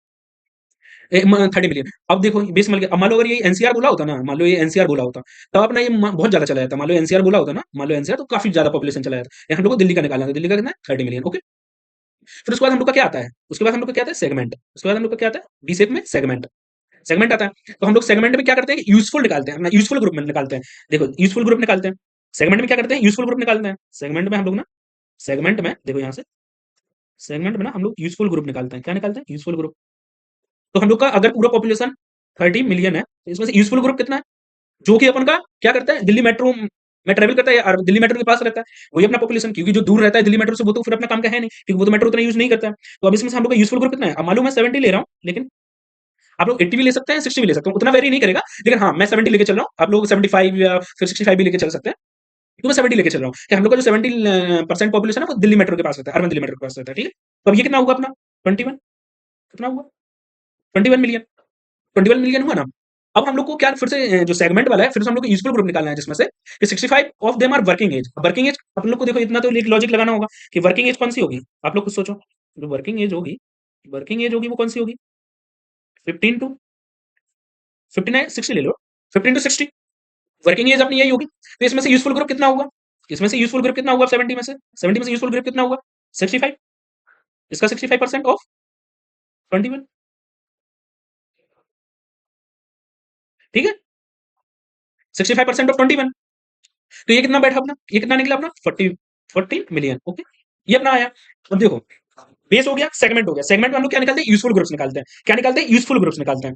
30 मिलियन। अब देखो बेस मिल गया। अब मान लो अगर ये एनसीआर बोला होता ना, मान लो ये एनसीआर बोला होता, तब अपना ये बहुत ज्यादा चला जाता। मान लो एनसीआर बोला होता ना, मान लो एनसीआर तो काफी ज्यादा पॉपुलेशन चला जाता। ये हम लोग को दिल्ली का निकालना था, दिल्ली का कितना है? 30 मिलियन, ओके? फिर उसके बाद हम लोग का क्या आता है? उसके बाद हम लोग का क्या आता है? सेगमेंट। उसके बाद हम लोग का क्या आता है? डी शेप में सेगमेंट। सेगमेंट आता है। तो हम लोग सेगमेंट में क्या करते हैं? यूज़फुल निकालते हैं, अपना यूज़फुल ग्रुप में निकालते हैं। देखो यूज़फुल ग्रुप निकालते हैं। सेगमेंट में क्या करते हैं? यूज़फुल ग्रुप निकालते हैं। सेगमेंट में हम लोग ना सेगमेंट में देखो यहाँ से सेगमेंट में ना हम लोग यूज़फुल ग्रुप निकालते हैं। क्या निकालते हैं? Useful group. तो हम लोग का अगर पूरा पॉपुलेशन 30 मिलियन है, तो इसमें से यूज़फुल ग्रुप कितना है? जो कि अपन का क्या करता है? दिल्ली मेट्रो में ट्रैवल करता है या दिल्ली मेट्रो के पास रहता है, वही अपना पॉपुलेशन। क्योंकि जो दूर रहता है दिल्ली मेट्रो से वो तो फिर अपना काम का है नहीं, क्योंकि वो तो मेट्रो उतना यूज़ नहीं करता है। तो अब इसमें से हम लोग का यूज़फुल ग्रुप कितना है? अब मालूम मैं 70 ले रहा हूँ, लेकिन आप लोग 80 भी ले सकते हैं, 60 भी ले सकते हैं, उतना वेरी नहीं करेगा। लेकिन हाँ, मैं 70 लेके चल रहा हूँ, आप लोग 75 या फिर 65 भी लेके चल सकते हैं। तो मैं 70 लेके चल रहा हूँ कि हम लोग का जो 70% पॉपुलेशन है वो दिल्ली मेट्रो के पास रहता है, अर्बन दिल्ली मेट्रो के पास रहता है, ठीक है? तो अब ये कितना हुआ अपना? 21, कितना हुआ? 21 मिलियन, 21 मिलियन हुआ ना? अब हम लोग को क्या फिर से जो सेगमेंट वाला है, फिर से हम लोग को यूज़फुल ग्रुप निकालना है जिसमें से कि 65 of them are working age. Working age अपन लोग को देखो इतना तो एक लॉजिक लगाना होगा कि वर्किंग एज कौन सी होगी? आप लोग खुद सोचो। जो वर्किंग एज होगी वो कौन सी होगी? 15 टू 59, 60 ले लो। 15 टू 60 वर्किंग एज अपनी यही होगी। तो इसमें से यूज़फुल ग्रुप कितना होगा? इसमें से यूज़फुल ग्रुप कितना होगा 70 में से? 70 में से यूज़फुल ग्रुप कितना होगा? 65। इसका 65% ऑफ 21, ठीक है? 65% ऑफ 21। तो ये कितना बैठा अपना? ये कितना निकला अपना? 40 मिलियन, ओके? ये अपना आया। अब देखो बेस हो गया, सेगमेंट हो गया। सेगमेंट में हम लोग क्या निकालते हैं? यूज़फुल ग्रुप्स निकालते हैं। क्या निकालते हैं? यूज़फुल ग्रुप्स निकालते हैं।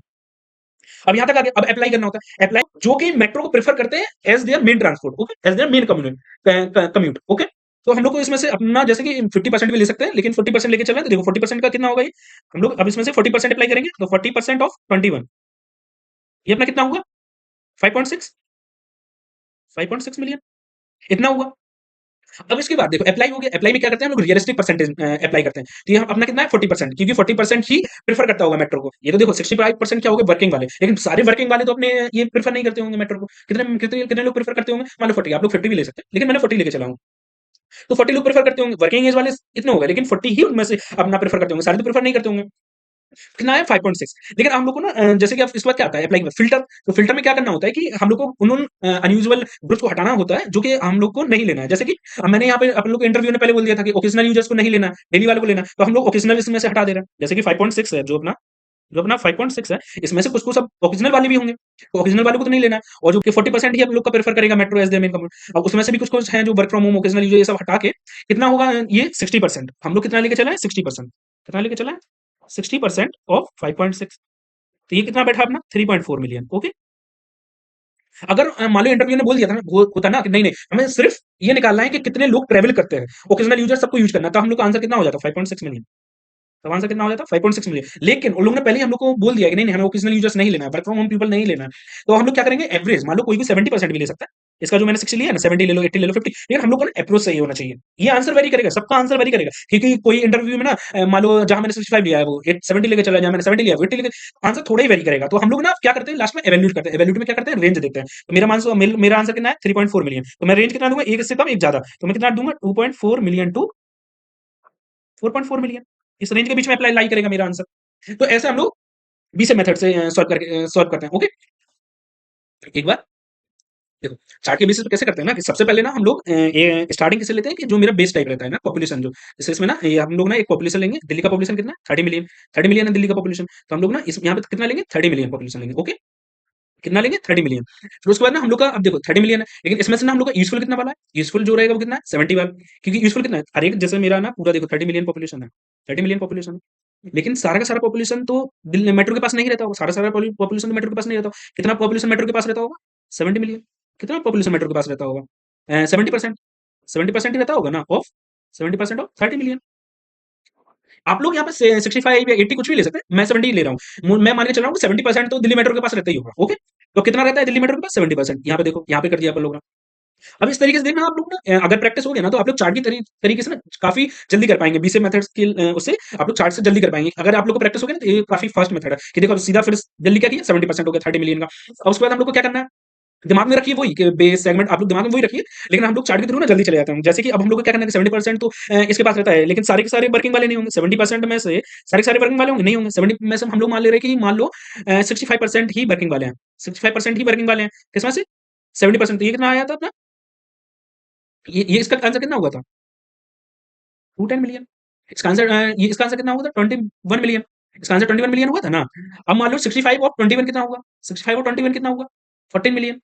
अब यहाँ तक आ गया। अब अप्लाई करना होता है। अप्लाई जो कि मेट्रो को प्रेफर करते हैं as their main transport, okay? As their main commute, okay? तो हम लोग को इसमें से अपना जैसे कि 50% भी ले सकते हैं, लेकिन 40% लेके चल रहे हैं, तो देखो 40% का कितना होगा ये? हम लोग अब इसमें से 40% अप्लाई करेंगे, तो 40% ऑफ 21, ये अपना कितना हुआ? 5.6, 5.6 मिलियन, इतना हुआ। अब इसके बाद देखो अप्लाई हो गया। अप्लाई में क्या करते हैं हम लोग? रियलिस्टिक परसेंटेज अप्लाई करते हैं। तो ये अपना कितना है? 40%, क्योंकि 40% ही प्रेफर करता होगा मेट्रो को। ये तो देखो 65% क्या हो गए? वर्किंग वाले। लेकिन सारे वर्किंग वाले तो अपने ये प्रेफर नहीं करते होंगे मेट्रो को। कितने कितने कितने लोग प्रेफर करते होंगे? मान लो 40, आप लोग 50 भी ले सकते हैं, लेकिन मैंने 40 लेके चला हूँ। तो 40 लोग प्रेफर करते होंगे, वर्किंग एज वाले इतने हो गए, लेकिन 40 ही उनमें से अपना प्रेफर करते होंगे, सारे तो प्रेफर नहीं करते होंगे। कितना है? 5.6। लेकिन हम लोग को ना जैसे कि अब इसके बाद क्या आता है अप्लाई में? फ़िल्टर। तो फ़िल्टर में क्या करना होता है कि हम लोग को उन अनयूजुअल ग्रुप्स को हटाना होता है, जो कि हम लोग को नहीं लेना है। जैसे कि अब मैंने यहाँ पे अपन लोग को इंटरव्यू में पहले बोल दिया था कि ओकेजनल यूजर्स को नहीं लेना है, डेली वालों को लेना है। तो हम लोग ओकेजनल इसमें से हटा दे रहे हैं। जैसे कि 5.6 है जो अपना 5.6 है, इसमें से कुछ-कुछ सब ओकेजनल वाले भी होंगे। तो ओकेजनल वालों को तो नहीं लेना है, और जो कि 40% ही हम लोग का प्रेफर करेगा metro as their main commute. अब उसमें से भी कुछ-कुछ हैं जो work from home, occasional user, ये सब हटा के कितना होगा ये? 60%। हम लोग कितना लेके चले हैं? 60%। कितना लेके चले हैं? 60% ऑफ 5.6। तो ये कितना बैठा अपना? 3.4 मिलियन, ओके? अगर मान लो इंटरव्यू ने बोल दिया था ना, वो होता ना कि नहीं, नहीं, हमें सिर्फ ये निकालना है कि कितने लोग ट्रैवल करते हैं। ओकेजनल यूजर सबको यूज़ करना है, तो हम लोग का आंसर कितना हो जाता? 5.6 मिलियन। तब आंसर कितना हो जाता? 5.6 मिलियन। लेकिन उन लोगों ने पहले ही हम लोग को बोल दिया है कि नहीं, नहीं, हमें ओकेजनल यूजर्स नहीं लेना है, वर्क फ्रॉम होम पीपल नहीं लेना है। तो हम लोग क्या करेंगे? एवरेज मान लो कोई भी 70% भी ले सकता है। इसका जो मैंने 60 लिया है ना, 70 ले लो, 80 ले लो, 50, लेकिन हम लोग को ना अप्रोच सही होना चाहिए। ये आंसर वेरी करेगा, सबका आंसर वेरी करेगा, क्योंकि कोई इंटरव्यू में ना मान लो जहां मैंने 65 लिया है वो 70 लेके चला, जहां मैंने 70 लिया है वो 80 लेके, आंसर थोड़ा ही वेरी करेगा। तो हम लोग ना क्या करते हैं, लास्ट में एवेल्यूट करते हैं। एवेल्यूट में क्या करते हैं, रेंज देते हैं। तो मेरा आंसर कितना है, 3.4 मिलियन। तो मैं रेंज कितना दूंगा, एक इससे कम एक ज्यादा, तो मैं कितना दूंगा, 2.4 मिलियन टू 4.4 मिलियन। इस रेंज के बीच में अप्लाई लाई करेगा मेरा आंसर। तो ऐसे हम लोग बीसे मेथड से सॉल्व करते हैं। ओके, एक बार देखो, चार्ट के बेसिस पे कैसे करते हैं ना, कि सबसे पहले ना हम लोग स्टार्टिंग कैसे लेते हैं, कि जो मेरा बेस टाइप रहता है ना, पॉपुलेशन जो, जैसे इसमें ना ये हम लोग ना एक पॉपुलेशन लेंगे, दिल्ली का पॉपुलेशन कितना है, 30 मिलियन। 30 मिलियन है दिल्ली का पॉपुलेशन, तो हम लोग ना इस यहाँ पे कितना लेंगे, 30 मिलियन पॉपुलेशन लेंगे। ओके, कितना लेंगे, 30 मिलियन। फिर उसके बाद ना हम लोग का, अब देखो 30 मिलियन है, लेकिन इसमें से ना हम लोग का यूजफुल कितना वाला है, यूजफुल जो रहेगा वो कितना है, 70 वाला। क्योंकि यूजफुल कितना है, हर एक जैसे मेरा ना पूरा देखो 30 मिलियन पॉपुलेशन है, 30 मिलियन पॉपुलेशन है, लेकिन सारा का सारा पॉपुलेशन तो दिल्ली मेट्रो के पास नहीं रहता होगा, सारा सारा पॉपुलेशन तो मेट्रो के पास नहीं रहता होगा। कितना पॉपुलेशन मेट्रो के पास रहता होगा, 70 मिलियन। कितना पॉपुलेशन मेट्रो के पास रहता होगा, 70%। 70% ही रहता होगा ना, ऑफ 70% ऑफ 30 मिलियन। आप लोग यहाँ पे 65 या 80 कुछ भी ले सकते हैं, मैं 70 ले रहा हूँ। मैं मान के चल रहा हूँ 70% तो दिल्ली मेट्रो के पास रहता ही होगा। ओके, तो कितना रहता है दिल्ली मेट्रो के पास, 70%। यहाँ पे देखो, यहाँ पे कर दिया अपन लोग ने। अब इस तरीके से देखना आप लोग ना, अगर प्रैक्टिस हो गया ना, तो आप लोग चार्ट की तरीके से ना काफी जल्दी कर पाएंगे, बीसे मेथड्स के उससे आप लोग चार्ट से जल्दी कर पाएंगे। अगर आप लोग को प्रैक्टिस हो गया ना, तो ये काफी फास्ट मेथड है, कि देखो अब सीधा फिर जल्दी क्या किया, 70% हो गया 30 मिलियन का। अब उसके बाद हम लोग को क्या करना है, दिमाग में रखिए वही, कि बेस सेगमेंट आप लोग दिमाग में वही रखिए, लेकिन हम लोग चार्ट के थ्रू ना जल्दी चले जाते हैं। जैसे कि अब हम लोग को क्या करना है, 70% तो इसके पास रहता है, लेकिन सारे के सारे वर्किंग वाले नहीं होंगे। 70% में से सारे के सारे वर्किंग वाले होंगे, नहीं होंगे। 70 में से हम लोग मान ले रहे हैं कि मान लो 65% ही वर्किंग वाले हैं, 65% ही वर्किंग वाले हैं, किसमें से, 70%। तो ये कितना आया था अपना, ये इसका आंसर कितना हुआ था, 210 मिलियन। इसका आंसर इसका आंसर कितना हुआ था, 21 मिलियन। इसका आंसर 21 मिलियन हुआ था ना। अब मान लो 65 और 21 कितना होगा, 65 और 21 कितना होगा, 14 मिलियन।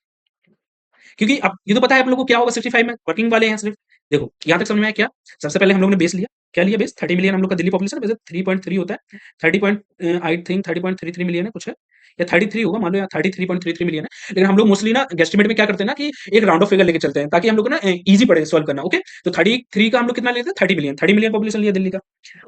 क्योंकि अब ये तो पता है आप लोगों को क्या होगा, 65 में वर्किंग वाले हैं सिर्फ। देखो यहाँ तक समझ में आया क्या, सबसे पहले हम लोग ने बेस लिया, क्या लिया बेस, 30 मिलियन हम लोग का दिल्ली पॉपुलेशन, वैसे 3.3 होता है, 30 पॉइंट आई थिंक 30.33 मिलियन है कुछ है, या 33 होगा, मान लो, या 33.33 मिलियन है। लेकिन हम लोग मोस्टली ना गेस्टिमेट में क्या करते हैं ना, कि एक राउंड ऑफ फिगर लेके चलते हैं, ताकि हम लोग को ना इजी पड़े सॉल्व करना। ओके, तो 33 का हम लोग कितना लेते हैं, 30 मिलियन, 30 मिलियन पॉपुलेशन लिया दिल्ली का।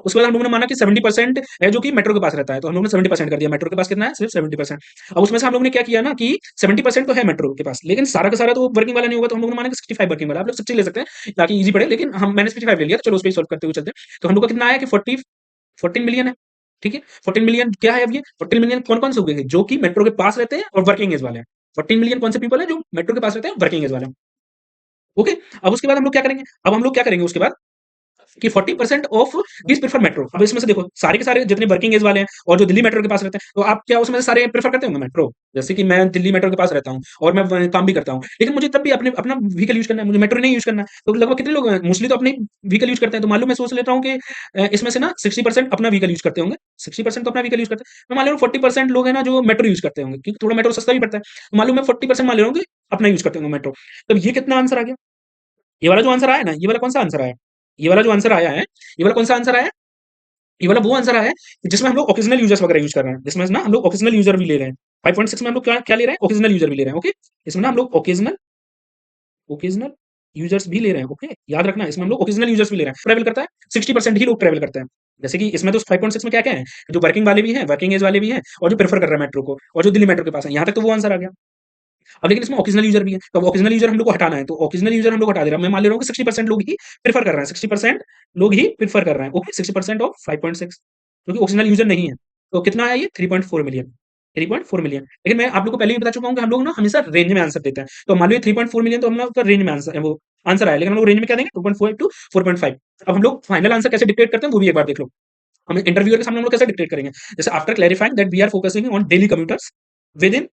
उसके बाद हम लोगों ने माना कि 70% है जो कि मेट्रो के पास रहता है, तो हम लोग ने 70% कर दिया, मेट्रो के पास कितना है, सिर्फ 70%। अब उसमें से हम लोग ने क्या किया ना, कि 70% तो है मेट्रो के पास, लेकिन सारा का सारा तो वर्किंग वाला नहीं होगा, तो हम लोग ने माना कि 65 वर्किंग वाला। आप लोग 60 ले सकते हैं ताकि इजी पड़े, लेकिन मैंने 65 ले लिया, तो चलो उस पर सॉल्व करते हुए चलते हैं। तो हम लोग का कितना आया कि 14 मिलियन है। ठीक है, 14 मिलियन क्या है, अब ये 14 मिलियन कौन कौन से हो गए, जो कि मेट्रो के पास रहते हैं और वर्किंग एज वाले हैं। 14 मिलियन कौन से पीपल है जो मेट्रो के पास रहते हैं, वर्किंग एज वाले हैं। ओके, अब उसके बाद हम लोग क्या करेंगे, अब हम लोग क्या करेंगे उसके बाद, कि 40% ऑफ दिस प्रेफर मेट्रो। अब इसमें से देखो सारे के सारे जितने वर्किंग एज वाले हैं और जो दिल्ली मेट्रो के पास रहते हैं, तो आप क्या उसमें से सारे प्रेफर करते होंगे मेट्रो। जैसे कि मैं दिल्ली मेट्रो के पास रहता हूँ और मैं काम भी करता हूँ, लेकिन मुझे तब भी अपने अपना व्हीकल यूज करना है, मुझे मेट्रो नहीं यूज करना है। तो लगभग कितने लोग मोस्टली तो अपने व्हीकल यूज करते हैं। तो मालूम मैं सोच लेता हूँ कि इसमें से ना 60% अपना व्हीकल यूज करते होंगे, 60% तो अपना व्हीकल यूज करते हैं। मैं मान ले रहा हूँ 40% लोग हैं ना जो मेट्रो यूज करते होंगे, क्योंकि थोड़ा मेट्रो सस्ता भी पड़ता है। तो मालूम मैं 40% मान ले रहा हूँ कि अपना यूज करते होंगे मेट्रो। तब ये कितना आंसर आ गया, ये वाला जो आंसर आया ना, ये वाला कौन सा आंसर आया, ये वाला जो आंसर आया है, ये वाला कौन सा आंसर आया, ये वाला वो आंसर आया है जिसमें हम लोग ओकेजनल यूजर्स वगैरह यूज कर रहे हैं, जिसमें ना हम लोग ओकेजनल यूजर भी ले रहे हैं। 5.6 में हम लोग क्या क्या ले रहे हैं, ओकेजनल यूजर भी ले रहे हैं। ओके, इसमें ना हम लोग ओकेजनल ओकेजनल यूजर्स भी ले रहे हैं। ओके, याद रखना, इसमें हम लोग ओकेजनल यूजर्स भी ले रहे हैं। ट्रेवल करता है 60% ही लोग ट्रेवल करते हैं। जैसे कि इसमें तो 5.6 में क्या क्या है, जो वर्किंग वाले भी हैं, वर्किंग एज वाले भी हैं, और जो प्रेफर कर रहे हैं मेट्रो को, और जो दिल्ली मेट्रो के पास है, यहाँ तक तो वो आंसर आ गया। अब लेकिन इसमें ओकेजनल यूजर भी है, तो ओकेजनल यूजर हम लोग को हटाना है, तो ओकेजनल यूजर हम लोग हटा दे रहा है। मैं मान ले रहा हूँ कि 60% लोग ही प्रेफर कर रहे हैं, 60% लोग ही प्रेफर कर रहे हैं। ओके, 60% ऑफ 5.6, क्योंकि ओकेजनल यूजर नहीं है। तो कितना आया ये, 3.4 मिलियन, 3.4 मिलियन। लेकिन मैं आप लोग को पहले ही बता चुका हूँ कि हम लोग ना हमेशा रेंज में आंसर देते हैं। तो मान लो 3.4 मिलियन तो हम लोग का रेंज में आंसर वो आंसर आया, लेकिन हम लोग रेंज में क्या देंगे, 2.4 टू 4.5। अब हम लोग फाइनल आंसर कैसे डिक्टेट करते हैं वो भी एक बार देख लो। हम इंटरव्यूअर के सामने हम लोग कैसे डिक्टेट करेंगे, जैसे after clarifying that we are focusing on daily commuters within,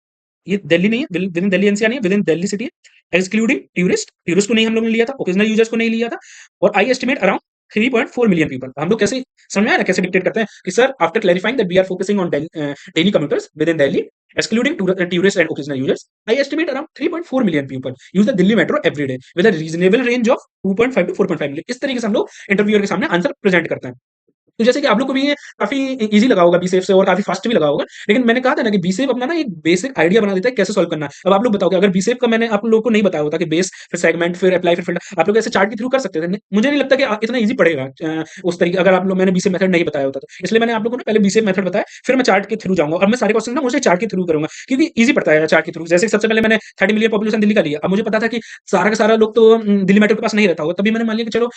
ये दिल्ली नहीं है, विद इन दिल्ली एनसीआर नहीं है, विद इन दिल्ली सिटी है, एक्सक्लूडिंग टूरिस्ट, टूरिस्ट को नहीं हम लोग ने लिया था, ओकेजनल यूजर्स को नहीं लिया था, और आई एस्टिमेट अराउंड 3.4 मिलियन पीपल। हम लोग कैसे समझ में आया ना, कैसे डिक्टेट करते हैं कि sir after clarifying that we are focusing on daily commuters within Delhi excluding tourist and occasional users, I estimate around 3.4 million people use the Delhi metro every day with a reasonable range of 2.5 to 4.5 million. इस तरीके से हम लोग interviewer के सामने answer present करते हैं। तो जैसे कि आप लोग को भी ये काफ़ी ईज़ी लगा होगा बी सेफ से और काफ़ी फास्ट भी लगा होगा। लेकिन मैंने कहा था ना कि बी सेफ अपना ना एक बेसिक आइडिया बना देता है कैसे सॉल्व करना है। अब आप लोग बताओ कि अगर बी सेफ का मैंने आप लोगों को नहीं बताया होता कि बेस, फिर सेगमेंट, फिर एप्लाई, फिर फ़िल्टर, आप लोग ऐसे चार्ट के थ्रू कर सकते थे। मुझे नहीं लगता कि इतना ईज़ी पड़ेगा उस तरीके अगर आप लोग मैंने बी सेफ मेथड नहीं बताया होता तो। इसलिए मैंने आप लोगों को ना पहले बी सेफ मेथड बताया, फिर मैं चार्ट के थ्रू जाऊँगा और मैं सारे क्वेश्चन ना मुझे चार्ट के थ्रू करूँगा क्योंकि ईज़ी पड़ता है चार्ट के थ्रू। जैसे सबसे पहले मैंने 30 मिलियन पॉपुलेशन दिल्ली का लिया। अब मुझे पता था कि सारा का सारा लोग तो दिल्ली मेट्रो के पास नहीं रहता होगा। तभी मैंने मान लिया कि चलो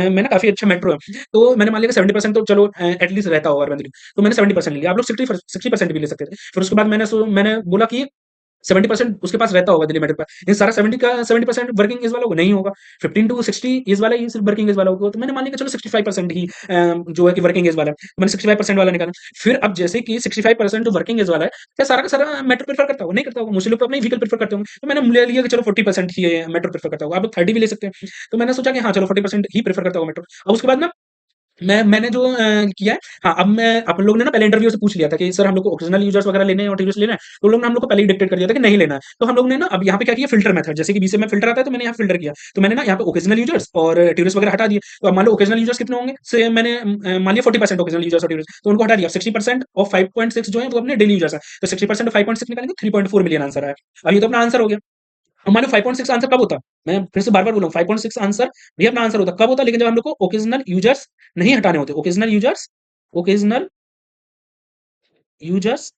मैं ना काफ़ी अच्छा मेट्रो है। तो मैंने मान लिया कि 70% तो चलो एटलीस्ट रहता होगा अर्बन दिल्ली। तो मैंने 70% ले लिया। आप लोग 60% भी ले सकते थे। फिर उसके बाद मैंने बोला कि 70% उसके पास रहता होगा दिल्ली मेट्रो का। लेकिन सारा 70% वर्किंग एज वाला होगा नहीं होगा। 15 टू 60 एज वाला ही सिर्फ वर्किंग एज वाला होगा। तो मैंने मान लिया कि चलो 65% ही जो है कि वर्किंग एज वाला है। तो मैंने 65% वाला निकाला। फिर अब जैसे कि 65% जो वर्किंग एज वाला है, क्या सारा का सारा मेट्रो प्रेफर करता होगा? नहीं करता होगा। मोस्टली लोग तो अपने व्हीकल प्रेफर करते होंगे। तो मैंने ले लिया कि चलो 40% ही मेट्रो प्रेफर करता होगा। आप लोग 30 भी ले सकते हैं। तो मैंने सोचा कि हाँ, चलो 40% ही प्रेफर करता होगा मेट्रो। अब उसके बाद ना मैंने जो किया है, हाँ, अब मैं अपन लोग ने ना पहले इंटरव्यू से पूछ लिया था कि सर हम लोग को ओकेजनल यूजर्स वगैरह लेने हैं और टीचर्स लेना है, तो उन लोग ने हम लोग को पहले ही डिक्टेट कर दिया था कि नहीं लेना है। तो हम लोग ने ना अब यहाँ पे क्या किया फिल्टर मेथड, जैसे कि बीसीए में फिल्टर आता है तो मैंने यहाँ फिल्टर किया। तो मैंने ना यहाँ पे ओकेजनल यूजर्स और टूरिस्ट वगैरह हटा दिए। तो अब मान लो ओकेजनल यूजर्स कितने होंगे से मैंने मान लिया 40% ओकेजनल यूजर्स और टूरिस्ट, तो उनको हटा दिया। 60% और 5.6 जो है वो अपने डेली यूजर्स है। तो 60% और 5.6 निकालेंगे 3.4 मिलियन आंसर आया। अब ये तो अपना आंसर हो गया। अब मान लो 5.6 आंसर कब होता? मैं फिर से बार-बार बोल रहा हूँ 5.6 आंसर भी अपना आंसर होता। कब होता? लेकिन जब हम लोग को ओकेजनल यूजर्स नहीं हटाने होते। ओकेजनल यूजर्स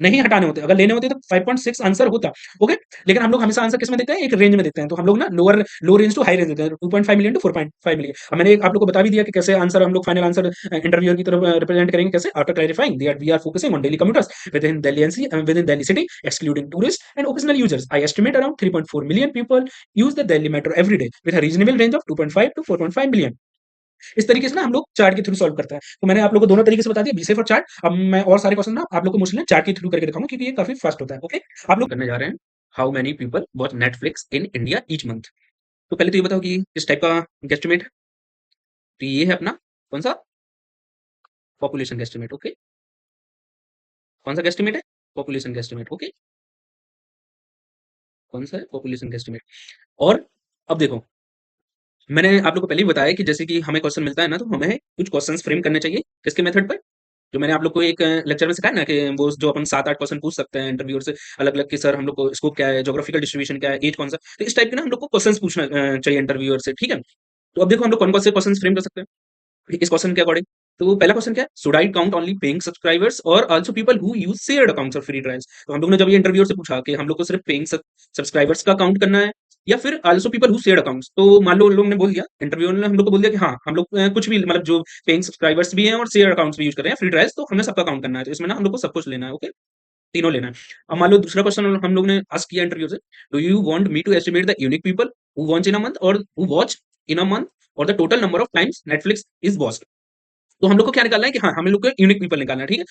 नहीं हटाने होते। अगर लेने होते तो 5.6 आंसर होता। ओके? लेकिन हम लोग हमेशा आंसर किसमें देते हैं? एक रेंज में देते हैं। तो हम लोग ना low range to high range देते हैं। 2.5 मिलियन टू 4.5 मिलियन। अब मैंने आप लोग को बता भी दिया कि कैसे आंसर हम लोग फाइनल आंसर इंटरव्यूअर की तरफ रिप्रेजेंट करेंगे कैसे? After clarifying that we are focusing on daily commuters within Delhi city, excluding tourists and occasional users. I estimate around 3.4 million people use the Delhi metro every day with a reasonable range of 2.5 to 4.5 million. इस तरीके से ना हम लोग chart के through solve करते हैं। तो मैंने आप लोगों को दोनों तरीके से बता दिया, बीसेफ और चार्ट। अब मैं और सारे क्वेश्चन ना आप लोग को मुश्किल चार्ट के थ्रू करके दिखाऊंगा क्योंकि ये काफी फास्ट होता है। ओके, आप लोग करने जा रहे हैं how many people watch Netflix in India each month. तो पहले तो ये बताओ कि इस टाइप का गेस्टिमेट, तो ये है अपना कौन सा पॉपुलेशन गेस्टिमेट। ओके, कौन सा गेस्टिमेट है? Population guesstimate. ओके, कौन सा है? Population guesstimate. और अब देखो, मैंने आप लोग को पहले ही बताया कि जैसे कि हमें क्वेश्चन मिलता है ना, तो हमें कुछ क्वेश्चंस फ्रेम करने चाहिए किसके मेथड पर, जो मैंने आप लोग को एक लेक्चर में सिखाया ना कि वो जो अपन 7-8 क्वेश्चन पूछ सकते हैं इंटरव्यूअर से अलग-अलग कि सर हम लोग को स्कोप क्या है, ज्योग्राफिकल डिस्ट्रीब्यूशन क्या है, एज कौन सा। तो इस टाइप के ना हम लोग को क्वेश्चंस पूछना चाहिए इंटरव्यूअर से, ठीक है? तो अब देखो हम लोग कौन-कौन से क्वेश्चंस फ्रेम कर सकते हैं इस क्वेश्चन के अकॉर्डिंग। तो पहला क्वेश्चन क्या है? Should I count only paying subscribers और also people who use shared accounts और फ्री ट्रायल्स। तो हम लोग ने जब ये इंटरव्यूअर से पूछा कि हम लोग को सिर्फ पेइंग सब्सक्राइबर्स का काउंट करना है या फिर आल्सो पीपल हू शेयर्ड अकाउंट्स। तो मान लो उन लोगों ने बोल दिया, इंटरव्यूअर ने हम लोग को बोल दिया कि हाँ, हम लोग कुछ भी मतलब जो पेइंग सब्सक्राइबर्स भी हैं और शेयर अकाउंट्स भी यूज कर रहे हैं, फ्री ट्रायल्स, तो हमने सबका काउंट करना है। तो इसमें ना हम लोग को सब कुछ लेना है। ओके, तीनों लेना है। अब मान लो दूसरा क्वेश्चन हम लोग ने आस्क किया इंटरव्यू से, do you want me to estimate the unique people who watch in a month और who watch in a month और the total number of times Netflix is watched. तो हम लोग को क्या निकालना है कि हाँ, हमें लोग को यूनिक पीपल निकालना है, ठीक है?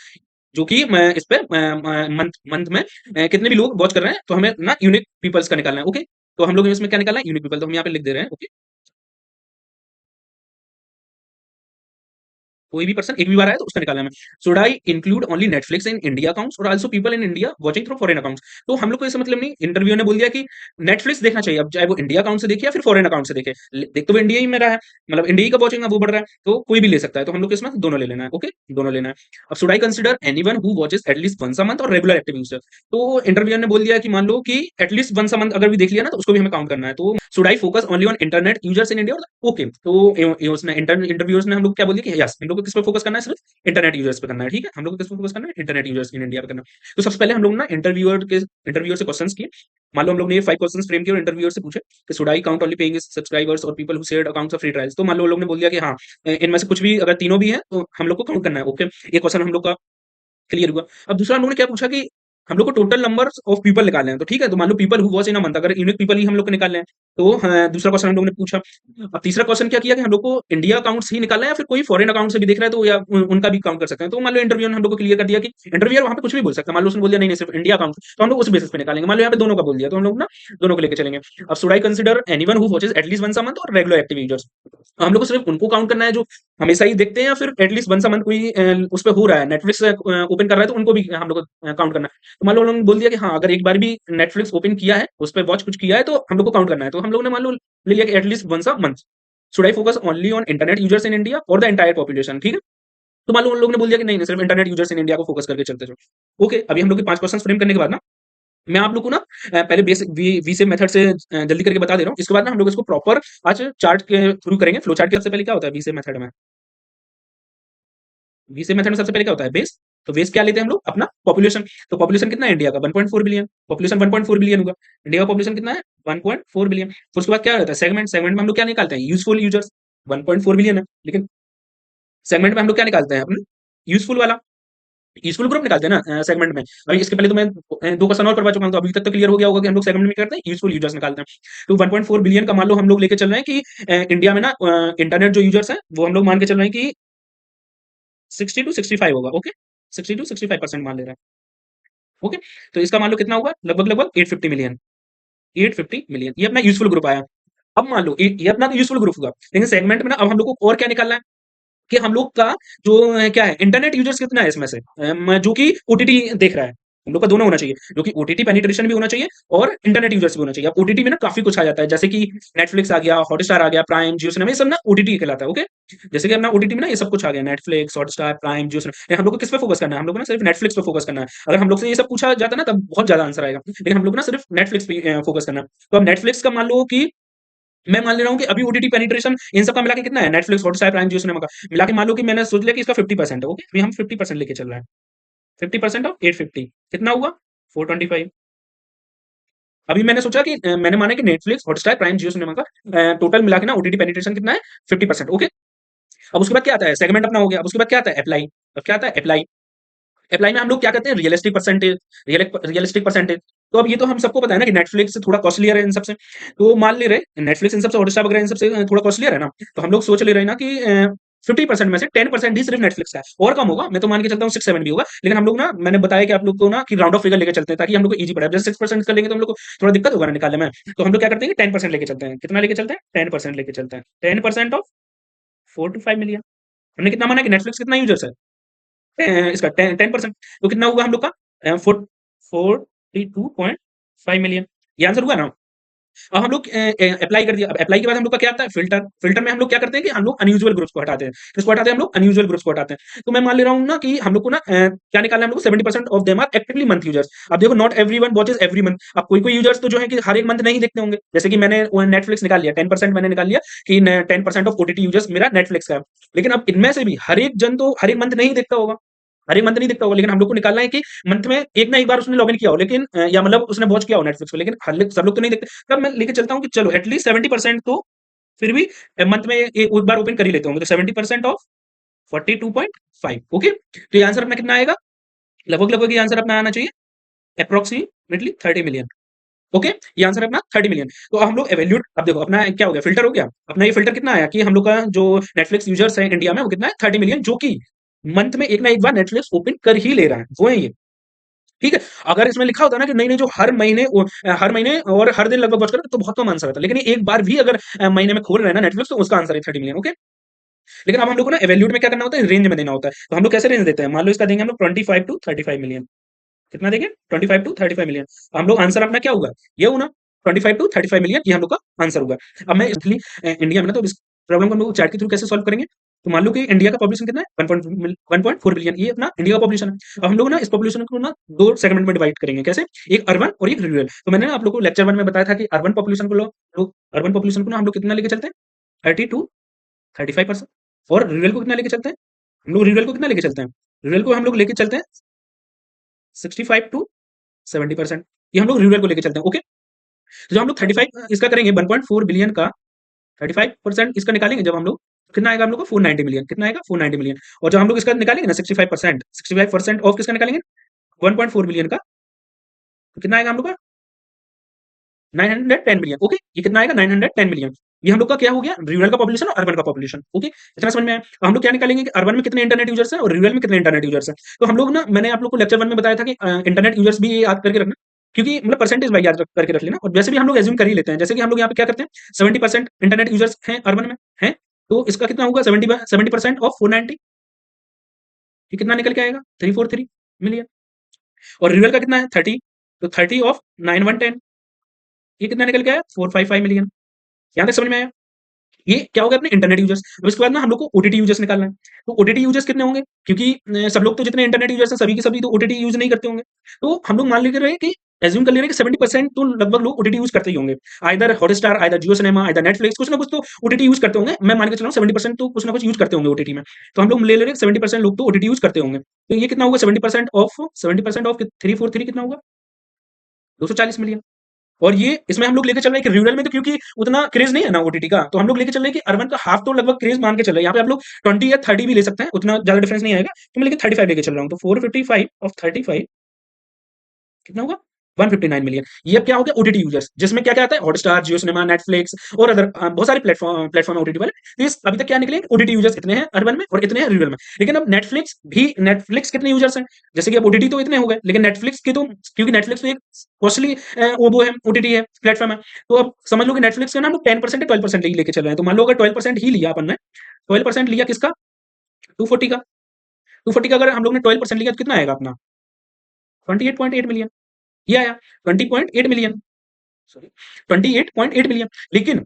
जो कि मैं इस पे मंथ मंथ में कितने भी लोग वॉच कर रहे हैं, तो हमें ना यूनिक पीपल्स का निकालना है। ओके, तो हम लोग इसमें क्या निकालना है? Unique people. तो हम यहाँ पे लिख दे रहे हैं। ओके, कोई भी पर्सन एक भी बार आया तो उसका निकालना है हमें। Should I include only Netflix in India accounts और also people in India watching through foreign accounts. तो हम लोग को इससे मतलब नहीं, इंटरव्यू ने बोल दिया कि नेटफ्लिक्स देखना चाहिए, अब चाहे वो इंडिया अकाउंट से देखे या फिर फॉरेन अकाउंट से देखे। देख तो वो इंडिया ही में रहा है, मतलब इंडिया ही का वॉचिंग है वो बढ़ रहा है, तो कोई भी ले सकता है। तो हम लोग को इसमें दोनों ले लेना है। ओके, दोनों लेना है। अब should I consider anyone who watches at least once a month और रेगुलर एक्टिव यूजर। तो इंटरव्यूअर ने बोल दिया कि मान लो कि एटलीस्ट वंस अ मंथ अगर भी देख लिया ना, तो उसको भी हमें काउंट करना है। तो should I focus only on internet users in India. Okay, तो उसने इंटरव्यूअर्स ने हम लोग क्या बोल दिया कि यस, हम लोग को किस पे फोकस करना है? सिर्फ इंटरनेट यूजर्स पे करना है, ठीक है? हम लोग को किस पे फोकस करना है? इंटरनेट यूजर्स इन इंडिया पे करना है। तो सबसे पहले हम लोग ना इंटरव्यूअर से क्वेश्चंस किए। मान लो हम लोग ने ये 5 क्वेश्चंस फ्रेम किए और इंटरव्यूअर से पूछे कि should I count only paying subscribers और people who shared accounts of free trials. तो मान लो लोग ने बोल दिया कि हाँ, इनमें से कुछ भी अगर तीनों भी हैं तो हम लोग को काउंट करना है। ओके, ये क्वेश्चन हम लोग का क्लियर हुआ। अब दूसरा हम लोगों ने क्या पूछा कि हम लोग को टोटल नंबर्स ऑफ पीपल निकालने हैं, तो ठीक है, तो मान लो people who watch in a month, अगर यूनिक पीपल ही हम लोग को निकालने हैं, तो दूसरा क्वेश्चन हम लोगों ने पूछा। अब तीसरा क्वेश्चन क्या किया कि हम लोग को इंडिया अकाउंट्स ही निकालना है या फिर कोई फॉरेन अकाउंट से भी देख रहा है तो या उनका भी काउंट कर सकते हैं। तो मान लो इंटरव्यू ने हम लोग को क्लियर कर दिया कि इंटरव्यूअर वहां पे कुछ भी बोल सकता है। मान लो उसने बोल दिया नहीं नहीं सिर्फ इंडिया अकाउंट, तो हम लोग उस बेसिस पे निकालेंगे। मान लो यहाँ पे दोनों का बोल दिया, तो हम लोग ना दोनों को लेकर चलेंगे। अब should I consider anyone who watches at least once a month और रेगुलर एक्टिव यूजर्स। हम लोग को सिर्फ उनको काउंट करना है जो हमेशा ही देखते हैं या फिर एटलीस्ट वंस अ मंथ कोई उस पे हो रहा है, नेटफ्लिक्स ओपन कर रहा है, तो उनको भी हम लोग को काउंट करना है। तो मान लो उन्होंने बोल दिया कि हाँ, अगर एक बार भी नेटफ्लिक्स ओपन किया है, उस पे वॉच कुछ किया है, तो हम लोग को काउंट करना है। तो हम लोग ने मान लो ले लिया कि at least once a month. Should I focus only on internet users in India और द एंटायर पॉपुलेशन, ठीक है? तो मान लो उन लोगों ने बोल दिया कि नहीं नहीं, सिर्फ इंटरनेट यूजर्स इन इंडिया को फोकस करके चलते जाओ। ओके, अभी हम लोग के 5 क्वेश्चन फ्रेम करने के बाद ना, मैं आप लोग को ना पहले बेसिक वी से मेथड से जल्दी करके बता दे रहा हूँ। इसके बाद ना हम लोग इसको प्रॉपर आज चार्ट के थ्रू करेंगे। फ्लो चार्ट के सबसे पहले क्या होता है वी से मेथड में? वी से मेथड में सबसे पहले क्या होता है? बेस। तो बेस क्या लेते हैं हम लोग? अपना पॉपुलेशन। तो पॉपुलेशन कितना है इंडिया का? 1.4 बिलियन। पॉपुलेशन 1.4 बिलियन होगा। इंडिया का पॉपुलेशन कितना है? 1.4 बिलियन। फिर उसके बाद क्या रहता है? सेगमेंट। सेगमेंट में हम लोग क्या निकालते हैं? Useful users. 1.4 बिलियन है, लेकिन सेगमेंट में हम लोग क्या निकालते हैं? अपना यूजफुल वाला यूजफुल ग्रुप निकालते हैं ना सेगमेंट में। अभी इसके पहले तो मैं 2 क्वेश्चन और करवा चुका हूं, तो अभी तक तो क्लियर हो गया होगा कि हम लोग सेगमेंट में क्या करते हैं? यूजफुल यूजर्स निकालते हैं। तो 1.4 बिलियन का मान लो हम लोग लेके चल रहे हैं कि इंडिया में ना इंटरनेट जो यूजर्स हैं वो हम लोग मान के चल रहे हैं कि 60 टू 65 होगा। ओके, 60 टू 65% मान ले रहे हैं। ओके, तो इसका मान लो कितना होगा? लगभग लगभग 850 मिलियन। 850 मिलियन ये अपना यूजफुल ग्रुप आया। अब मान लो ये अपना तो यूजफुल ग्रुप होगा, लेकिन सेगमेंट में ना अब हम लोग को और क्या निकालना है कि हम लोग का जो क्या है इंटरनेट यूजर्स कितना है इसमें से जो कि ओटीटी देख रहा है। हम लोग का दोनों होना चाहिए, जो कि ओटीटी पेनिट्रेशन भी होना चाहिए और इंटरनेट यूजर्स भी होना चाहिए। अब ओटीटी में ना काफी कुछ आ जाता है, जैसे कि नेटफ्लिक्स आ गया, हॉटस्टार आ गया, प्राइम, जियो सिनेमा, ये सब ना ओटीटी कहलाता है। ओके, जैसे कि अपना ओटीटी में ना ये सब कुछ आ गया, नेटफ्लिक्स, हॉटस्टार, प्राइम, जियो सिनेमा। हम लोग को किस पे फोकस करना है? हम लोग को ना सिर्फ नेटफ्लिक्स पे फोकस करना है। अगर हम लोग से ये सब पूछा जाता ना तब बहुत ज्यादा आंसर आएगा, लेकिन हम लोग को ना सिर्फ नेटफ्लिक्स पे फोकस करना है। तो अब नेटफ्लिक्स का मान लो कि मैं मान ले रहा हूँ कि अभी ओटीटी पेनिट्रेशन इन सब का मिला के कितना है? नेटफ्लिक्स, हॉटस्टार, प्राइम, जियो सिनेमा का मिला के मान लो कि मैंने सोच लिया कि इसका 50% है। ओके, अभी हम 50% लेके चल रहे हैं। 50% ऑफ 850 कितना हुआ? 425। अभी मैंने सोचा कि मैंने माना कि नेटफ्लिक्स, हॉटस्टार, प्राइम, जियो सिनेमा का टोटल मिला के ना ओटीटी पेनिट्रेशन कितना है? 50%। ओके, अब उसके बाद क्या आता है? सेगमेंट अपना हो गया। अब उसके बाद क्या आता है? अप्लाई। अब क्या आता है? अप्लाई। अप्लाई में हम लोग क्या करते हैं? Realistic percentage. Realistic percentage. तो अब ये तो हम सबको पता है ना कि नेटफ्लिक्स थोड़ा कॉस्टलियर है इन सबसे। तो मान ले रहे नेटफ्लिक्स इन सबसे, हॉटस्टार वगैरह इन सबसे थोड़ा कॉस्टलियर है ना, तो हम लोग सोच ले रहे हैं ना कि 50% में से 10% ही सिर्फ नेटफ्लिक्स का है। और कम होगा, मैं तो मान के चलता हूँ 6-7 भी होगा, लेकिन हम लोग ना मैंने बताया कि आप लोग को ना कि राउंड ऑफ फिगर लेके चलते हैं ताकि हम लोग को इजी पड़े। अब जैसे 6% कर लेंगे तो हम लोग को थोड़ा दिक्कत होगा ना निकालने में। तो हम लोग क्या करते हैं कि 10% लेके चलते हैं। कितना लेके चलते हैं? 10% लेके चलते हैं। 10% ऑफ 4 to 5 मिलियन। हमने कितना माना कि नेटफ्लिक्स कितना यूजर्स है? इसका 10%। तो कितना होगा हम लोग का? 42.5 मिलियन। ये आंसर हुआ ना? अब हम लोग अप्लाई कर दिया। अब अप्लाई के बाद हम लोग का क्या आता है? फिल्टर। फिल्टर में हम लोग क्या करते हैं कि हम लोग अनयूजुअल ग्रुप्स को हटाते हैं। किसको हटाते हैं? हम लोग अनयूजुअल ग्रुप्स को हटाते हैं। तो मैं मान ले रहा हूँ ना कि हम लोग को ना क्या निकालना है? हम लोग को 70% of them are actively month users. अब देखो, not everyone watches every month. अब कोई कोई यूजर्स तो जो है कि हर एक मंथ नहीं देखते होंगे, जैसे कि मैंने नेटफ्लिक्स निकाल लिया, 10% मैंने निकाल लिया कि 10% ऑफ ओटीटी यूजर्स मेरा नेटफ्लिक्स का है। लेकिन अब इनमें से भी हर एक जन तो हर एक मंथ नहीं देखता होगा। हर एक मंथ नहीं देखता होगा, लेकिन हम लोग को निकालना है कि मंथ में एक ना एक बार उसने लॉगिन किया हो, लेकिन या मतलब उसने वॉच किया हो नेटफ्लिक्स को, लेकिन सब लोग तो नहीं देखते। तब मैं लेके चलता हूँ कि चलो एटलीस्ट 70% तो फिर भी मंथ में एक बार ओपन कर ही लेते होंगे। तो 70% ऑफ 42.5। ओके, तो ये आंसर अपना कितना आएगा? लगभग लगभग ये आंसर अपना आना चाहिए अप्रोक्सीमेटली 30 मिलियन। ओके, ये आंसर अपना 30 मिलियन। तो हम लोग एवेल्यूट, अब देखो अपना क्या हो गया? फिल्टर हो गया अपना। ये फिल्टर कितना आया कि हम लोग का जो नेटफ्लिक्स यूजर्स है इंडिया में वो कितना है? 30 मिलियन, जो कि मंथ में एक ना एक बार नेटफ्लिक्स ओपन कर ही ले रहा है, वो है ये। ठीक है, अगर इसमें लिखा होता ना कि नहीं नहीं जो हर महीने और हर दिन लगभग वॉच कर, तो बहुत कम आंसर आता। लेकिन एक बार भी अगर महीने में खोल रहे हैं ना नेटफ्लिक्स, तो उसका आंसर है 30 मिलियन। ओके, लेकिन अब हम लोग को ना एवेल्यूट में क्या करना होता है? रेंज में देना होता है। तो हम लोग कैसे रेंज देते हैं? मान लो इसका देंगे हम लोग 25 to 35 मिलियन। कितना देंगे? 25 to 35 मिलियन। हम लोग आंसर अपना क्या होगा? ये होना 25 to 35 मिलियन, ये हम लोग का आंसर होगा। अब मैं इसलिए इंडिया में ना, तो इस प्रॉब्लम को हम लोग चैट के थ्रू कैसे सॉल्व करेंगे? तो मान लो कि इंडिया का पॉपुलेशन कितना है? 1.4 बिलियन, ये अपना इंडिया का पॉपुलेशन है। अब हम लोग ना इस पॉपुलेशन को ना दो सेगमेंट में डिवाइड करेंगे। कैसे? एक अर्बन और एक रूरल। तो मैंने ना आप लोग को लेक्चर 1 में बताया था कि अर्बन पॉपुलेशन को ना हम लोग कितना लेके चलते हैं? 30 to 35%। और रूरल को कितना लेके चलते हैं? हम लोग रूरल को कितना लेके चलते हैं? रूरल को हम लोग लेके चलते हैं 65 to 70%। ये हम लोग रूरल को लेके चलते हैं। ओके, तो जब हम लोग 35 इसका करेंगे 1.4 बिलियन का 35% इसका निकालेंगे जब हम लोग, कितना आएगा हम लोग को? 490 मिलियन। कितना आएगा? 490 मिलियन। और जब हम लोग इसका निकालेंगे ना 65% ऑफ किसका निकालेंगे? 1.4 बिलियन का, तो कितना आएगा हम लोग का? 910 मिलियन। ओके, ये कितना आएगा? 910 मिलियन। ये हम लोग का क्या हो गया? रूरल का पॉपुलेशन और अर्बन का पॉपुलेशन। ओके, इतना समझ में आया? अब हम लोग क्या निकालेंगे कि अर्बन में कितने इंटरनेट यूजर्स हैं और रूरल में कितने इंटरनेट यूजर्स हैं। तो हम लोग ना, मैंने आप लोग को लेक्चर 1 में बताया था कि इंटरनेट यूजर्स भी याद करके रखना, क्योंकि मतलब परसेंटेज वाइज याद करके रख लेना। और वैसे भी हम लोग एज्यूम कर ही लेते हैं, जैसे कि हम लोग यहाँ पे क्या करते हैं? 70% इंटरनेट यूजर्स हैं अर्बन में हैं, तो इसका कितना होगा? 70% ऑफ 490, ये कितना निकल के आएगा? 343 मिलियन। और रूरल का कितना है? 30, तो 30 ऑफ 9110, ये कितना निकल के आया? 455 मिलियन। यहाँ तक समझ में आया? ये क्या हो गया अपने इंटरनेट यूजर्स। अब इसके बाद ना हम लोग को ओटीटी यूजर्स निकालना है। तो ओटीटी यूजर्स कितने होंगे? क्योंकि सब लोग तो जितने इंटरनेट यूजर्स हैं सभी के सभी तो ओटीटी यूज नहीं करते होंगे। तो हम लोग मान लेते रहे कि एज्यूम कर ले रहे हैं कि 70% तो लगभग लोग ओटीटी यूज करते ही होंगे। आइदर हॉटस्टार, आइदर जियो सिनेमा, आइदर नेटफ्लिक्स, कुछ ना कुछ तो ओटीटी यूज करते होंगे। मैं मान के चल रहा हूँ 70% तो कुछ ना कुछ यूज करते होंगे ओटीटी में। तो हम लोग ले ले रहे हैं 70% लोग तो ओटीटी यूज करते होंगे। तो ये कितना होगा? 70% ऑफ 343 कितना होगा? 240 मिलियन। और ये इसमें हम लोग लेके चल रहे हैं कि रूरल में तो क्योंकि उतना क्रेज नहीं है ना ओटीटी का, तो हम लोग लेके चल रहे हैं कि अर्बन का हाफ तो लगभग क्रेज मान के चल रहे हैं। यहाँ पे आप लोग 20 या 30 भी ले सकते हैं, उतना ज्यादा डिफरेंस नहीं आएगा। तो मैं लेकिन 35 लेके चल रहा हूँ। तो 455 ऑफ 35 कितना होगा? 159 मिलियन। ये अब क्या हो गया? ओटीटी यूजर्स, जिसमें क्या क्या आता है? हॉटस्टार, जियो सिनेमा, नेटफ्लिक्स और अदर बहुत सारे प्लेटफॉर्म प्लेटफॉर्म है ओटीटी वाले। तो इस अभी तक क्या निकले? ओटीटी यूजर्स इतने हैं अर्बन में और इतने हैं रूरल में। लेकिन अब नेटफ्लिक्स कितने यूजर्स हैं? जैसे कि अब ओटीटी तो इतने हो गए, लेकिन नेटफ्लिक्स की तो, क्योंकि नेटफ्लिक्स तो एक कॉस्टली वो है, ओटीटी है, प्लेटफॉर्म है। तो अब समझ लो कि नेटफ्लिक्स का ना हम लोग 10% या 12% ही लेके चल रहे हैं। तो मान लो अगर 12% ही लिया अपन ने, 12% लिया किसका? 240 का। 240 का अगर हम लोग ने 12% लिया तो कितना आएगा अपना? 28.8 मिलियन। ये आया 20.8 मिलियन, सॉरी 28.8 मिलियन। लेकिन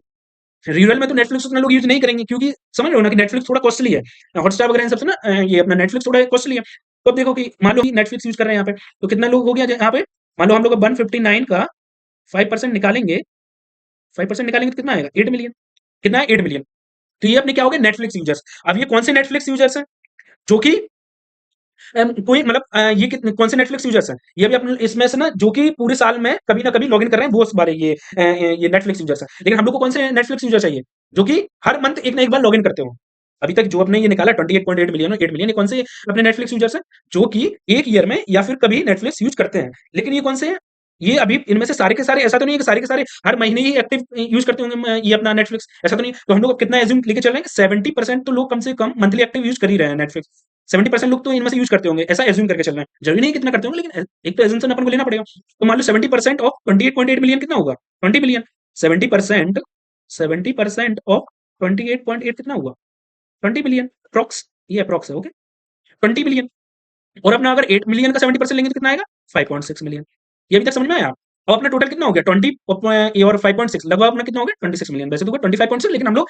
रूरल में तो नेटफ्लिक्स उतना लोग यूज नहीं करेंगे, क्योंकि समझ रहे हो ना कि नेटफ्लिक्स थोड़ा कॉस्टली है। हॉटस्टार वगैरह इन सबसे ना ये अपना नेटफ्लिक्स थोड़ा कॉस्टली है। तो अब देखो कि मान लो कि नेटफ्लिक्स यूज कर रहे हैं यहाँ पे, तो कितना लोग हो गया यहाँ पे? मान लो हम लोग 159 का 5% निकालेंगे, 5% निकालेंगे तो कितना आएगा? 8 मिलियन। कितना है? 8 मिलियन। तो ये अपने क्या हो गए? Netflix users. अब ये कौन से नेटफ्लिक्स यूजर्स हैं जो कि कोई मतलब ये कितने कौन से नेटफ्लिक्स यूजर्स हैं? ये भी अपने इसमें से ना जो कि पूरे साल में कभी ना कभी लॉगिन कर रहे हैं, वो उस बारे ये नेटफ्लिक्स यूजर्स हैं। लेकिन हम लोग को कौन से नेटफ्लिक्स यूजर चाहिए? जो कि हर मंथ एक ना एक बार लॉगिन करते हो। अभी तक जो अपने ये निकाला 28.8 मिलियन और 8 मिलियन, ये कौन से अपने नेटफ्लिक्स यूजर्स हैं? जो कि एक ईयर में या फिर कभी नेटफ्लिक्स यूज करते हैं। लेकिन ये कौन से हैं? ये अभी इनमें से सारे के सारे, ऐसा तो नहीं है कि सारे के सारे हर महीने ही एक्टिव यूज करते होंगे ये अपना नेटफ्लिक्स, ऐसा तो नहीं। तो हम लोग कितना एज्यूम लेके चल रहे हैं कि 70% तो लोग कम से कम मंथली एक्टिव यूज कर ही रहे हैं नेटफ्लिक्स। 70% लोग तो इनमें से यूज करते होंगे, ऐसा एज्यूम करके चलना है। जरूरी नहीं कितना करते होंगे, लेकिन एक तो एज्यूमशन अपन को लेना पड़ेगा। तो मान लो 70% ऑफ 28.8 मिलियन कितना होगा? 20 मिलियन। 70% 70% ऑफ 28.8 कितना हुआ? 20 मिलियन अप्रॉक्स। ये अप्रॉक्स है, ओके। 20 मिलियन। और अपना अगर 8 मिलियन का 70% लेंगे तो कितना आएगा? 5.6 मिलियन। ये अभी तक समझ में आया? अब अपना टोटल कितना हो गया? 20 और 5.6 लगभग अपना कितना हो गया? 26 मिलियन। वैसे तो 25.6, लेकिन हम लोग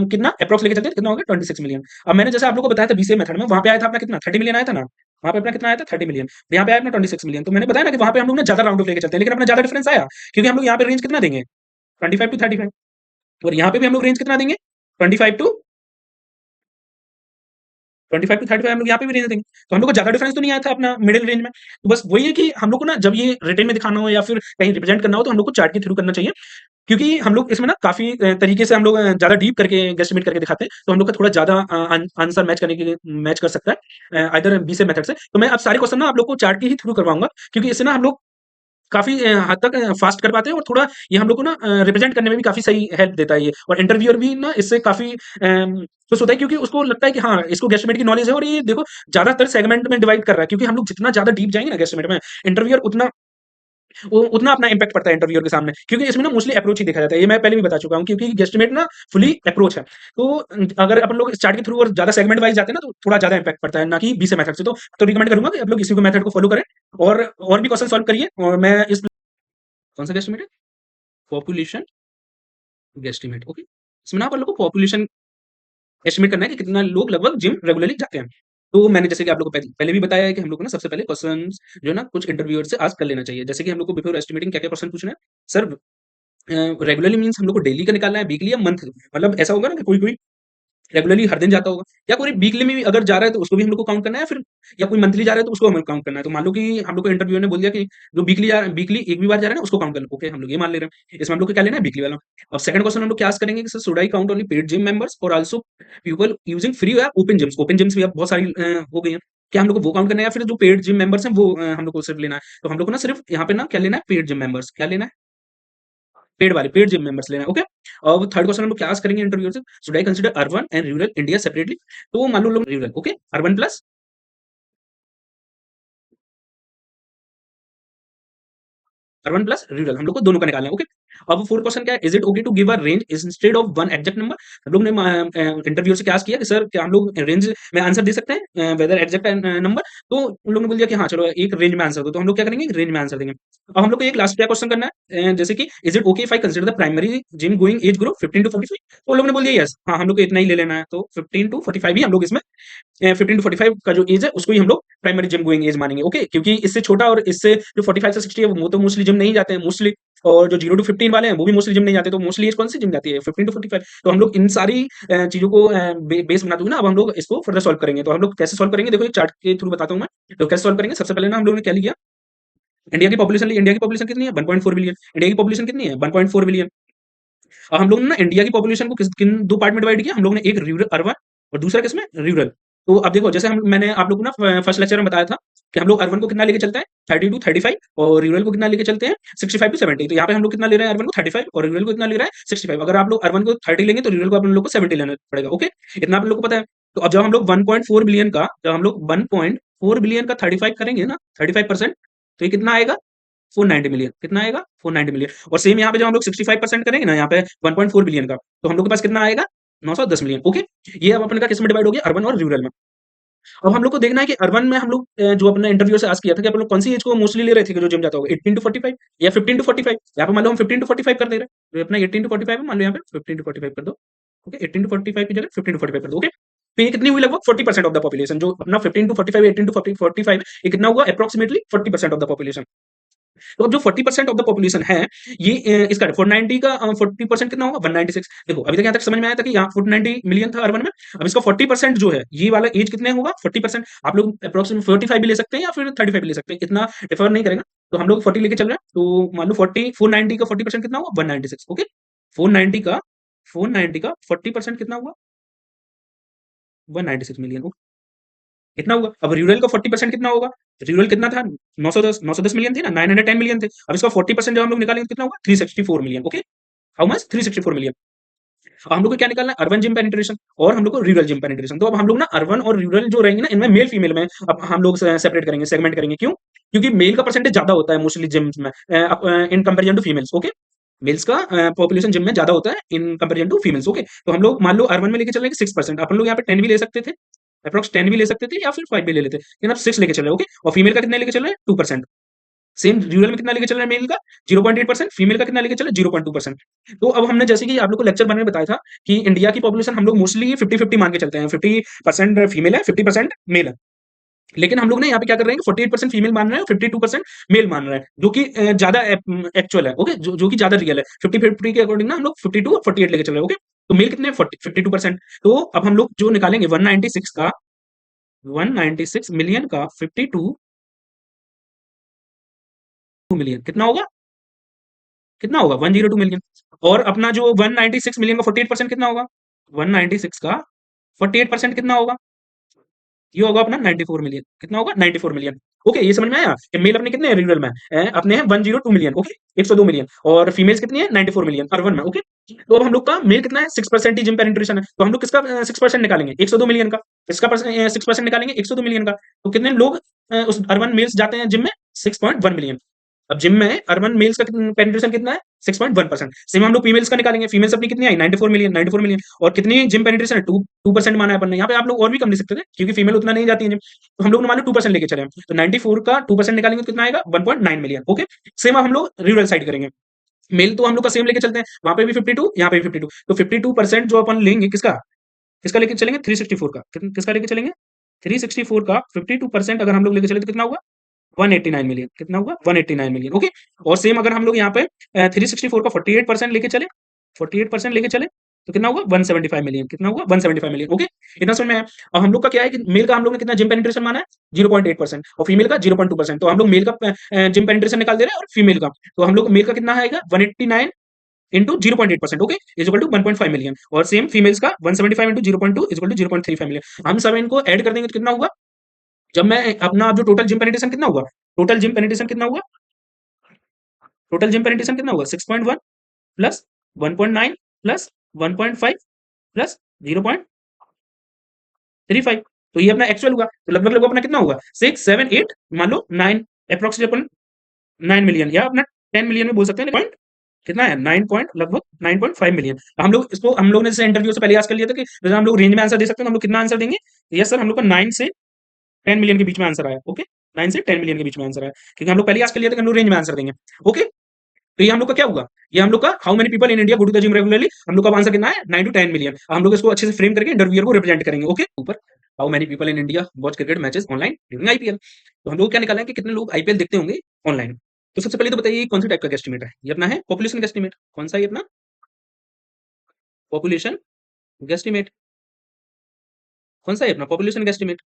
कितना अप्रॉक्स लेके चलते हैं, कितना हो गया? 26 मिलियन। अब मैंने जैसे आप लोगों को बताया था बीसीए मेथड में, वहां पे आया था अपना कितना? 30 मिलियन आया था ना। वहां पे अपना कितना आया था? 30 मिलियन। यहाँ पे आया अपना 26 मिलियन। तो मैंने बताया ना कि वहां पे हम लोग ना ज्यादा राउंड ऑफ लेके चलते हैं, लेकिन अपना ज्यादा डिफरेंस आया, क्योंकि हम लोग यहाँ पे रेंज कितना देंगे? 25 to 35। और यहाँ पे भी हम लोग रेंज कितना देंगे? 25 to 35 हम लोग यहाँ पे भी रेंज देंगे। तो हम लोग को ज्यादा डिफरेंस तो नहीं आया था अपना मिडिल रेंज में। तो बस वही है कि हम लोग को ना जब ये रिटेन में दिखाना हो या फिर कहीं रिप्रेजेंट करना हो, तो हम लोग को चार्ट के थ्रू करना चाहिए। क्योंकि हम लोग इसमें ना काफी तरीके से हम लोग ज्यादा डीप करके गेस्टिमेट करके दिखाते हैं, तो हम लोग का थोड़ा ज्यादा आंसर मैच कर सकता है आइदर बी से मेथड से। तो मैं अब सारे क्वेश्चन ना आप लोग को चार्ट के ही थ्रू करवाऊंगा, क्योंकि इससे ना हम लोग काफ़ी हद तक फ़ास्ट कर पाते हैं, और थोड़ा ये हम लोग को ना रिप्रेज़ेंट करने में भी काफ़ी सही हेल्प देता है ये। और इंटरव्यूअर भी ना इससे काफ़ी खुश होता है, क्योंकि उसको लगता है कि हाँ, इसको गेस्टिमेट की नॉलेज है, और ये देखो ज़्यादातर सेगमेंट में डिवाइड कर रहा है, क्योंकि हम लोग जितना ज़्यादा डीप जाएँगे ना गेस्टिमेट में, इंटरव्यूअर उतना अपना इम्पैक्ट पड़ता है इंटरव्यूअर के सामने, क्योंकि इसमें ना मोस्टली अप्रोच ही देखा जाता है। ये मैं पहले भी बता चुका हूँ, क्योंकि गेस्टिमेट ना फुली अप्रोच है। तो अगर अपन लोग स्टार्ट के थ्रू और ज़्यादा सेगमेंट वाइज़ जाते हैं ना, तो थोड़ा ज़्यादा इम्पैक्ट पड़ता है, ना कि बी से मेथड से। तो रिकमेंड करूँगा कि आप लोग इसी को मेथड को फॉलो करें, और भी क्वेश्चन सॉल्व करिए। और मैं इस कौन सा गेस्टिमेट है? Population guesstimate, okay. इसमें ना आप लोग को पॉपुलेशन एस्टिमेट करना है कि कितना लोग लगभग जिम रेगुलरली जाते हैं। तो मैंने जैसे कि आप लोगों को पहले भी बताया है कि हम लोग को ना सबसे पहले क्वेश्चंस जो है ना कुछ इंटरव्यूअर से आस्क कर लेना चाहिए। जैसे कि हम लोग को बिफोर एस्टिमेटिंग क्या-क्या क्वेश्चन पूछना है? सर रेगुलरली मीन्स हम लोग को डेली का निकालना है, वीकली या मंथली? मतलब ऐसा होगा ना कि कोई-कोई रेगुलरली हर दिन जाता होगा, या कोई वीकली में भी अगर जा रहा है तो उसको भी हम लोग को काउंट करना है, फिर या कोई मंथली जा रहा है तो उसको हमें काउंट करना है। तो मान लो कि हम लोग को इंटरव्यू ने बोल दिया कि जो वीकली एक भी बार जा रहा है ना उसको काउंट कर लो, ओके हम लोग ये मान ले रहे हैं। इसमें हम लोग को क्या लेना है? वीकली वाला। अब सेकंड क्वेश्चन हम लोग क्या आस्क करेंगे कि sir should I count only paid gym members और आल्सो पीपल यूजिंग फ्री या ओपन जिम्स? ओपन जिम्स भी अब बहुत सारी हो गई हैं। क्या हम लोग को वो काउंट करना है, या फिर जो पेड जिम मेंबर्स हैं वो हम लोग को सिर्फ लेना है? तो हम लोग को ना सिर्फ यहाँ पे ना क्या लेना है? Paid gym members. क्या लेना है? पेड जिम मेंबर्स लेना है, ओके। और थर्ड क्वेश्चन हम लोग क्या आस्क करेंगे इंटरव्यू से? Should I consider urban and rural India separately? तो मान लो लोग rural, okay, urban plus urban plus rural हम लोग को दोनों का निकालना है। ओके, अब फोर्थ क्वेश्चन क्या है, is it okay to give a range instead of one exact number. हम लोग ने इंटरव्यू से क्या ask किया कि सर क्या हम लोग रेंज में आंसर दे सकते हैं वेदर एग्जैक्ट नंबर। तो उन लोगों ने बोल दिया कि हाँ चलो एक रेंज में आंसर दो, तो हम लोग क्या करेंगे, रेंज में आंसर देंगे। अब हम लोग को एक लास्ट क्या क्वेश्चन करना है, जैसे कि is it okay if I consider the primary gym going age group 15 to 45। तो उन लोगों ने बोल दिया यस, हाँ हम लोग को इतना ही ले लेना है, तो 15 टू 45 ही हम लोग इसमें 15 टू 45 का जो एज है उसको ही हम लोग प्राइमरी जिम गोइंग एज मानेंगे। ओके, क्योंकि इससे छोटा और इससे जो 45 से 60 है वो तो मोस्टली जिम नहीं जाते हैं मोस्टली, और जो 0 टू 15 वाले हैं वो भी मोस्टली जिम नहीं जाते, तो मोस्टली एज कौन सी जिम जाती है, 15 टू 45। तो हम लोग इन सारी चीजों को बेस बनाते हुए ना अब हम लोग इसको फर्दर सॉल्व करेंगे। तो हम लोग कैसे सॉल्व करेंगे, देखो एक चार्ट के थ्रू बताता हूँ मैं। तो कैसे सॉल्व करेंगे, सबसे पहले ना हम लोगों ने क्या लिया, इंडिया की पॉपुलेशन ली। इंडिया की पॉपुलेशन कितनी है, 1.4 बिलियन। इंडिया की पॉपुलेशन कितनी है, 1.4 बिलियन। अब हम लोग ने ना इंडिया की पॉपुलेशन को किन दो पार्ट में डिवाइड किया, हम लोग ने एक रूरल अर्बन और दूसरा किसमें रूरल। तो अब देखो जैसे हम मैंने आप लोग को ना फर्स्ट लेक्चर में बताया था कि हम लोग अर्बन को कितना लेके चलते हैं 30 टू 35, और रूरल को कितना लेके चलते हैं 65 टू 70। तो यहाँ पे हम लोग कितना ले रहे हैं, अर्बन को 35 और रूरल को कितना ले रहा है 65। अगर आप लोग अर्बन को 30 लेंगे तो रूरल को अपन लोग को 70 लेना पड़ेगा। ओके, इतना आप लोग को पता है। तो अब जब हम लोग 1.4 बिलियन का, जब हम लोग 1.4 बिलियन का 35 करेंगे ना 35%, तो ये कितना आएगा 490 मिलियन। कितना आएगा 490 मिलियन। और सेम यहाँ पे जब हम लोग 65% करेंगे ना यहाँ पे 1.4 बिलियन का, तो हम लोग के पास कितना आएगा 910 मिलियन। ओके, ये अब अपन का किस में डिवाइड हो गया, अर्बन और रूरल में। अब हम लोग को देखना है कि अर्बन में हम लोग जो अपने इंटरव्यू से आस्क किया था कि अपन लोग कौन सी एज को मोस्टली ले रहे थे कि जो जिम जाता होगा, 18 टू 45 या 15 टू 45। यहाँ पे मान लो हम 15 टू 45 कर दे रहे हैं, तो अपना 18 टू 45 है, मान लो यहाँ पे 15 टू 45 कर दो। ओके, 18 टू 45 की जगह 15 टू 45 कर दो। ओके, तो ये कितनी हुई, लगभग 40% ऑफ द पॉपुलेशन। जो अपना 15 टू 45 18 टू 45 ये कितना हुआ, अप्रोक्सीमेटली 40% ऑफ द पॉपुलेशन। तो अब जो 40% ऑफ द पॉपुलेशन है, ये इसका 490 का 40% कितना होगा 196। देखो अभी तक यहाँ तक समझ में आया था कि यहाँ 490 मिलियन था अर्बन में। अब इसका 40% जो है ये वाला एज कितने होगा 40%। आप लोग अप्रोक्सीमेट 45 भी ले सकते हैं या फिर 35 भी ले सकते हैं, इतना डिफर नहीं करेगा। तो हम लोग 40 लेके चल रहे हैं, तो मान लो 40 490 का 40% कितना हुआ 196। ओके, 490 का 490 का 40% कितना हुआ 196 मिलियन। कितना हुआ, अब रूरल का 40% कितना होगा, रूरल कितना था 910 मिलियन थी ना, 910 मिलियन थे। अब इसका 40% जब हम लोग निकालेंगे तो कितना होगा 364 million. Okay, how much 364 million. अब हम लोग को क्या निकालना है, अर्बन जिम पेनिट्रेशन और हम लोग को रूरल जिम पेनिट्रेशन। तो अब हम लोग ना अर्बन और रूरल जो रहेंगे ना, इनमें मेल फीमेल में अब हम लोग सेपरेट करेंगे, सेगमेंट करेंगे। क्यों, क्योंकि मेल का परसेंटेज ज्यादा होता है मोस्टली जिम्स में in comparison to females. Okay, males का पॉपुलेशन जिम में ज्यादा होता है in comparison to females. Okay, तो हम लोग मान लो अर्बन में लेके चलेंगे 6%, अपन लोग यहाँ पे 10 भी ले सकते थे, अप्रोक्स 10 भी ले सकते थे या फिर 5 भी ले लेते, लेकिन अब 6 लेके चल रहे हैं। ओके, और फीमेल का कितना लेके चल रहे हैं 2%। सेम रूरल में कितना लेके चल रहा है मेल का 0.8%, फीमेल का कितना लेके चल रहा है 0.2%। तो अब हमने जैसे कि आप लोग को लेक्चर बनने में बताया था कि इंडिया की पॉपुलेशन हम लोग मोस्टली 50-50 मान के चलते हैं, 50% फीमेल है 50% मेल है। लेकिन हम लोग ना यहाँ पे क्या कर रहे हैं, 48% फीमेल मान रहे हैं और 52% मेल मान रहे हैं, जो कि ज्यादा एक्चुअल है। ओके, जो कि ज्यादा रियल है। 50-50 के अकॉर्डिंग ना हम लोग 52 और 48 लेके चल रहे हैं। ओके, तो मेल कितने 52%। तो अब हम लोग जो निकालेंगे 196 मिलियन का 52 मिलियन कितना होगा, कितना होगा 102 मिलियन। और अपना जो 196 मिलियन का 48% कितना होगा, 196 का 48% कितना होगा, ये होगा अपना 94 मिलियन। कितना होगा 94 मिलियन। ओके, ये समझ में आया कि मेल अपने कितने हैं रूरल में, अपने हैं 102 मिलियन। ओके, 102 मिलियन, और फीमेल्स कितनी है 94 मिलियन अर्बन में। ओके, तो अब हम लोग का मेल कितना है 6% ही जिम पेनिट्रेशन है, तो हम लोग किसका 6% निकालेंगे 102 मिलियन का, इसका 6% निकालेंगे 102 मिलियन का। तो कितने लोग उस अर्बन मेल्स जाते हैं जिम में 6.1 मिलियन। अब जिम में अर्बन मेल्स का पेनिट्रेशन कितना है 6.1%। सेम हम लोग फीमेल्स का निकालेंगे, फीमेल्स अपनी कितनी आई 94 मिलियन, 94 मिलियन। और कितनी जिम पेनिट्रेशन है 2% माना है अपन ने। यहाँ पे आप लोग और भी कम ले सकते थे क्योंकि फीमेल उतना नहीं जाती है जिम, तो हम लोग ने मान लो 2% लेके चले। तो 94 का 2% निकालेंगे तो कितना आएगा 1.9 मिलियन। ओके, सेम हम लोग रूरल साइड करेंगे। मेल तो हम लोग का सेम लेके चलते हैं, वहां पे भी 52 यहाँ पे भी 52, तो 52% जो अपन लेंगे किसका, किसका लेके चलेंगे 364 का, किसका लेके चलेंगे 364 का 52% अगर हम लोग लेके चले तो कितना हुआ 189 मिलियन। कितना हुआ 189 मिलियन। ओके, और सेम अगर हम लोग यहाँ पे 364 का 48% लेके चले, 48% लेके चले तो कितना हुआ 175 मिलियन। कितना हुआ 175 मिलियन। ओके, इतना समझ में आया। अब हम लोग का क्या है कि मेल का हम लोग ने कितना जिम पेनिट्रेशन माना है 0.8% और फीमेल का 0.2%। तो हम लोग मेल का जिम पेनिट्रेशन निकाल दे रहे हैं और फीमेल का, तो हम लोग मेल का कितना आएगा 189 into 0.8%। Okay, is equal to 1.5 million. और सेम फीमेल्स का 175 into 0.2 is equal to 0.35 million. हम सब इनको ऐड कर देंगे तो कितना होगा, जब मैं अपना जो टोटल जिम पेनिट्रेशन कितना हुआ, टोटल जिम पेनिट्रेशन कितना हुआ, टोटल जिम पेनिट्रेशन कितना हुआ 6.1 प्लस 1.9 प्लस 1.5 प्लस 0.35। तो ये अपना एक्चुअल हुआ, तो लगभग लगभग अपना कितना होगा 6 7 8 मान लो 9 अप्रोक्सीमेट 9 मिलियन या अपना 10 मिलियन में बोल सकते हैं पॉइंट कितना है 9 पॉइंट लगभग 9.5 मिलियन। हम लोग इसको हम लोग ने जैसे इंटरव्यू से पहले आज कर लिया था कि जैसे हम लोग रेंज में आंसर दे सकते हैं तो हम लोग कितना आंसर देंगे। यस सर हम लोग का 9 से 10 मिलियन के बीच में आंसर आया। ओके 9 से 10 मिलियन के बीच में आंसर आया क्योंकि हम लोग पहले आज कर लिया था कि हम लोग रेंज में आंसर देंगे। ओके तो ये हम लोग का क्या हुआ, ये हम लोग का how many people in India go to the gym regularly, हम लोग का आंसर कितना है 9 टू 10 मिलियन। हम लोग इसको अच्छे से फ्रेम करके इंटरव्यूअर को रिप्रेजेंट करेंगे। ओके ऊपर how many people in India watch cricket matches online during IPL, तो हम लोग क्या निकाला है कि कितने लोग आईपीएल देखते होंगे ऑनलाइन। तो सबसे पहले तो बताइए कौन सी टाइप का गेस्टिमेट है, ये अपना है पॉपुलेशन गेस्टिमेट। कौन सा है ये अपना पॉपुलेशन गेस्टिमेट, कौन सा है अपना पॉपुलेशन गेस्टिमेट।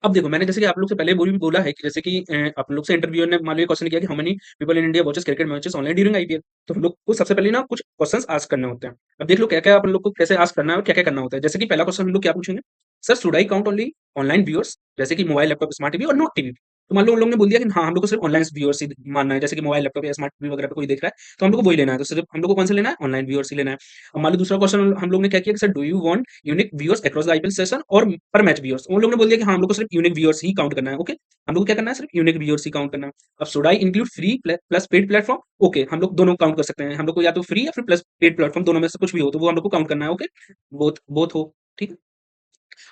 अब देखो मैंने जैसे कि आप लोग से पहले भी बोला है कि जैसे कि आप लोग से इंटरव्यूअर ने मान लो क्वेश्चन किया कि how many people in India watches cricket matches online during IPL, तो हम लोग को सबसे पहले ना कुछ क्वेश्चंस आस्क करने होते हैं। अब देख लो क्या क्या अपन लोग को कैसे आस्क करना है और क्या क्या करना होता है। जैसे कि पहला क्वेश्चन हम लोग क्या पूछेंगे, sir should I count only online viewers, जैसे कि मोबाइल लैपटॉप स्मार्ट टीवी और नॉट टीवी। तो मान लो उन लोगों ने बोल दिया कि हाँ हम लोग को सिर्फ ऑनलाइन व्यूअर्स ही मानना है, जैसे कि मोबाइल लैपटॉप या स्मार्ट टीवी वगैरह पे कोई देख रहा है तो हम लोग को वही लेना है, तो सिर्फ हम लोग को कौन सा लेना है ऑनलाइन व्यूअर्स ही लेना है। अब मान लो दूसरा क्वेश्चन हम लोग ने क्या किया कि sir do you want unique viewers across the IPL session और पर मैच व्यूअर्स, उन लोगों ने बोल दिया कि हाँ हम लोग को सिर्फ यूनिक व्यूअर्स ही काउंट करना है। ओके हम लोग को क्या करना है सिर्फ यूनिक व्यूअर्स ही काउंट करना है। अब should I include free plus paid platform, okay हम लोग दोनों काउंट कर सकते हैं, हम लोग को या तो फ्री या फिर प्लस पेड प्लेटफॉर्म दोनों में से कुछ भी हो तो वो हम लोग को काउंट करना है। ओके बोथ बोथ हो ठीक है।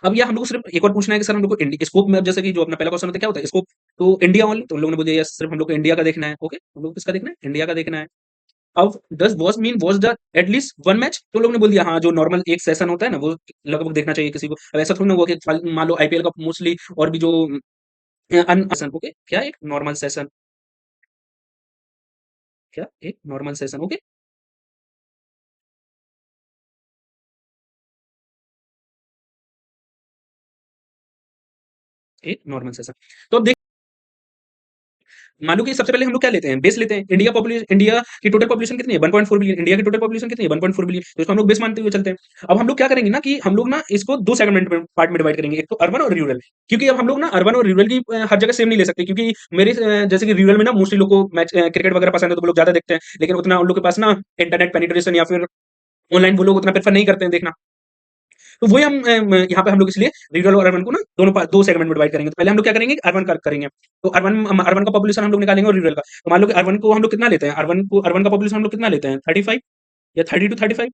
अब ये हम लोग को सिर्फ एक और पूछना है कि सर हम लोग को स्कोप में, अब जैसे कि जो अपना पहला क्वेश्चन होता है क्या होता है स्कोप, तो इंडिया ओनली, तो उन लोगों ने बोल दिया यस सिर्फ हम लोग को इंडिया का देखना है। ओके हम लोग को किसका देखना है इंडिया का देखना है। अब does watch mean watch the at least one match, तो लोग ने बोल दिया हाँ जो नॉर्मल एक सेशन होता है ना वो लगभग देखना चाहिए किसी को। अब ऐसा थोड़ी ना हुआ कि मान लो आईपीएल का मोस्टली और भी जो ओके क्या एक नॉर्मल सेशन, क्या एक नॉर्मल सेशन। ओके एक नॉर्मल सेशन। तो अब मान लो कि सबसे पहले हम लोग क्या लेते हैं बेस लेते हैं, इंडिया पॉपुलेशन, इंडिया की टोटल पॉपुलेशन कितनी है 1.4 बिलियन, इंडिया की टोटल पॉपुलेशन कितनी है 1.4 बिलियन, तो इसको हम लोग बेस मानते हुए चलते हैं। अब हम लोग क्या करेंगे ना कि हम लोग ना इसको दो सेगमेंट में पार्ट में डिवाइड करेंगे, एक तो अर्बन और रूरल, क्योंकि अब हम लोग ना अर्बन और रूरल की हर जगह सेम नहीं ले सकते, क्योंकि मेरे जैसे कि रूरल में ना मोस्टली लोग को मैच क्रिकेट वगैरह पसंद है तो वो लोग ज्यादा देखते हैं, लेकिन उतना उन लोग के पास ना इंटरनेट पेनिट्रेशन या फिर ऑनलाइन वो लोग उतना प्रेफर नहीं करते हैं देखना। तो वही हम यहाँ पे हम लोग इसलिए रूरल और अर्बन को ना दो सेगमेंट में डिवाइड करेंगे। तो पहले हम लोग क्या करेंगे अर्बन का करेंगे, तो अर्बन का पॉपुलेशन हम लोग निकालेंगे और रूरल का। तो मान लो कि अर्बन को हम लोग कितना लेते हैं, अर्बन का पॉपुलेशन हम लोग कितना लेते हैं 35 या 30 to 35,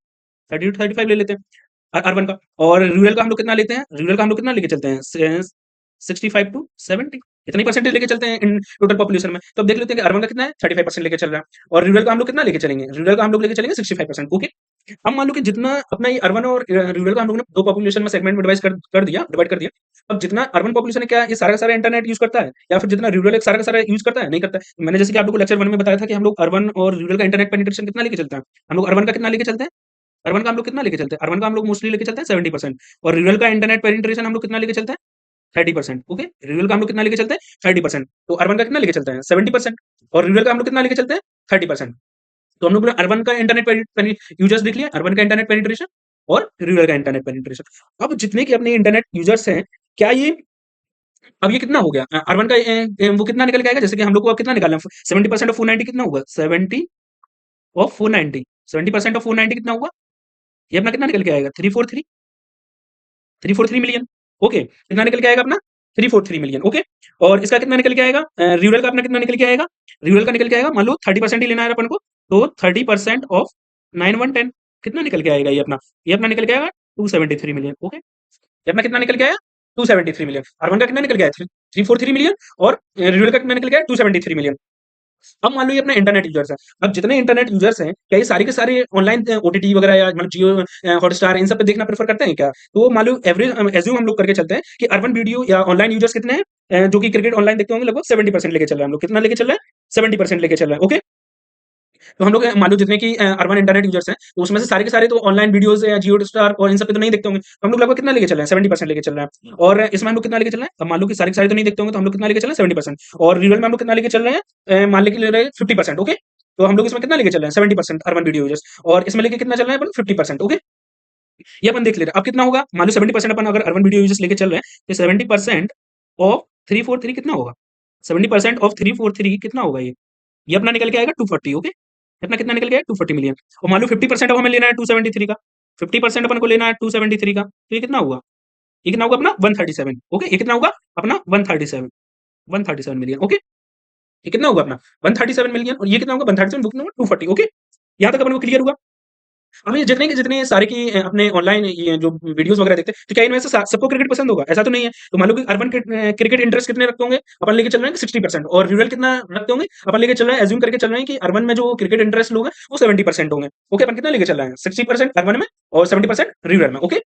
30 to 35 ले लेते हैं अर्बन का। और रूरल का हम लोग कितना लेते हैं, रूरल का हम लोग कितना लेके चलते हैं 65 to 70, इतनी परसेंटेज लेके चलते हैं इन टोटल पॉपुलेशन में। तो अब देख लेते हैं कि अर्बन का कितना है 35% लेके चल रहा है और रूरल का हम लोग कितना लेके चलेंगे, रूरल का हम लोग लेके चलेंगे 65%। ओके अब मान लो कि जितना अपना ये अर्बन और रूरल का हम लोग ने दो पॉपुलेशन में सेगमेंट में डिवाइड कर दिया। अब जितना अर्बन पॉपुलेशन है क्या ये सारा का सारा इंटरनेट यूज करता है या फिर जितना रूरल है सारा का सारा यूज करता है, नहीं करता है। मैंने जैसे कि आप लोग को लेक्चर 1 में बताया था कि हम लोग अर्बन और रूरल का इंटरनेट पेनिट्रेशन कितना लेके चलते हैं, हम लोग अर्बन का कितना लेके चलते हैं, अर्बन का हम लोग कितना लेके चलते हैं, अर्बन का हम लोग मोस्टली लेके चलते हैं 70%। और रूरल का इंटरनेट पेनिट्रेशन हम लोग कितना लेके चलते हैं 30%। ओके रूरल का हम लोग कितना लेके चलते हैं 30%, तो अर्बन का कितना लेके चलते हैं 70% और रूरल का हम लोग कितना लेके चलते हैं 30%। तो हम लोग ने अर्बन का इंटरनेट यूजर्स देख लिया, अर्बन का इंटरनेट पेनिट्रेशन और रूरल का इंटरनेट पेनिट्रेशन। अब जितने के अपने इंटरनेट यूजर्स हैं क्या ये, अब ये कितना हो गया अर्बन का वो कितना निकल के आएगा, जैसे कि हम लोग को अब कितना निकालना है 70% ऑफ 490 कितना होगा 70% ऑफ 490 कितना होगा, ये अपना कितना निकल के आएगा 343 मिलियन। ओके कितना निकल के आएगा अपना 343 मिलियन। ओके और इसका कितना निकल के आएगा रूरल का अपना कितना निकल के आएगा, रूरल का निकल के आएगा मान लो 30% ही लेना है अपन को, तो 30% ऑफ 9110 कितना निकल के आएगा, ये अपना निकल के आएगा 273 मिलियन। ओके ये अपना कितना निकल के आया 273 मिलियन, अर्बन का कितना निकल गया 343 मिलियन और रूरल का कितना निकल गया 273 मिलियन। अब मान लो ये अपना इंटरनेट यूजर्स है, अब जितने इंटरनेट यूजर्स हैं क्या ये सारे के सारे ऑनलाइन ओटीटी वगैरह या मतलब जियो हॉटस्टार इन सब पे देखना प्रेफर करते हैं क्या, तो मान लो एवरेज एज्यूम हम लोग करके चलते हैं कि अर्बन वीडियो या ऑनलाइन यूजर्स कितने हैं जो कि क्रिकेट ऑनलाइन देखते होंगे लगभग 70% लेके चल रहे हैं, हम लोग कितना लेके चल रहे हैं 70% लेके चल रहे हैं। ओके तो हम लोग मान लो जितने की अर्बन इंटरनेट यूजर्स हैं तो उसमें से सारे के सारे तो ऑनलाइन वीडियोस या जियो स्टार और इन सब पे तो नहीं देखते होंगे, तो हम लोग लगभग कितना लेके चल रहे हैं 70% लेके चल रहे हैं। और इसमें हम लोग कितना लेके चल रहे हैं, अब मान लो कि सारे के सारे तो नहीं देखते होंगे तो हम लोग कितना लेके चल रहे हैं 70%। और रियल में हम लोग कितना लेके चल रहे हैं मान लेके ले रहे हैं 50%। ओके तो हम लोग इसमें कितना लेके चल रहे हैं 70% अर्बन वीडियो यूजर्स और इसमें लेके कितना चल रहे हैं अपन 50%। ओके ये अपन देख ले रहे हैं अब कितना होगा, मान लो 70% अपन अगर अर्बन वीडियो यूजर्स लेके चल रहे हैं तो 70% ऑफ 343 कितना होगा, 70% ऑफ 343 कितना होगा, ये अपना निकल के आएगा 240। ओके अपना कितना निकल गया 240 मिलियन। और मान लो 50% अब हमें लेना है 273 का, 50% अपन को लेना है 273 का, तो ये कितना हुआ, ये कितना होगा अपना 137। ओके ये कितना होगा अपना 137 मिलियन। ओके ये कितना होगा अपना 137 मिलियन और ये कितना होगा 137 कितना होगा 240 ओके। यहाँ तक अपन को क्लियर हुआ। अब ये जितने के जितने सारे की अपने ऑनलाइन ये जो वीडियोस वगैरह देखते हैं तो क्या इनमें से सबको क्रिकेट पसंद होगा ऐसा तो नहीं है। तो मान लो कि अर्बन क्रिकेट इंटरेस्ट कितने रखते होंगे अपन लेके चल रहे हैं 60% और रूरल कितना रखते होंगे अपन लेके चल रहे हैं एज्यूम करके चल रहे हैं कि अर्बन में जो क्रिकेट इंटरेस्ट लोग हैं वो 70% होंगे। ओके अपन कितना लेके चल रहे हैं 60% अर्बन में और 70% रूरल में ओके।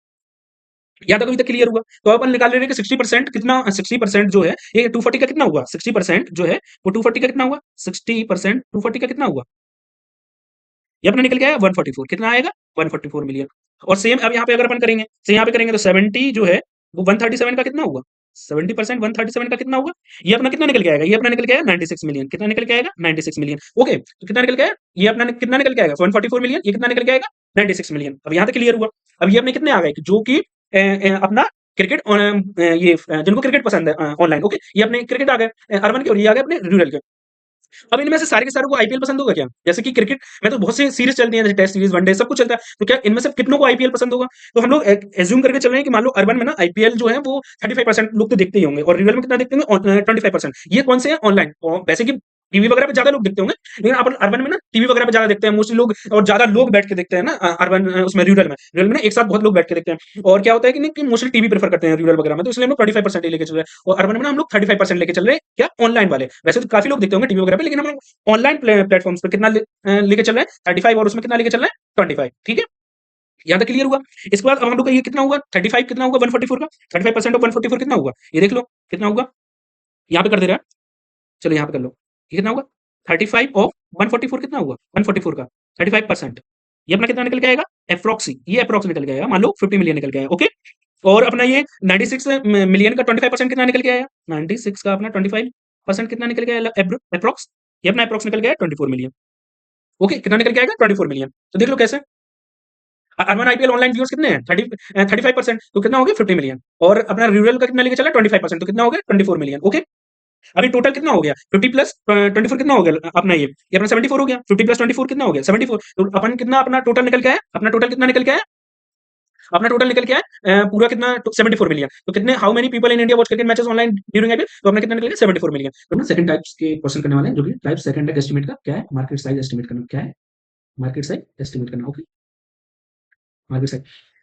यहाँ तक अभी तक क्लियर हुआ। तो अपन निकाल ले रहे हैं कि 60% कितना 60% जो है ये 240 का कितना हुआ 60% जो है वो 240 का कितना हुआ 60% 240 का कितना हुआ ये अपना निकल के आया 144 कितना आएगा 144 मिलियन। और सेम अब यहाँ पे अगर अपन करेंगे तो यहाँ पे करेंगे तो 70 जो है वो 137 का कितना होगा 70% 137 का कितना होगा ये अपना कितना निकल के आएगा ये अपना निकल के आएगा 96 मिलियन कितना निकल के आएगा 96 मिलियन ओके। तो कितना निकल के आया ये अपना कितना निकल के आएगा 144 मिलियन ये कितना निकल के आएगा 96 मिलियन। अब यहाँ तक क्लियर हुआ। अब ये अपने कितने आ गए जो कि अपना क्रिकेट ये जिनको क्रिकेट पसंद है ऑनलाइन ओके ये अपने क्रिकेट आ गए अर्बन के और ये आ गए अपने रूरल के। अब इनमें से सारे के सारे को आईपीएल पसंद होगा क्या जैसे कि क्रिकेट में तो बहुत सी सीरीज चलती है जैसे टेस्ट सीरीज वनडे सब कुछ चलता है तो क्या इनमें से कितनों को आईपीएल पसंद होगा। तो हम लोग एज्यूम करके चल रहे हैं कि मान लो अर्बन में ना आईपीएल जो है वो 35% लोग तो देखते ही होंगे और रूरल में कितना देखते होंगे 25%। ये कौन से हैं ऑनलाइन और वैसे कि टीवी वगैरह पे ज्यादा लोग देखते होंगे लेकिन अपन अर्बन में ना टीवी वगैरह पे ज्यादा देखते हैं मोस्टली लोग और ज्यादा लोग बैठ के देखते हैं ना अर्बन उसमें रूरल में ना एक साथ बहुत लोग बैठ के देखते हैं और क्या होता है कि नहीं कि मोस्टली टीवी प्रेफर करते हैं रूरल वगैरह में तो इसलिए हम लोग 25% ही लेके चल रहे हैं और अर्बन में ना हम लोग 35% लेके चल रहे हैं क्या ऑनलाइन वाले। वैसे तो काफी लोग देखते होंगे टीवी वगैरह पे लेकिन हम लोग ऑनलाइन प्लेटफॉर्म्स पे कितना लेके चल रहे हैं 35 और उसमें कितना लेके चल रहे हैं 25 ठीक है। यहाँ तक क्लियर हुआ। इसके बाद अब हम लोग का ये कितना हुआ 35 कितना होगा 144 का 35% ऑफ 144 कितना होगा ये देख लो कितना होगा यहाँ पे कर दे रहा है चलो यहाँ पे कर लो ये कितना होगा 35 ऑफ 144 कितना होगा 144 का 35% ये अपना कितना निकल के आएगा अप्रोक्सी ये अप्रोक्स निकल के आएगा मान लो 50 मिलियन निकल के आएगा ओके। और अपना ये 96 मिलियन का 25% कितना निकल के आया 96 का अपना 25% कितना निकल के आया अप्रोक्स ये अपना अप्रोक्स निकल गया 24 मिलियन ओके। कितना निकल के आएगा 24 मिलियन तो देख लो कैसे अर्बन आईपीएल ऑनलाइन व्यूअर्स कितने हैं 35% तो कितना हो गया 50 मिलियन और अपना रूरल का कितना लेके चला 25% तो कितना हो गया 24 मिलियन ओके। अभी टोटल कितना हो गया 50 प्लस 24 कितना हो गया अपना ये अपना 74 हो गया 50 प्लस 24 कितना हो गया 74 तो अपन कितना अपना टोटल निकल के आया अपना टोटल कितना निकल के आया अपना टोटल निकल के आया पूरा कितना 74 मिलियन। तो कितने how many people in India watch cricket matches online during IPL तो अपना कितना निकल गया 74 मिलियन। तो अपना सेकंड टाइप्स के क्वेश्चन करने वाले हैं जो कि टाइप सेकंड है एस्टिमेट का क्या है मार्केट साइज एस्टिमेट करना क्या है मार्केट साइज एस्टिमेट करना ओके मार्केट साइज।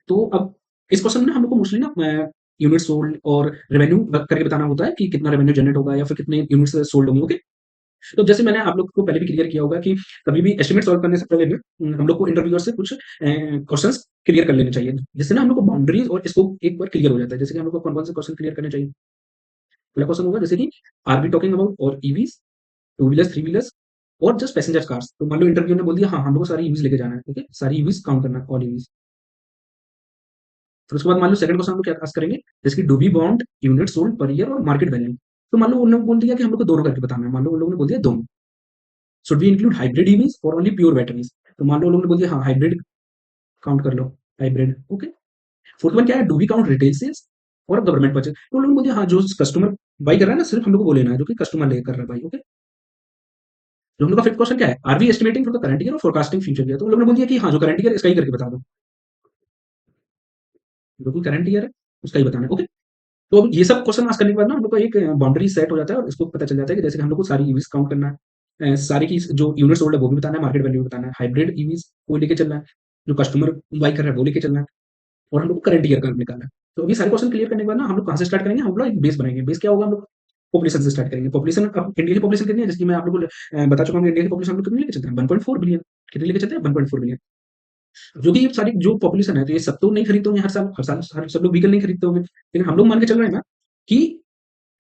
तो अब इस क्वेश्चन में ना हम लोग को मोस्टली ना यूनिट सोल्ड और रेवेन्यू करके बताना होता है कि कितना रेवेन्यू जनरेट होगा या फिर कितने यूनिट्स सोल्ड होंगे ओके। तो जैसे मैंने आप लोग को पहले भी क्लियर किया होगा कि कभी भी एस्टिमेट सॉल्व करने से पहले ना हम लोग को इंटरव्यूअर से कुछ क्वेश्चंस क्लियर कर लेने चाहिए जिससे ना हम लोग को बाउंड्रीज और स्कोप एक बार क्लियर हो जाता है। जैसे कि हम लोग को कौन कौन से क्वेश्चन क्लियर करने चाहिए पहला क्वेश्चन होगा जैसे कि आर वी टॉकिंग अबाउट और EVs two wheelers three wheelers और जस्ट पैसेंजर कार्स। तो मान लो इंटरव्यू ने बोल दिया हाँ हम लोग को सारी ईवीज लेके जाना है ठीक है सारी ईवीज काउंट करना ऑल ईवीज। फिर उसके बाद मान लो सेकंड क्वेश्चन हम लोग क्या आस्क करेंगे जैसे कि do we bond unit sold per year और मार्केट वैल्यू। तो मान लो उन लोग बोल दिया कि हम लोग को दोनों करके बताना है मान लो उन लोगों ने बोल दिया दोनों should we include hybrid EVs और ओनली प्योर बैटरीज। तो मान लो उन लोगों ने बोल दिया हाँ हाइब्रिड काउंट कर लो हाइब्रिड ओके। फोर्थ वन क्या है do we count retail sales और गवर्नमेंट परचेज। तो उन लोगों ने बोल दिया हाँ जो कस्टमर बाई कर रहा है ना सिर्फ हम लोग को वो लेना है जो कि कस्टमर ले कर रहा है भाई ओके। तो हम लोग का फिफ्थ क्वेश्चन क्या है are we estimating for the current year और फोरकास्टिंग फ्यूचर ईयर। तो उन लोगों ने बोल दिया कि हाँ जो करंट ईयर इसका ही करके बता दो जो कि करंट ईयर है उसका ही बताना है ओके। तो अब ये सब क्वेश्चन आंसर करने के बाद ना हम लोग को एक बाउंड्री सेट हो जाता है और इसको पता चल जाता है कि जैसे कि हम लोग को सारी ईवीज काउंट करना है सारी की जो यूनिट सोल्ड है वो भी बताना है मार्केट वैल्यू भी बताना है हाइब्रिड ईवीज को लेके चलना है जो कस्टमर बाई कर रहा है वो लेके चलना है और हम लोग को करंट ईयर का निकालना है। तो अभी सारे क्वेश्चन क्लियर करने के बाद ना हम लोग कहाँ से स्टार्ट करेंगे हम लोग एक बेस बनाएंगे बेस क्या होगा हम लोग पॉपुलेशन से स्टार्ट करेंगे। पॉपुलेशन अब इंडिया की पॉपुलेशन कितनी है जैसे कि मैं आप लोग को बता चुका हूँ इंडिया की पॉपुलेशन हम लोग कितनी लेके चलते हैं 1.4 बिलियन कितने लेके चलते हैं 1.4 बिलियन। जो कि ये सारी जो पॉपुलेशन है तो ये सब तो नहीं खरीदते होंगे हर साल सब लोग व्हीकल नहीं खरीदते होंगे लेकिन हम लोग मान के चल रहे हैं ना कि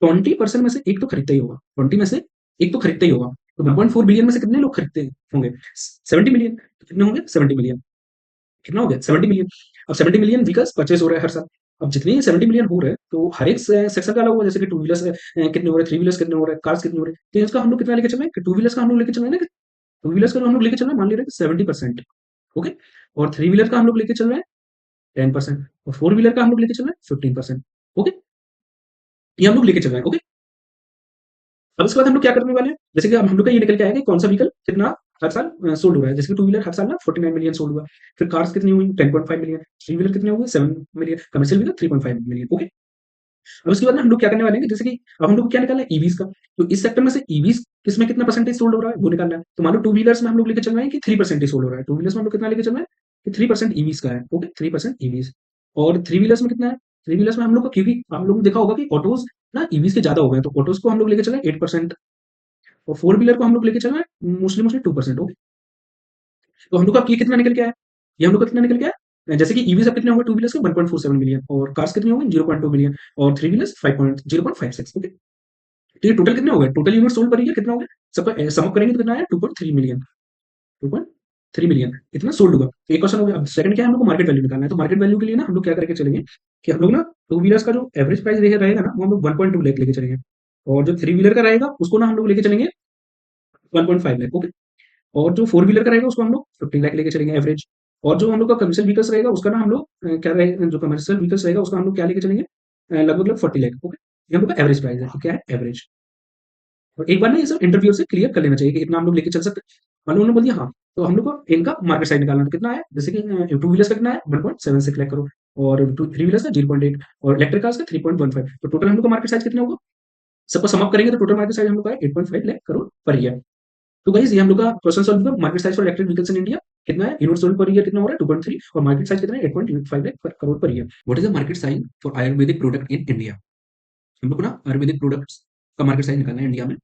20% में से एक तो खरीदता ही होगा 20 में से एक तो खरीदता ही होगा। तो 1.4 बिलियन में से कितने लोग खरीदते होंगे 70 मिलियन। कितने होंगे 70 मिलियन कितना हो गया 70 मिलियन। अब 70 मिलियन व्हीकल्स परचेज हो रहा है हर साल। अब जितने 70 मिलियन हो रहे हैं तो हर एक सेक्शन का अलग होगा जैसे कि टू व्हीलर्स कितने हो रहे हैं थ्री व्हीलर्स कितने हो रहे हैं कार्स कितने हो रहे हैं। तो इसका हम लोग कितना लेके चल रहे हैं टू व्हीलर्स का हम लोग लेके चल रहे हैं ना टू व्हीलर्स का हम लोग लेके चल रहे हैं मान ले रहे हैं 70% ओके। और थ्री व्हीलर का हम लोग लेके चल रहे हैं 10% और फोर व्हीलर का हम लोग लेके चल रहे हैं 15% ओके। ये हम लोग लेके चल रहे हैं ओके। अब उसके बाद हम लोग क्या करने वाले हैं जैसे कि अब हम लोग का ये निकल के आएगा कि कौन सा व्हीकल कितना हर साल सोल्ड हो रहा है जैसे कि टू व्हीलर हर साल ना 49 मिलियन सोल्ड हुआ। फिर कार्स कितनी हुई 10.5 मिलियन थ्री व्हीलर कितने हुए 7 million commercial vehicle 3.5 million okay. अब उसके बाद ना हम लोग क्या करने वाले हैं, जैसे कि अब हम लोग को क्या निकालना है, ईवीज का। तो इस सेक्टर में से ईवीज किसमें कितना परसेंटेज सोल्ड हो रहा है वो निकालना है। तो मान लो टू व्हीलर्स में हम लोग लेके चल रहे हैं कि 3% सोल्ड हो रहा है। टू व्हीलर्स में हम लोग कितना लेके चल रहे हैं कि 3% ईवीज का है। Okay, 3% EVs. और थ्री व्हीलर्स में कितना है, थ्री व्हीलर्स में हम लोग को, क्योंकि हम लोग ने देखा होगा कि ऑटोज ना ईवीज के ज्यादा हो गए हैं, तो ऑटोज को हम लोग लेके चले 8%। और फोर व्हीलर को हम लोग लेके चल रहे हैं मोस्टली मोस्टली 2%। ओके, तो हम लोग का ये कितना निकल के आया, ये हम लोग का कितना निकल के आया, जैसे कि ईवी सब कितने होंगे टू व्हीलर्स के 1.47 मिलियन, और कार्स कितने होंगे 0.2 मिलियन, और थ्री व्हीलर्स 5.0.56। ओके, तो ये टोटल कितने हो गए, total unit sold per year कितना हो गया, सबका सम अप करेंगे तो कितना आया 2.3 मिलियन, 2.3 मिलियन इतना सोल्ड हुआ। तो एक क्वेश्चन हो गया। अब सेकंड क्या है, हम लोग को मार्केट वैल्यू निकालना है। तो मार्केट वैल्यू के लिए ना हम लोग क्या करके चलेंगे कि हम लोग ना टू व्हीलर्स का जो एवरेज प्राइस रहेगा ना वो हम लोग 1.2 लाख लेके चलेंगे, और जो थ्री व्हीलर का रहेगा उसको ना हम लोग लेके चलेंगे 1.5 लाख। ओके, और जो फोर व्हीलर का रहेगा उसको हम लोग 15 लाख लेके चलेंगे एवरेज। और जो हम लोग का कमर्शियल व्हीकल्स रहेगा उसका ना हम लोग क्या रहेगा, जो कमर्शियल व्हीकल्स रहेगा उसका हम लोग क्या लेके चलेंगे, लगभग 40 लाख। ओके, ये हम लोग का एवरेज प्राइस है, क्या है एवरेज। और एक बार ना ये सब इंटरव्यू से क्लियर कर लेना चाहिए कि इतना हम लोग लेके चल सकते हैं। मान लो उन्होंने बोल दिया हाँ, तो हम लोग को इनका मार्केट साइज निकालना है। तो कितना है, जैसे कि टू व्हीलर्स का कितना है 1.76 लाख करोड़, और टू थ्री व्हीलर्स का 0.8, और इलेक्ट्रिक कार्स का 3.15। तो टोटल हम लोग का मार्केट साइज कितना होगा, सबको सम अप करेंगे तो टोटल मार्केट साइज हम लोग का 8.5 लाख करोड़ पर ईयर। तो गाइस ये हम लोग का क्वेश्चन सॉल्व हुआ। Market size for electric vehicles in India कितना है, यूनिट सोल्ड पर ईयर कितना हो रहा है 2.3, और मार्केट साइज कितना है 8.5 lakh crore per year. What is the market size for Ayurvedic product in India. हम लोग को ना आयुर्वेदिक प्रोडक्ट्स का मार्केट साइज निकालना है इंडिया में।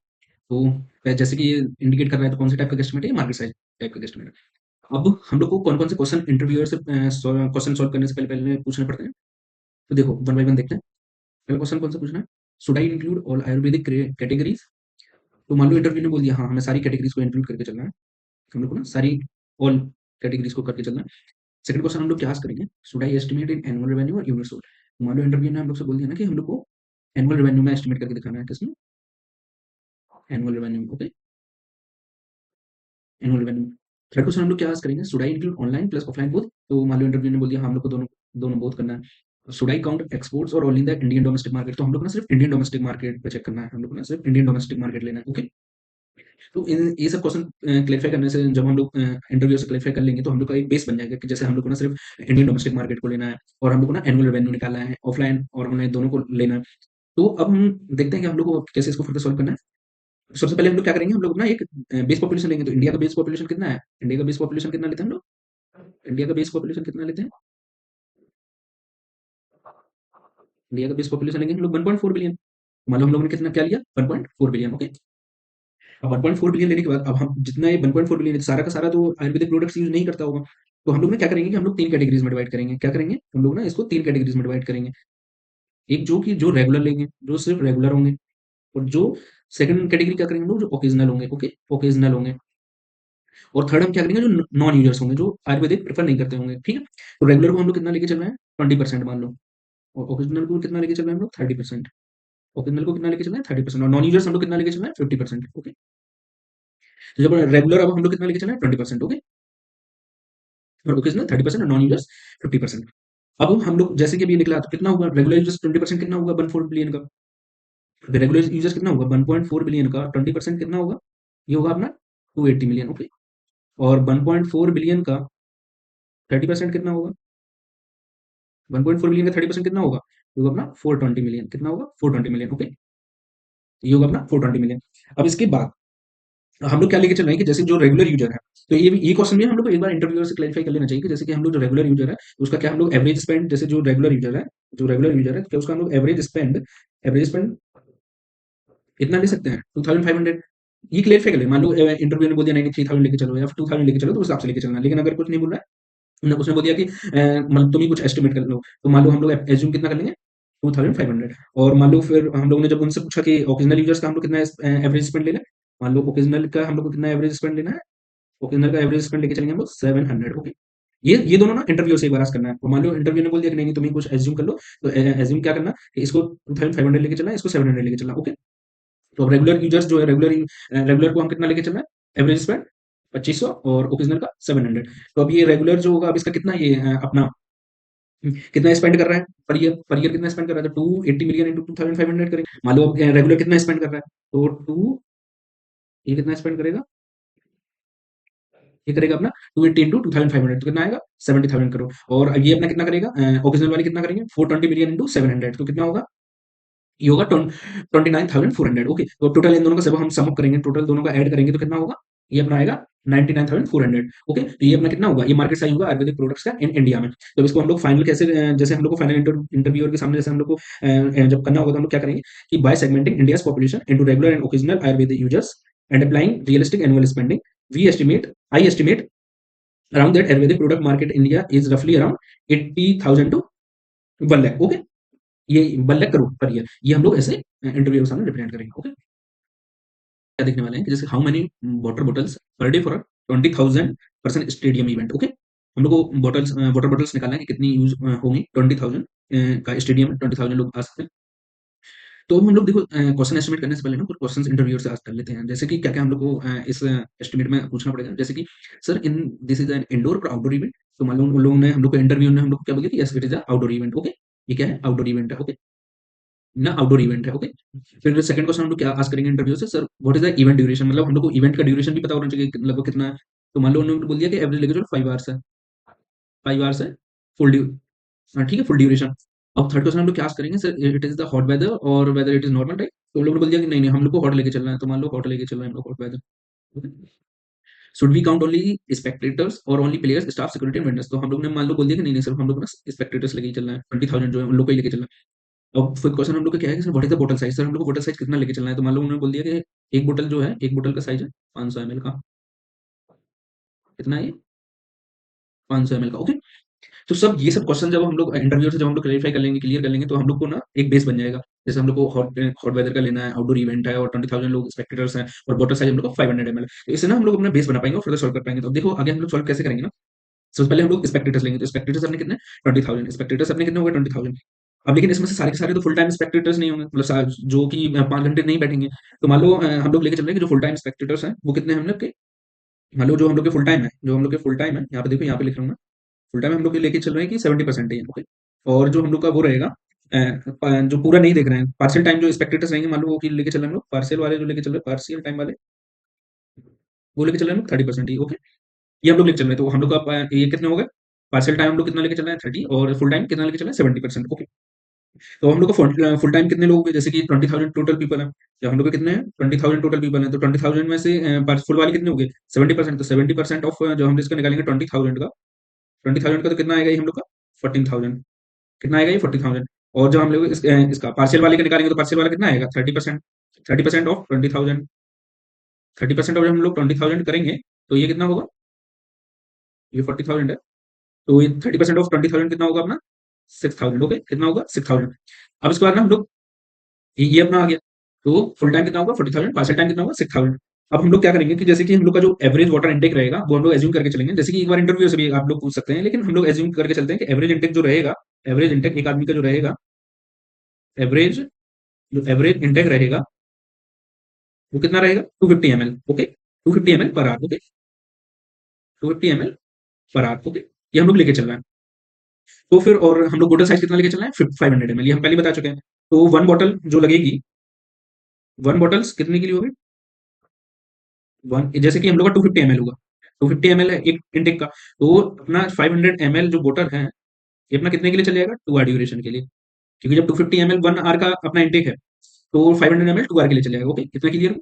तो जैसे कि ये इंडिकेट कर रहा है, तो कौन से टाइप का एस्टिमेट है, मार्केट साइज टाइप का एस्टिमेट है। अब हम लोग को कौन कौन से क्वेश्चन इंटरव्यूअर से क्वेश्चन सॉल्व करने से पहले पहले पूछने पड़ते हैं। तो देखो वन बाई वन देखते हैं। पहला क्वेश्चन कौन सा पूछना है, should I include all Ayurvedic categories. तो मान लो इंटरव्यू ने बोल दिया हाँ हमें सारी कैटेगरीज को इंक्लूड करके चलना है, हम लोग को ना सारी ऑल कैटेगरीज को करके चलना है। सेकंड क्वेश्चन हम लोग क्या करेंगे, should I estimate in annual revenue और यूनिट सोल्ड। मान लो इंटरव्यू ने हम लोग से बोल दिया ना कि हम लोग को एनुअल रेवेन्यू में एस्टिमेट करके दिखाना है, किसमें, annual revenue. Okay, annual revenue. Third question हम लोग क्या करेंगे, should I include online plus offline both. तो मान लो इंटरव्यू ने बोल दिया हाँ हम लोग को दोनों दोनों बोथ करना है। शुड आई काउंट एक्सपोर्ट्स और only the Indian domestic market. तो हम लोग को ना सिर्फ इंडियन डोमेस्टिक मार्केट पे चेक करना है, हम लोग को ना सिर्फ इंडियन डोमेस्टिक मार्केट लेना है। ओके, तो इन ये सब क्वेश्चन क्लेरिफाई करने से जब हम लोग इंटरव्यू से क्लेरिफाई कर लेंगे तो हम लोग का एक बेस बन जाएगा कि जैसे हम लोग को ना सिर्फ इंडियन डोमेस्टिक मार्केट को लेना है, और हम लोग को ना एनुअल रेवेन्यू निकालना है, ऑफलाइन और ऑनलाइन दोनों को लेना है। तो अब हम देखते हैं कि हम लोग को कैसे इसको फर्दर सॉल्व करना है। सबसे पहले हम लोग क्या करेंगे, हम लोग ना एक बेस पॉपुलेशन लेंगे। तो इंडिया का बेस पॉपुलेशन कितना है, इंडिया का बेस पॉपुलेशन कितना लेते हैं हम लोग, इंडिया का बेस पॉपुलेशन कितना लेते हैं, इंडिया का बेस पॉपुलेशन लेंगे हम लोग 1.4 बिलियन। मान लो हम लोगों ने कितना क्या लिया 1.4 बिलियन। ओके, अब 1.4 बिलियन लेने के बाद अब हम जितना ये 1.4 बिलियन है, सारा का सारा तो आयुर्वेदिक प्रोडक्ट्स यूज नहीं करता होगा। तो हम लोग ना क्या करेंगे कि हम लोग तीन कैटेगरीज में डिवाइड करेंगे। क्या करेंगे हम लोग ना इसको तीन कैटेगरीज में डिवाइड करेंगे। एक जो कि जो रेगुलर लेंगे, जो सिर्फ रेगुलर होंगे, और जो सेकंड कैटेगरी क्या करेंगे हम लोग, जो ओकेजनल होंगे। ओके, ओकेजनल होंगे। और थर्ड हम क्या करेंगे, जो नॉन यूजर्स होंगे, जो आयुर्वेदिक प्रेफर नहीं करते होंगे। ठीक है, तो रेगुलर को हम लोग कितना लेके चल रहे हैं 20% मान लो, और ओकेजनल को कितना लेके चल रहे हैं हम लोग 30%। ओकेजनल को कितना लेके चल रहे हैं 30%, और नॉन यूजर्स हम लोग कितना लेके चल रहे हैं 50%। ओके, तो जब रेगुलर अब हम लोग कितना लेके चल रहे हैं 20%। ओके, और ओकेजनल 30% और नॉन यूजर्स 50%। अब हम लोग जैसे कि अभी निकला तो कितना होगा, रेगुलर यूजर्स 20% कितना होगा 1.4 बिलियन का, रेगुलर यूजर्स कितना होगा 1.4 बिलियन का 20% कितना होगा, ये होगा अपना 280 मिलियन। ओके, और 1.4 बिलियन का 30% कितना होगा, 1.4 बिलियन का 30% कितना होगा, ये होगा अपना 420 मिलियन। कितना होगा 420 मिलियन। ओके, ये होगा अपना 420 मिलियन। अब इसके बाद हम लोग क्या लेके चल रहे हैं कि जैसे जो रेगुलर यूजर है, तो ये क्वेश्चन भी हम लोग को एक बार इंटरव्यूअर से क्लैरिफाई कर लेना चाहिए कि जैसे कि हम लोग जो रेगुलर यूजर है उसका क्या हम लोग एवरेज स्पेंड, जैसे जो रेगुलर यूजर है, जो रेगुलर यूजर है क्या उसका हम लोग एवरेज स्पेंड इतना ले सकते हैं 2500। ये क्लियरिफाई कर ले। मान लो इंटरव्यू ने बोल दिया नहीं 3000 लेके चलो या फिर 2000 लेके चलो, तो उस हिसाब से लेके चलना। लेकिन अगर कुछ नहीं बोल रहा है, उसने बोल दिया कि मतलब तुम ही कुछ एस्टिमेट कर लो, तो मान लो हम लोग एज्यूम कितना कर लेंगे 2500। और मान लो फिर हम लोगों ने जब उनसे पूछा कि ओकेजनल यूजर्स का हम लोग कितना एवरेज स्पेंड लेना है, मान लो ओकेजनल का हम लोग को कितना एवरेज स्पेंड लेना है, ओकेजनल का एवरेज स्पेंड लेके चलेंगे हम लोग 700। ओके, ये दोनों ना इंटरव्यू से एक बार करना है। और मान लो इंटरव्यू ने बोल दिया कि नहीं नहीं, तुम ही कुछ एज्यूम कर लो, तो एज्यूम क्या करना कि इसको 2500 लेके चलना है, इसको 700 लेके चलना। ओके, तो अब रेगुलर यूजर्स जो है, रेगुलर को हम कितना लेके चलना है एवरेज स्पेंड 2500, और ओकेजनल का 700। तो अब ये रेगुलर जो होगा अब इसका कितना ये अपना कितना स्पेंड कर रहा है पर ईयर कितना स्पेंड कर रहा है, तो 280 मिलियन इंटू 2500 करेंगे। मान लो अब रेगुलर कितना स्पेंड कर रहा है, तो टू ये कितना स्पेंड करेगा, ये करेगा अपना 280 इंटू 2500, तो कितना आएगा 70,000 करोड़। और ये अपना कितना करेगा ओकेजनल वाले कितना करेंगे 420 मिलियन इंटू 700, तो कितना होगा ये होगा 29,400। ओके, तो टोटल इन दोनों का जब हम सम अप करेंगे, टोटल दोनों का ऐड करेंगे तो कितना होगा? ये अपना आएगा 99,400। ओके, तो ये अपना कितना होगा? ये मार्केट साइज होगा आयुर्वेदिक प्रोडक्ट्स का इन इंडिया में। तो इसको हम लोग फाइनल कैसे जैसे हम लोग को फाइनल इंटरव्यूअर के सामने जैसे हम लोग को जब करना होगा तो हम लोग क्या करेंगे कि by segmenting India's population into regular and occasional Ayurvedic users and applying realistic annual spending, we estimate I estimate around that Ayurvedic product market India is रफली अराउंड 80,000 टू 1 लाख। ओके, ये 1 लाख करोड़ पर ईयर, ये हम लोग ऐसे इंटरव्यू के सामने रिप्रेजेंट करेंगे। Okay, क्या देखने वाले हैं कि जैसे how many water bottles per day for 20,000 person stadium event. Okay, हम लोग को बॉटल्स वाटर बॉटल्स निकालना है कि कितनी यूज होंगी 20,000 का स्टेडियम में 20,000 लोग आ सकते हैं। तो हम लोग देखो क्वेश्चन एस्टिमेट करने से पहले ना कुछ क्वेश्चंस इंटरव्यूअर से आज कर लेते हैं, जैसे कि क्या क्या हम लोग को इस एस्टिमेट में पूछना पड़ेगा, जैसे कि sir in this is an indoor और आउटडोर इवेंट। तो मान लो उन लोगों ने हम लोग को इंटरव्यू ने हम लोग को क्या बोला कि yes it is outdoor event. Okay, ये क्या है? आउटडोर इवेंट है। ओके, ना आउटडोर इवेंट है। ओके, फिर सेकंड क्वेश्चन हम लोग क्या आस्क करेंगे इंटरव्यू से, sir what is the event duration, मतलब हम लोग को इवेंट का ड्यूरेशन भी पता होना चाहिए कि लगभग कितना है। तो मान लो उन्होंने बोल दिया कि एवरेज लेके चलो 5 आवर्स है, 5 आवर्स है फुल ड्यू ठीक है, फुल ड्यूरेशन। अब थर्ड क्वेश्चन हम लोग क्या आस्क करेंगे, sir it is the hot weather और whether it is normal type. तो उन लोगों ने बोल दिया कि नहीं नहीं हम लोग को हॉट लेके चलना है, तो मान लो हॉट लेके चल रहे हैं हम लोग, hot weather. Should we count only spectators और only players staff security and vendors. तो हम लोग ने मान लो बोल दिया कि नहीं नहीं सिर्फ हम लोग ना स्पेक्टेटर्स लेके ही चलना है, 20,000 जो है उन लोग को ही लेके चलना है। अब फिर क्वेश्चन हम लोग का क्या है कि sir what is the bottle size, sir हम लोग को बॉटल साइज कितना लेके चलना है। तो मान लो उन्होंने बोल दिया कि एक बोतल जो है एक बोतल का साइज है 500 ml का। कितना है ये? 500 ml का। ओके, तो सब ये सब क्वेश्चन जब हम लोग इंटरव्यू से जब हम लोग क्लेरिफाई कर लेंगे, क्लियर कर लेंगे, तो हम लोग को ना एक बेस बन जाएगा। जैसे हम लोग को हॉट हॉट वेदर का लेना है, आउटडोर इवेंट है और 20,000 लोग स्पेक्टेटर्स हैं और बॉटल साइज हम लोग को 500 ml है। तो इससे ना हम लोग अपना बेस बना पाएंगे और फर्दर सॉल्व कर पाएंगे। तो देखो आगे हम लोग सॉल्व कैसे करेंगे ना, सबसे पहले हम लोग स्पेक्टेटर्स लेंगे। तो स्पेक्टेटर्स अपने कितने? 20,000। स्पेक्टेटर्स अपने कितने हो गए? 20,000। अब लेकिन इसमें से सारे के सारे तो फुल टाइम स्पेक्टेटर्स नहीं होंगे, मतलब जो कि 5 घंटे नहीं बैठेंगे। तो मान लो हम लोग लेके चल रहे हैं कि जो फुल टाइम स्पेक्टेटर्स हैं वो कितने हैं हम लोग के, मान लो जो हम लोग के फुल टाइम है, जो हम लोग के फुल टाइम है, यहाँ पे देखो यहाँ पे लिख रहा हूँ मैं, फुल टाइम हम लोग के लेके चल रहे हैं कि 70% है। ओके, और जो हम लोग का वो रहेगा जो पूरा नहीं देख रहे हैं, पार्शियल टाइम जो स्पेक्टेटर्स रहेंगे मान लो वो कि लेके चल रहे हैं हम लोग, पार्शियल वाले जो लेके चल रहे हैं, पार्शियल टाइम वाले वो लेके चल रहे हैं हम लोग 30% ही। ओके, ये हम लोग लेके चल रहे हैं, तो हम लोग का ये कितने हो गए? पार्शियल टाइम हम लोग कितना लेके चल रहे हैं 30, और फुल टाइम कितना लेके चल रहे हैं 70%। ओके, तो हम लोग को फुल टाइम कितने लोग हो गए, जैसे कि 20,000 टोटल पीपल है, तो हम लोग के कितने हैं 20,000 टोटल पीपल हैं, तो 20,000 में से फुल वाले कितने हो गए 70%। तो 70% ऑफ जो हम इसका निकालेंगे 20,000 का, 20,000 का तो कितना आएगा ये हम लोग का 14,000। कितना आएगा ये 40,000। और जो हम लोग इसका पार्शियल वाले का निकालेंगे तो पार्शियल वाला कितना आएगा 30%। 30% ऑफ 20,000, 30% ऑफ जब हम लोग 20,000 करेंगे तो ये कितना होगा, ये 40,000 है, तो ये 30% ऑफ 20,000 कितना होगा अपना 6,000। ओके, कितना होगा 6,000। अब इसके बाद ना हम लोग ये अपना आ गया, तो फुल टाइम कितना होगा 40,000, पार्शियल टाइम कितना होगा 6,000। अब हम लोग क्या करेंगे कि जैसे कि हम लोग का जो एवरेज वाटर इंटेक रहेगा वो हम लोग एज्यूम करके चलेंगे, जैसे कि एक बार इंटरव्यू से भी आप लोग पूछ सकते हैं, लेकिन हम लोग एज्यूम करके चलते हैं कि एवरेज इंटेक जो रहेगा, एवरेज इंटेक एक आदमी का जो रहेगा, एवरेज जो एवरेज इंटेक रहेगा वो कितना रहेगा 250 ml। Okay, 250 ml per hour. Okay, 250 ml per hour. Okay, ये हम लोग लेके चल रहे हैं। तो फिर और हम लोग बोतल साइज कितना लेके चल रहे हैं 500 ml, ये हम पहले बता चुके हैं। तो वन बॉटल जो लगेगी, वन बॉटल्स कितने के लिए होगी, वन जैसे कि हम लोग का 250 ml होगा, 250 ml है एक इंटेक का, तो अपना 500 ml जो बोतल है ये अपना कितने के लिए चल जाएगा 2 आवर ड्यूरेशन के लिए, क्योंकि जब 250 ml 1 आवर का अपना इंटेक है तो 500 ml 2 आवर के लिए चल जाएगा। ओके, कितना क्लियर?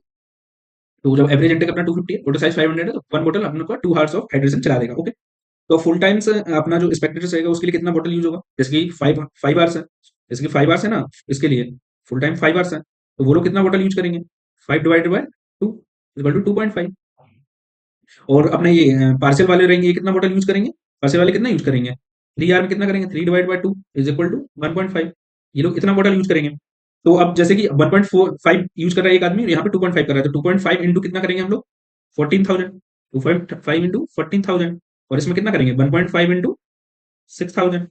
तो जब एवरेज इंटेक अपना 250 है, बोतल साइज 500 है, तो वन बोतल अपने को 2 आवर्स ऑफ हाइड्रेशन चला देगा। ओके, तो फुल टाइम से अपना जो स्पेक्टेटर्स रहेगा उसके लिए कितना बॉटल यूज होगा, जैसे कि 5 आवर्स है, जैसे कि 5 आवर्स है ना, इसके लिए फुल टाइम 5 आवर्स है, तो वो लोग कितना बॉटल यूज करेंगे 5 डिवाइडेड बाय 2 इक्वल टू 2.5। और अपने ये पार्सल वाले रहेंगे ये कितना बॉटल यूज करेंगे, पार्सल वाले कितना यूज करेंगे 3 आवर में कितना करेंगे 3 divide by 2 is equal to 1.5। ये लोग इतना बॉटल यूज करेंगे। तो अब जैसे कि 1.45 यूज कर रहा है एक आदमी, यहाँ पे 2.5 कर रहा है, तो 2.5 इंटू कितना करेंगे हम लोग 14,000, 2.5 इंटू 14,000, और इसमें कितना करेंगे 1.5 इंटू 6,000,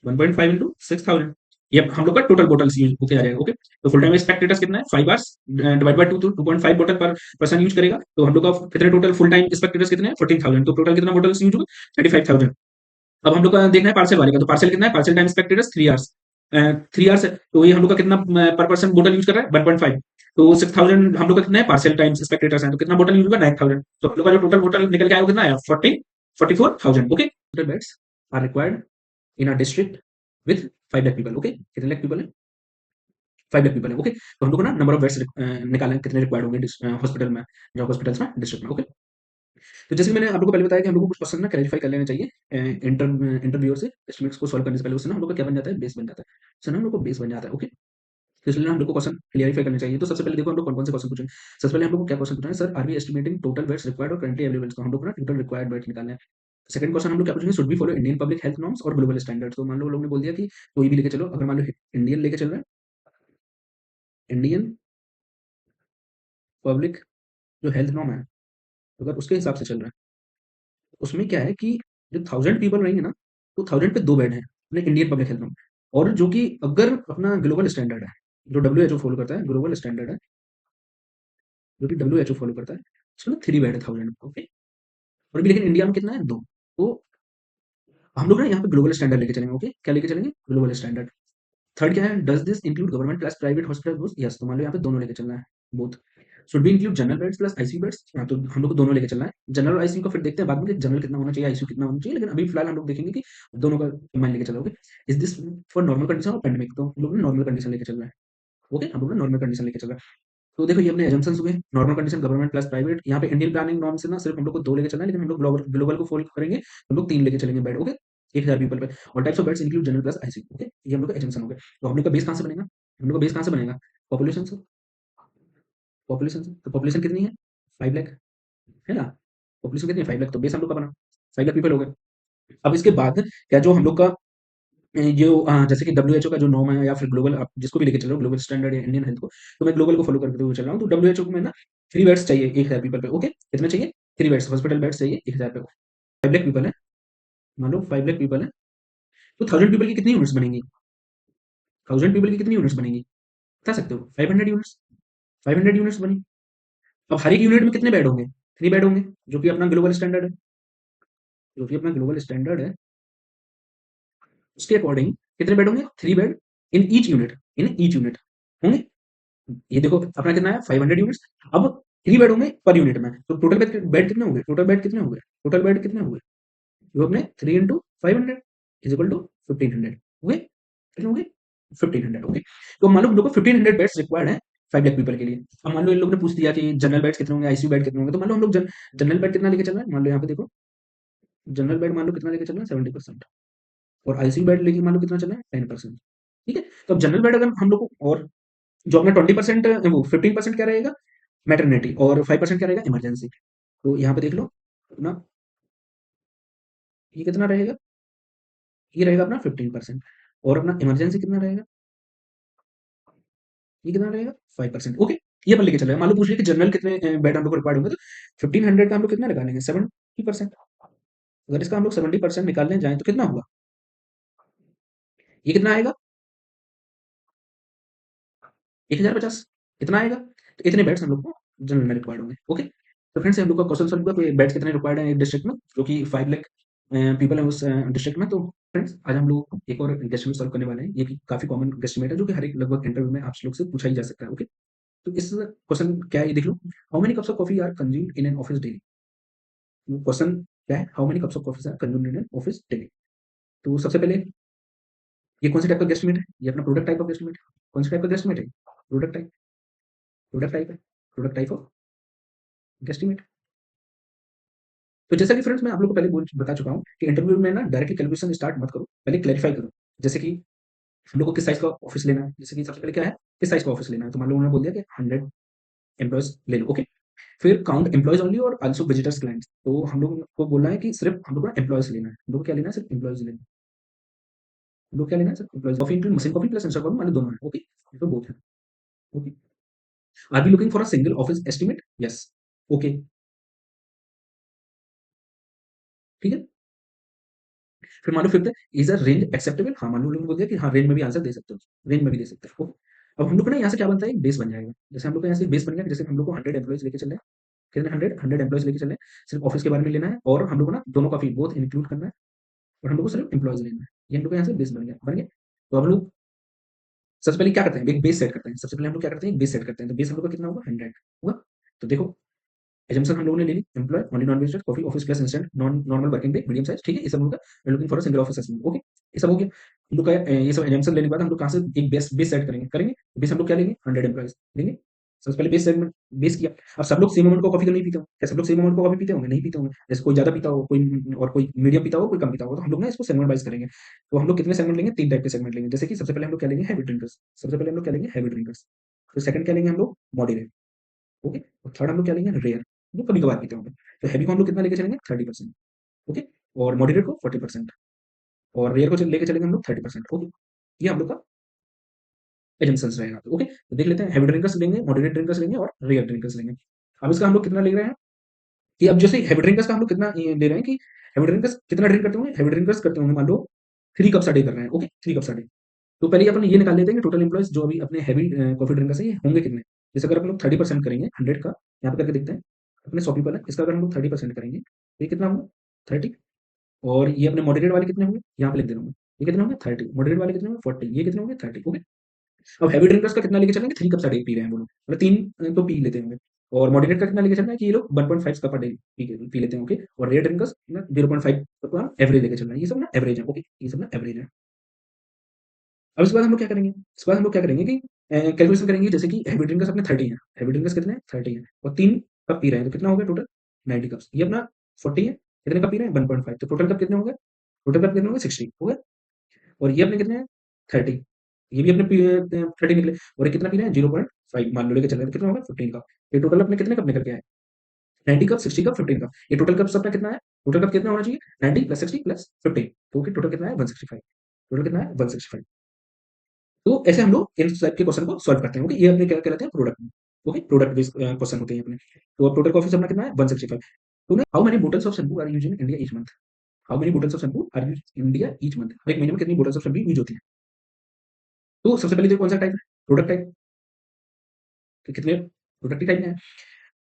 1.5 इंटू 6,000। ये हम लोग का टोटल बॉटल्स यूज होते आ जाएगा। ओके, तो फुल टाइम स्पेक्टेटर्स कितना है 5 आवर्स डिवाइड बाय 2, तो 2.5 बॉटल पर पर्सन यूज करेगा, तो हम लोग का कितने टोटल फुल टाइम स्पेक्टेटर्स कितने हैं 14,000, तो टोटल कितना बॉटल्स यूज होगा 35,000। अब हम लोग का देखना है पार्सल वाले का, तो पार्सल कितना है, parcel time spectators 3 hours, 3 hours है, तो ये हम लोग का कितना पर पर्सन बोतल यूज कर रहा है 1.5, तो 6,000 हम लोग का कितना है पार्सल टाइम स्पेक्टेटर्स है, तो कितना बोतल यूज होगा 9,000, तो हम लोग का जो टोटल बोतल निकल के आया वो कितना आया 44,000। Okay, total beds are required in a district with 5 lakh people. Okay, कितने लाख पीपल है 5 लाख पीपल है, ओके? तो हम लोग को ना नंबर ऑफ बेड्स निकालना है, कितने रिक्वायर्ड होंगे हॉस्पिटल में, जो हॉस्पिटल्स में, डिस्ट्रिक्ट में, ओके? तो जैसे कि मैंने आप लोगों को पहले बताया कि हम लोग को कुछ क्वेश्चन ना क्लैरिफाई कर लेने चाहिए इंटरव्यूअर से, एस्टिमेट्स को सॉल्व करने से पहले। उससे ना हम लोग का क्या बन जाता है, बेस बन जाता है। उससे ना हम लोग को बेस बन जाता है, ओके? तो इसलिए ना हम लोग को क्वेश्चन क्लैरिफाई करने चाहिए। तो सबसे पहले देखो हम लोग कौन-कौन से क्वेश्चन पूछेंगे। सबसे पहले हम लोग को क्या क्वेश्चन पूछना है, sir are we estimating total beds required और करंटली अवेलेबल। तो हम लोग को ना टोटल रिक्वायर्ड बेड्स निकालने हैं। सेकंड क्वेश्चन हम लोग क्या पूछेंगे, should we follow Indian public health norms और ग्लोबल स्टैंडर्ड्स। तो मान लो लोग ने बोल दिया कि कोई भी लेके चलो, अगर मान लो इंडियन लेके चल रहे हैं, इंडियन पब्लिक जो हेल्थ नॉर्म है, अगर उसके हिसाब से चल रहा है, उसमें क्या है कि जो 1000 पीपल रहेंगे ना, तो 1000 पे 2 बेड हैं, अपने इंडियन पब्लिक हेल्थ नॉर्म। और जो कि अगर अपना ग्लोबल स्टैंडर्ड है, जो डब्ल्यूएचओ फॉलो करता है, ग्लोबल स्टैंडर्ड है, जो कि डब्ल्यूएचओ फॉलो करता है, उसमें ना 3 बेड है 1000 में, ओके? और अभी लेकिन इंडिया में कितना है? 2। तो हम लोग ना यहाँ पे ग्लोबल स्टैंडर्ड लेके चलेंगे, ओके? क्या लेके चलेंगे? Global standard. थर्ड क्या है, does this include government plus private hospital both? Yes, तो मान लो यहाँ पे दोनों लेके चलना है, both. Should be include general beds plus ICU beds? हाँ, तो हम लोग को दोनों लेके चलना है। जनरल और आईसीयू का फिर देखते हैं बाद में कि जनरल कितना होना चाहिए, आईसीयू कितना होना चाहिए, लेकिन अभी फिलहाल हम लोग देखेंगे कि दोनों का कंबाइन लेके चलोगे। Is this for normal condition और पैंडेमिक? तो हम लोग ने नॉर्मल कंडीशन लेके चल रहा है, ओके? हम लोग ने नॉर्मल कंडीशन लेके चल रहा है। तो देखो ये अपने assumptions हुए, normal condition, government plus private. यहाँ पे इंडियन प्लानिंग नॉर्म से ना सिर्फ हम लोग को 2 लेके चलना है, लेकिन हम लोग ग्लोबल ग्लोबल को फॉलो करेंगे, हम लोग 3 लेके चलेंगे बेड, ओके? 1000 पीपल पे। और types of beds include general plus ICU, okay? ये हम लोग का assumption हो गया। तो हम लोग का बेस कहाँ से बनेगा? हम लोग का बेस कहाँ से बनेगा? पॉपुलेशन से। पॉपुलेशन से। तो पॉपुलेशन कितनी है? 5 लाख, है ना? पॉपुलेशन कितनी है? 5 लाख। तो बेस हम लोग का बना, 5 लाख पीपल हो गए। अब इसके बाद क्या, जो हम लोग का जो जैसे कि डब्ल्यूएचओ का जो नॉर्म है, या फिर ग्लोबल, आप जिसको भी लेके चल रहे हो, ग्लोबल स्टैंडर्ड या इंडियन हेल्थ को, तो मैं ग्लोबल को फॉलो करते हुए चल रहा हूँ। तो डब्ल्यूएचओ को मैं ना 3 बेड्स चाहिए 1000 पीपल पे, ओके? कितने चाहिए? 3 बेड्स, हॉस्पिटल बेड्स चाहिए 1000 पे। 5 लाख पीपल है, मान लो 5 लाख पीपल है, तो 1000 पीपल की कितनी यूनिट्स बनेंगी? 1000 पीपल की कितनी यूनिट्स बनेंगी? बता सकते हो? 500 यूनिट्स। 500 यूनिट्स बनी। अब हर एक यूनिट में कितने बेड होंगे? 3 बेड होंगे, जो कि अपना ग्लोबल स्टैंडर्ड है। जो कि अपना ग्लोबल स्टैंडर्ड है, उसके अकॉर्डिंग कितने बेड होंगे? 3 बेड इन ईच यूनिट होंगे। ये देखो अपना कितना है, 500 यूनिट्स। अब 3 बेड होंगे पर यूनिट में, तो टोटल बेड बेड कितने होंगे? टोटल बेड कितने होंगे? टोटल बेड कितने होंगे? जो अपने 3 इंटू 500 इज इक्वल टू 1500 हुए। कितने होंगे? 1500, ओके? तो मान लो हम लोग को 1500 बेड्स रिक्वायर्ड है 5 लाख पीपल के लिए। अब मान लो इन लोगों ने पूछ दिया कि जनरल बेड्स कितने होंगे, आईसीयू बेड कितने होंगे, तो मान लो हम लोग जनरल बेड कितना लेके चल रहे हैं, मान लो यहाँ पे देखो, जनरल बेड मान लो कितना लेके चल रहे हैं, 70%। और आईसीयू बेड लेके मान लो कितना चल रहा है, 10%। ठीक है? तो अब जनरल बेड अगर हम लोग को, और जो अपना 20% वो 15% क्या रहेगा, मैटरनिटी, और 5% क्या रहेगा, इमरजेंसी। तो यहाँ पे देख लो अपना, ये कितना रहेगा, ये रहेगा अपना 15%। और अपना इमरजेंसी कितना रहेगा, ये कितना रहेगा, 5%, ओके? ये अपन लेके चल रहे हैं। मान लो पूछ लिया कि जनरल कितने बेड हम लोग को रिक्वायर्ड होंगे, तो 1500 का हम लोग कितना निकालेंगे, 70%। अगर इसका हम लोग 70% निकालने जाएं तो कितना होगा, ये कितना आएगा, 1050। कितना आएगा? तो इतने बेड्स हम लोग को जनरल में रिक्वायर्ड होंगे, ओके? तो फ्रेंड्स हम लोग का क्वेश्चन सॉल्व हुआ कि बेड्स कितने रिक्वायर्ड है एक डिस्ट्रिक्ट में, जो कि 5 लाख पीपल है उस डिस्ट्रिक्ट में। तो फ्रेंड्स आज हम लोग एक और गेस्टिमेट सॉल्व करने वाले हैं। ये भी काफी कॉमन गेस्टिमेट है, जो कि हर एक लगभग इंटरव्यू में आप लोग से पूछा ही जा सकता है, ओके? तो इस क्वेश्चन क्या है ये देख लो, how many cups of coffee are consumed in an office daily? Question क्या है, how many cups of coffee are consumed in an office daily? तो सबसे पहले, ये कौन सी टाइप का गेस्टिमेट है, ये अपना प्रोडक्ट टाइप ऑफ गेस्टिमेट है। कौन सी टाइप का गेस्टिमेट है? प्रोडक्ट टाइप, प्रोडक्ट टाइप है, प्रोडक्ट टाइप ऑफ गेस्टिमेट। तो जैसा कि फ्रेंड्स मैं आप लोगों को पहले बता चुका हूँ कि इंटरव्यू में ना डायरेक्टली कैलकुलेशन स्टार्ट मत करो, पहले क्लैरिफाई करो। जैसे कि हम लोग को किस साइज का ऑफिस लेना है, जैसे कि सबसे पहले क्या है, किस साइज का ऑफिस लेना है, तो मान लो उन्होंने बोल दिया कि 100 एम्प्लॉयज ले लो, ओके? फिर काउंट एम्प्लॉयज ओनली और आल्सो विजिटर्स क्लाइंट्स। तो हम लोग को बोलना है कि सिर्फ हम लोग को एम्प्लॉयज लेना है, हम लोग को क्या लेना है, सिर्फ एम्प्लॉयज लेना है। हम लोग क्या लेना है, सिर्फ employees. Coffee include machine coffee plus instant coffee, मान लो दोनों है, ओके? तो बोथ है, okay? R be looking for a single office estimate? Yes, okay, ठीक है? फिर मान लो फिफ्थ है, इज अ रेंज एक्सेप्टेबल? हाँ, मान लो उन्होंने बोल दिया कि हाँ रेंज में भी आंसर दे सकते हो, रेंज में भी दे सकते हो। अब हम लोग को ना यहाँ से क्या बनता है, बेस बन जाएगा। जैसे हम लोग का यहाँ से बेस बन गया, जैसे हम लोग को 100 एम्प्लॉइज लेके चल रहे हैं, कितने, 100 एम्प्लॉइज लेके चल रहे हैं, सिर्फ ऑफिस के बारे में लेना है, और हम लोग को ना दोनों का फी बोथ इंक्लूड करना है, और हम लोग को सिर्फ एम्प्लॉइज लेना है। ये हम लोग का यहाँ से बेस बन गया, बन गया। तो हम लोग सबसे पहले क्या करते हैं, एक बेस सेट करते हैं। सबसे पहले हम लोग क्या करते हैं, एक बेस सेट करते हैं। तो बेस हम लोग का कितना होगा, 100 हुआ। तो देखो एजम्पशन हम लोगों ने ले ली, employ only non visitor coffee office plus instant non normal working day medium size, ठीक है? इस सब हम लोग का looking for a single office estimate, okay? ये सब हो गया। हम लोग का ये सब एजम्पशन लेने के बाद हम लोग कहाँ से एक बेस बेस सेट करेंगे करेंगे बेस हम लोग क्या लेंगे 100 एम्प्लॉइज लेंगे। सबसे पहले बेस सेगमेंट बेस किया। अब सब लोग सेम अमाउंट को कॉफी तो नहीं पीते होंगे, क्या सब लोग सेम अमाउंट को कॉफी पीते होंगे? नहीं पीते होंगे। जैसे कोई ज्यादा पीता हो, कोई और कोई मीडियम पीता हो, कोई कम पीता हो, तो हम लोग ना इसको सेगमेंट वाइज करेंगे। तो हम लोग कितने सेगमेंट लेंगे? 3 टाइप के सेगमेंट लेंगे। जैसे कि सबसे पहले हम लोग क्या लेंगे? Heavy drinkers. सबसे पहले हम लोग क्या लेंगे? Heavy drinkers. फिर सेकंड क्या लेंगे हम लोग? मॉडरेट। ओके। और थर्ड हम लोग क्या लेंगे? रेयर, जो कभी कभार पीते होंगे। तो हैवी को हम लोग कितना लेके चलेंगे? 30%। ओके। और मॉडरेट को 40%। और रेयर को लेके चलेंगे हम लोग 30%। ओके। ये हम लोग का एजम्पशंस रहेगा। ओके, तो देख लेते हैं। हैवी ड्रिंकर्स लेंगे, मॉडरेट ड्रिंकर्स लेंगे और रेयर ड्रिंकर्स लेंगे। अब इसका हम लोग कितना ले रहे हैं कि अब जैसे हैवी ड्रिंकर्स का हम लोग कितना ले रहे हैं कि हैवी ड्रिंकर्स कितना ड्रिंक करते होंगे? हैवी ड्रिंकर्स करते होंगे मान लो 3 कप्स अ डे कर रहे हैं। ओके, 3 कप्स अ डे। तो पहले अपन ये निकाल लेते हैं कि टोटल एम्प्लॉइज जो अभी अपने हैवी कॉफी ड्रिंकर्स हैं ये होंगे कितने? जैसे अगर हम लोग 30% करेंगे 100 का, यहाँ पे करके देखते हैं। अपने 100 पीपल है, इसका अगर हम लोग 30% करेंगे तो ये कितना होगा? 30। और ये अपने मॉडरेट वाले कितने होंगे? यहाँ पे लिख दे रहा हूँ मैं। ये कितने होंगे? 30। मॉडरेट वाले कितने होंगे? 40। ये कितने होंगे? 30। ओके। अब हैवी ड्रिंकर्स का कितना लेके चलेंगे? 3 कप्स अ डे पी रहे हैं वो लोग, मतलब 3 तो पी लेते होंगे। और मॉडरेट का कितना लेके चलना है कि ये लोग 1.5 कप अ डे पी लेते हैं। ओके। और रेयर ड्रिंकर्स ना 0.5 कप का एवरेज लेके चलना है। ये सब ना एवरेज है। ओके, ये सब ना एवरेज है। अब इसके बाद हम लोग क्या करेंगे? इसके बाद हम लोग क्या करेंगे कि कैलकुलेशन करेंगे। जैसे कि हैवी ड्रिंकर्स अपने 30 हैं। हैवी ड्रिंकर्स कितने हैं? 30 हैं और 3 कप पी रहे हैं, तो कितना हो गया टोटल? 90 कप्स। ये अपना 40 है, कितने कप पी रहे हैं? 1.5। तो टोटल कप कितने होंगे? टोटल कप कितने होंगे? 60 हो गए। और ये अपने कितने हैं? 30। ये भी अपने 30 निकले। और ये कितना पी रहे हैं? 0.5 मान लो लेके चल रहे हैं, तो कितना होगा? 15 कप। ये टोटल अपने कितने कप निकल के आए? 90 कप, 60 कप, 15 कप। ये टोटल कप्स अपना कितना है? टोटल कप कितना होना चाहिए? 90 प्लस 60 प्लस 15। तो ओके, टोटल कितना है? 165। टोटल कितना है? 165। तो ऐसे हम लोग इन टाइप के क्वेश्चन को सॉल्व करते हैं। ओके, ये अपने क्या कहलाते हैं? Product. Okay, product based question होते हैं अपने। तो अब टोटल कॉफी अपना कितना है? 165। तो ना how many bottles of shampoo are used in India each month? How many bottles of shampoo are used in India each month? एक महीने में कितनी बोटल्स ऑफ शैम्पू यूज होती है? तो सबसे पहले देखो कौन सा टाइप है? Product type. तो कितने प्रोडक्ट टाइप में है?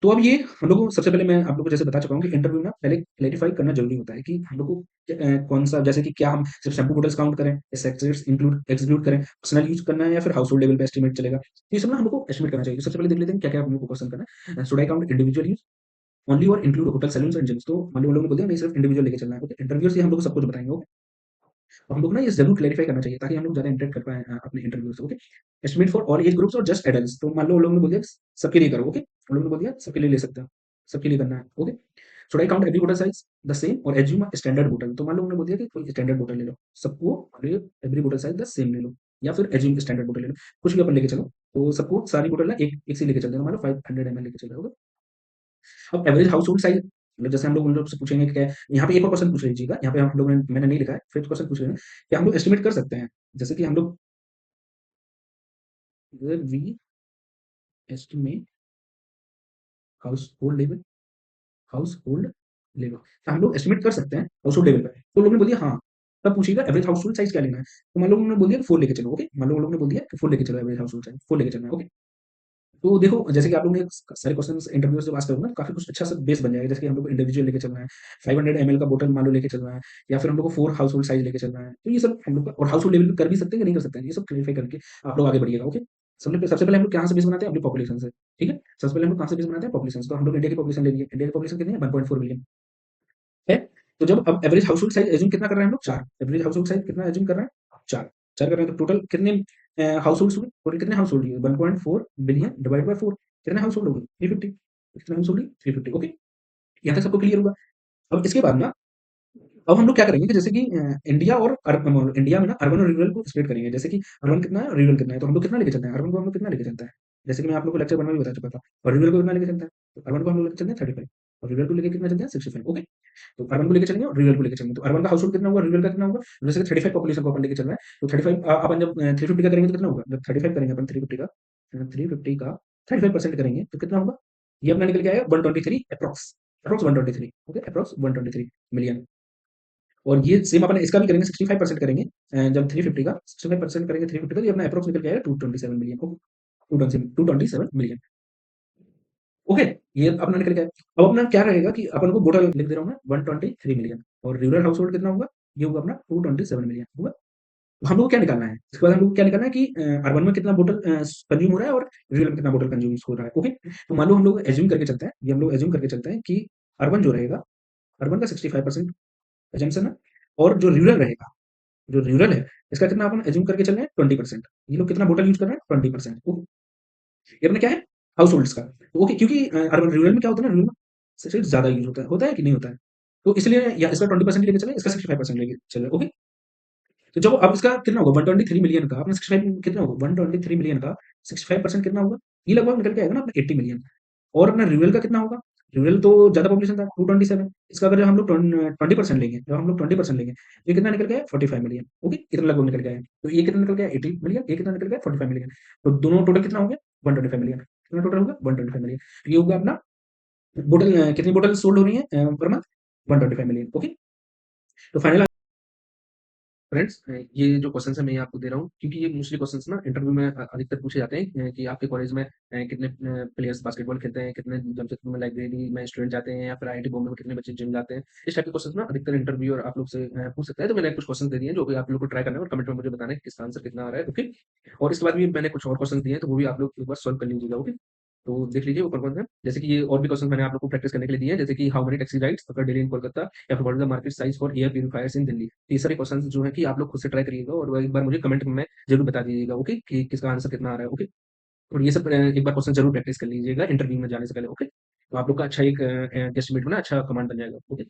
तो अब ये हम लोग को सबसे पहले मैं आप लोगों को जैसे बता चुका हूँ कि इंटरव्यू में पहले क्लैरिफाई करना जरूरी होता है कि हम लोग को कौन सा, जैसे कि क्या हम सिर्फ शैम्पू बॉटल्स काउंट करें, सेक्टर्स इंक्लूड एक्सक्लूड करें, पर्सनल यूज करना है या फिर हाउस होल्ड लेवल पे एस्टिमेट चलेगा। तो ये सब ना हम लोग को एस्टिमेट करना चाहिए। तो सबसे पहले देख लेते हैं क्या क्या हम लोग को क्वेश्चन करना है। Should I count individual use only और include hotel salons and gyms? तो मान लो उन लोगों ने बोल दिया नहीं सिर्फ इंडिविजुअल लेके चलना है। ओके, इंटरव्यू से हम लोग को सब कुछ बताएंगे। ओके, तो हम लोग ना ये जरूर क्लैरिफाई करना चाहिए ताकि हम लोग ज्यादा इंटरेक्ट कर पाए अपने इंटरव्यू से। Okay, estimate for all age groups और जस्ट एडल्ट्स? तो मान लो उन लोगों ने बोल दिया सबके लिए करो। ओके, उन लोगों ने बोल दिया सबके लिए ले सकते हो, सबके लिए करना है। Okay, should I count every बोतल साइज द सेम और एज्यूम स्टैंडर्ड बोतल? तो मान लो उन्होंने बोल दिया कि कोई स्टैंडर्ड बोतल ले लो, सबको एवरी बोतल साइज द सेम ले लो, या फिर एज्यूम स्टैंडर्ड बोतल ले लो, कुछ भी अपन लेके चलो। तो सबको सारी बोतल ना एक एक से लेके चलते हैं। मान लो 500 ml लेके चल रहे हो। अब एवरेज हाउस होल्ड साइज, मतलब जैसे हम लोग उन लोग से पूछेंगे कि क्या है, यहाँ पे एक और क्वेश्चन पूछ लीजिएगा। यहाँ पे हम लोग मैंने नहीं लिखा है, फिफ्थ क्वेश्चन पूछ रहे हैं कि हम लोग एस्टिमेट कर सकते हैं। जैसे कि हम लोग we estimate household level, household level, तो हम लोग एस्टिमेट कर सकते हैं हाउस होल्ड लेवल पे। तो लोगों ने बोल दिया हाँ, तब पूछिएगा एवरेज हाउस होल्ड साइज क्या लेना है। तो मान लो उन्होंने बोल दिया 4 लेके चलो। ओके, मान लो उन लोगों ने बोल दिया कि 4 लेके चलो, एवरेज हाउस होल्ड साइज 4 लेके चलना है। ओके, तो देखो जैसे कि आप लोगों ने सारे क्वेश्चंस इंटरव्यू से पास करोगे ना, तो काफी कुछ अच्छा सा बेस बन जाएगा। जैसे कि हम लोग को इंडिविजुअल लेके चलना है, 500 ml का बोतल मान लो लेके चलना है, या फिर हम लोग को 4 हाउस होल्ड साइज लेके चलना है। तो ये सब हम लोग का, और हाउस होल्ड लेवल पे कर भी सकते हैं कि नहीं कर सकते हैं, ये सब क्लैरिफाई करके आप लोग आगे बढ़िएगा। ओके, सबसे पहले हम लोग कहाँ से बेस बनाते हैं? अपनी पॉपुलेशन से। ठीक है, सबसे पहले हम लोग कहाँ से बेस बनाते हैं? पॉपुलेशन से। तो हम लोग इंडिया की पॉपुलेशन ले लिए। इंडिया की पॉपुलेशन कितनी है? 1.4 बिलियन है। तो जब अब average house hold size assume कितना कर रहे हैं हम लोग? 4। एवरेज हाउस होल्ड साइज कितना एज्यूम कर रहे हैं? 4। 4 कर रहे हैं, तो टोटल कितने हाउस होल्ड हुए? टोटल कितने हाउस होल्ड हुए? 1.4 बिलियन डिवाइड बाय 4, कितने हाउस होल्ड हो गए? 350। कितने हाउस होल्ड? 350। ओके, यहाँ तक सबको क्लियर होगा। अब इसके बाद ना, अब हम लोग क्या करेंगे कि जैसे कि इंडिया और इंडिया में ना अर्बन और रूरल को स्प्लिट करेंगे। जैसे कि अर्बन कितना है, रूरल कितना है, तो हम लोग कितना लेके चलते हैं? अर्बन को हम लोग कितना लेके चलते हैं? जैसे कि मैं आप लोग को लेक्चर 1 में भी बता चुका था। और रूरल को कितना लेके चलते हैं? तो अर्बन को हम लोग लेके चलते हैं 35 और रूरल को लेके कितना चलते हैं? 65। ओके, तो अर्बन को लेके चलेंगे और रूरल को लेके चलेंगे। तो अर्बन का हाउस होल्ड कितना होगा, रूरल का कितना होगा? जैसे कि 35 पॉपुलेशन को अपन लेके चल रहे हैं, तो 35 अपन जब 350 का करेंगे तो कितना होगा? जब 35 करेंगे अपन 350 का, 350 का 35% करेंगे तो कितना होगा? ये अपना निकल के आएगा 123 approx, approx 123। Okay, approx 123 million. और ये सेम अपन इसका भी करेंगे, 65% करेंगे। जब 350 का 65% करेंगे 350 का, तो ये अपना अप्रॉक्स निकल के आएगा 227 मिलियन। Okay, 227 million. ओके, ये अपना निकल गया। अब अपना क्या रहेगा कि अपन को बोटल लिख दे रहा हूँ मैं 123 मिलियन, और रूरल हाउस होल्ड कितना होगा? ये होगा अपना 227 मिलियन होगा। तो हम लोग को क्या निकालना है? इसके बाद हम लोग को क्या निकालना है कि अर्बन में कितना बोतल कंज्यूम हो रहा है और रूरल में कितना बोतल कंज्यूम हो रहा है। ओके, तो मान लो हम लोग एज्यूम करके चलते हैं, ये हम लोग एज्यूम करके चलते हैं कि अर्बन जो रहेगा, अर्बन का 65% एजम्पशन है, और जो रूरल रहेगा, जो रूरल है इसका कितना अपन एज्यूम करके चल रहे हैं 20%। ये लोग कितना बोतल यूज़ कर रहे हैं 20%। ओके, ये अपना क्या है हाउस होल्ड्स का। ओके, क्योंकि अर्बन रूरल में क्या होता है ना, रूरल में सबसे ज़्यादा यूज़ होता है कि नहीं होता है? तो इसलिए या इसका 20% लेके चलें, इसका 65% लेके चलें। ओके, तो जब अब इसका कितना होगा 123 मिलियन का अपना 65 कितना होगा 123 मिलियन का 65% कितना होगा? ये लगभग निकल के आएगा ना अपना 80 मिलियन। और अपना रूरल का कितना होगा? रूरल तो ज़्यादा पॉपुलेशन था 227। इसका अगर हम लोग 20% लेंगे, जब हम लोग 20% लेंगे, तो ये कितना निकल के आया 45 मिलियन। ओके, इतना लगभग निकल के आया। तो ये कितना निकल के आया 80 मिलियन, ये कितना निकल गया 45 मिलियन। तो दोनों टोटल कितना हो गया 125 मिलियन। कितना टोटल होगा 125 मिलियन। तो ये होगा अपना बोतल, कितनी बोतल सोल्ड हो रही है पर मंथ 125 मिलियन। ओके, तो फाइनल फ्रेंड्स, ये जो क्वेश्चंस है मैं ये आपको दे रहा हूँ क्योंकि ये मोस्टली क्वेश्चंस ना इंटरव्यू में अधिकतर पूछे जाते हैं कि आपके कॉलेज में कितने प्लेयर्स बास्केटबॉल खेलते हैं, कितने जमशेदपुर में लाइब्रेरी में स्टूडेंट जाते हैं या फिर आईआईटी बॉम्बे में कितने बच्चे जिम जाते हैं। इस टाइप के क्वेश्चंस ना अधिकतर इंटरव्यूअर आप लोग से पूछ सकता है। तो मैंने कुछ क्वेश्चन दे दिए हैं जो भी आप लोग को ट्राई करना है और कमेंट में मुझे बताना है कि किसका आंसर कितना आ रहा है। ओके, और इसके बाद भी मैंने कुछ और क्वेश्चन दिए हैं तो वो भी आप लोग एक बार सॉल्व कर लीजिएगा। ओके, तो देख लीजिए वो कौन-कौन से हैं। जैसे कि ये और भी क्वेश्चन मैंने आप लोग को प्रैक्टिस करने के लिए दिए हैं, जैसे कि how many taxi rides occur daily in Kolkata या फिर what is the market size for air purifiers in Delhi. ये सारे क्वेश्चंस जो हैं कि आप लोग खुद से ट्राई करिएगा और वो एक बार मुझे कमेंट में ज़रूर बता दीजिएगा। ओके, कि किसका आंसर कितना आ रहा है। ओके, और ये सब एक बार क्वेश्चन ज़रूर प्रैक्टिस कर लीजिएगा इंटरव्यू में जाने से पहले। ओके, तो आप लोग का अच्छा एक गेस्टिमेट में ना अच्छा कमांड बन जाएगा। ओके।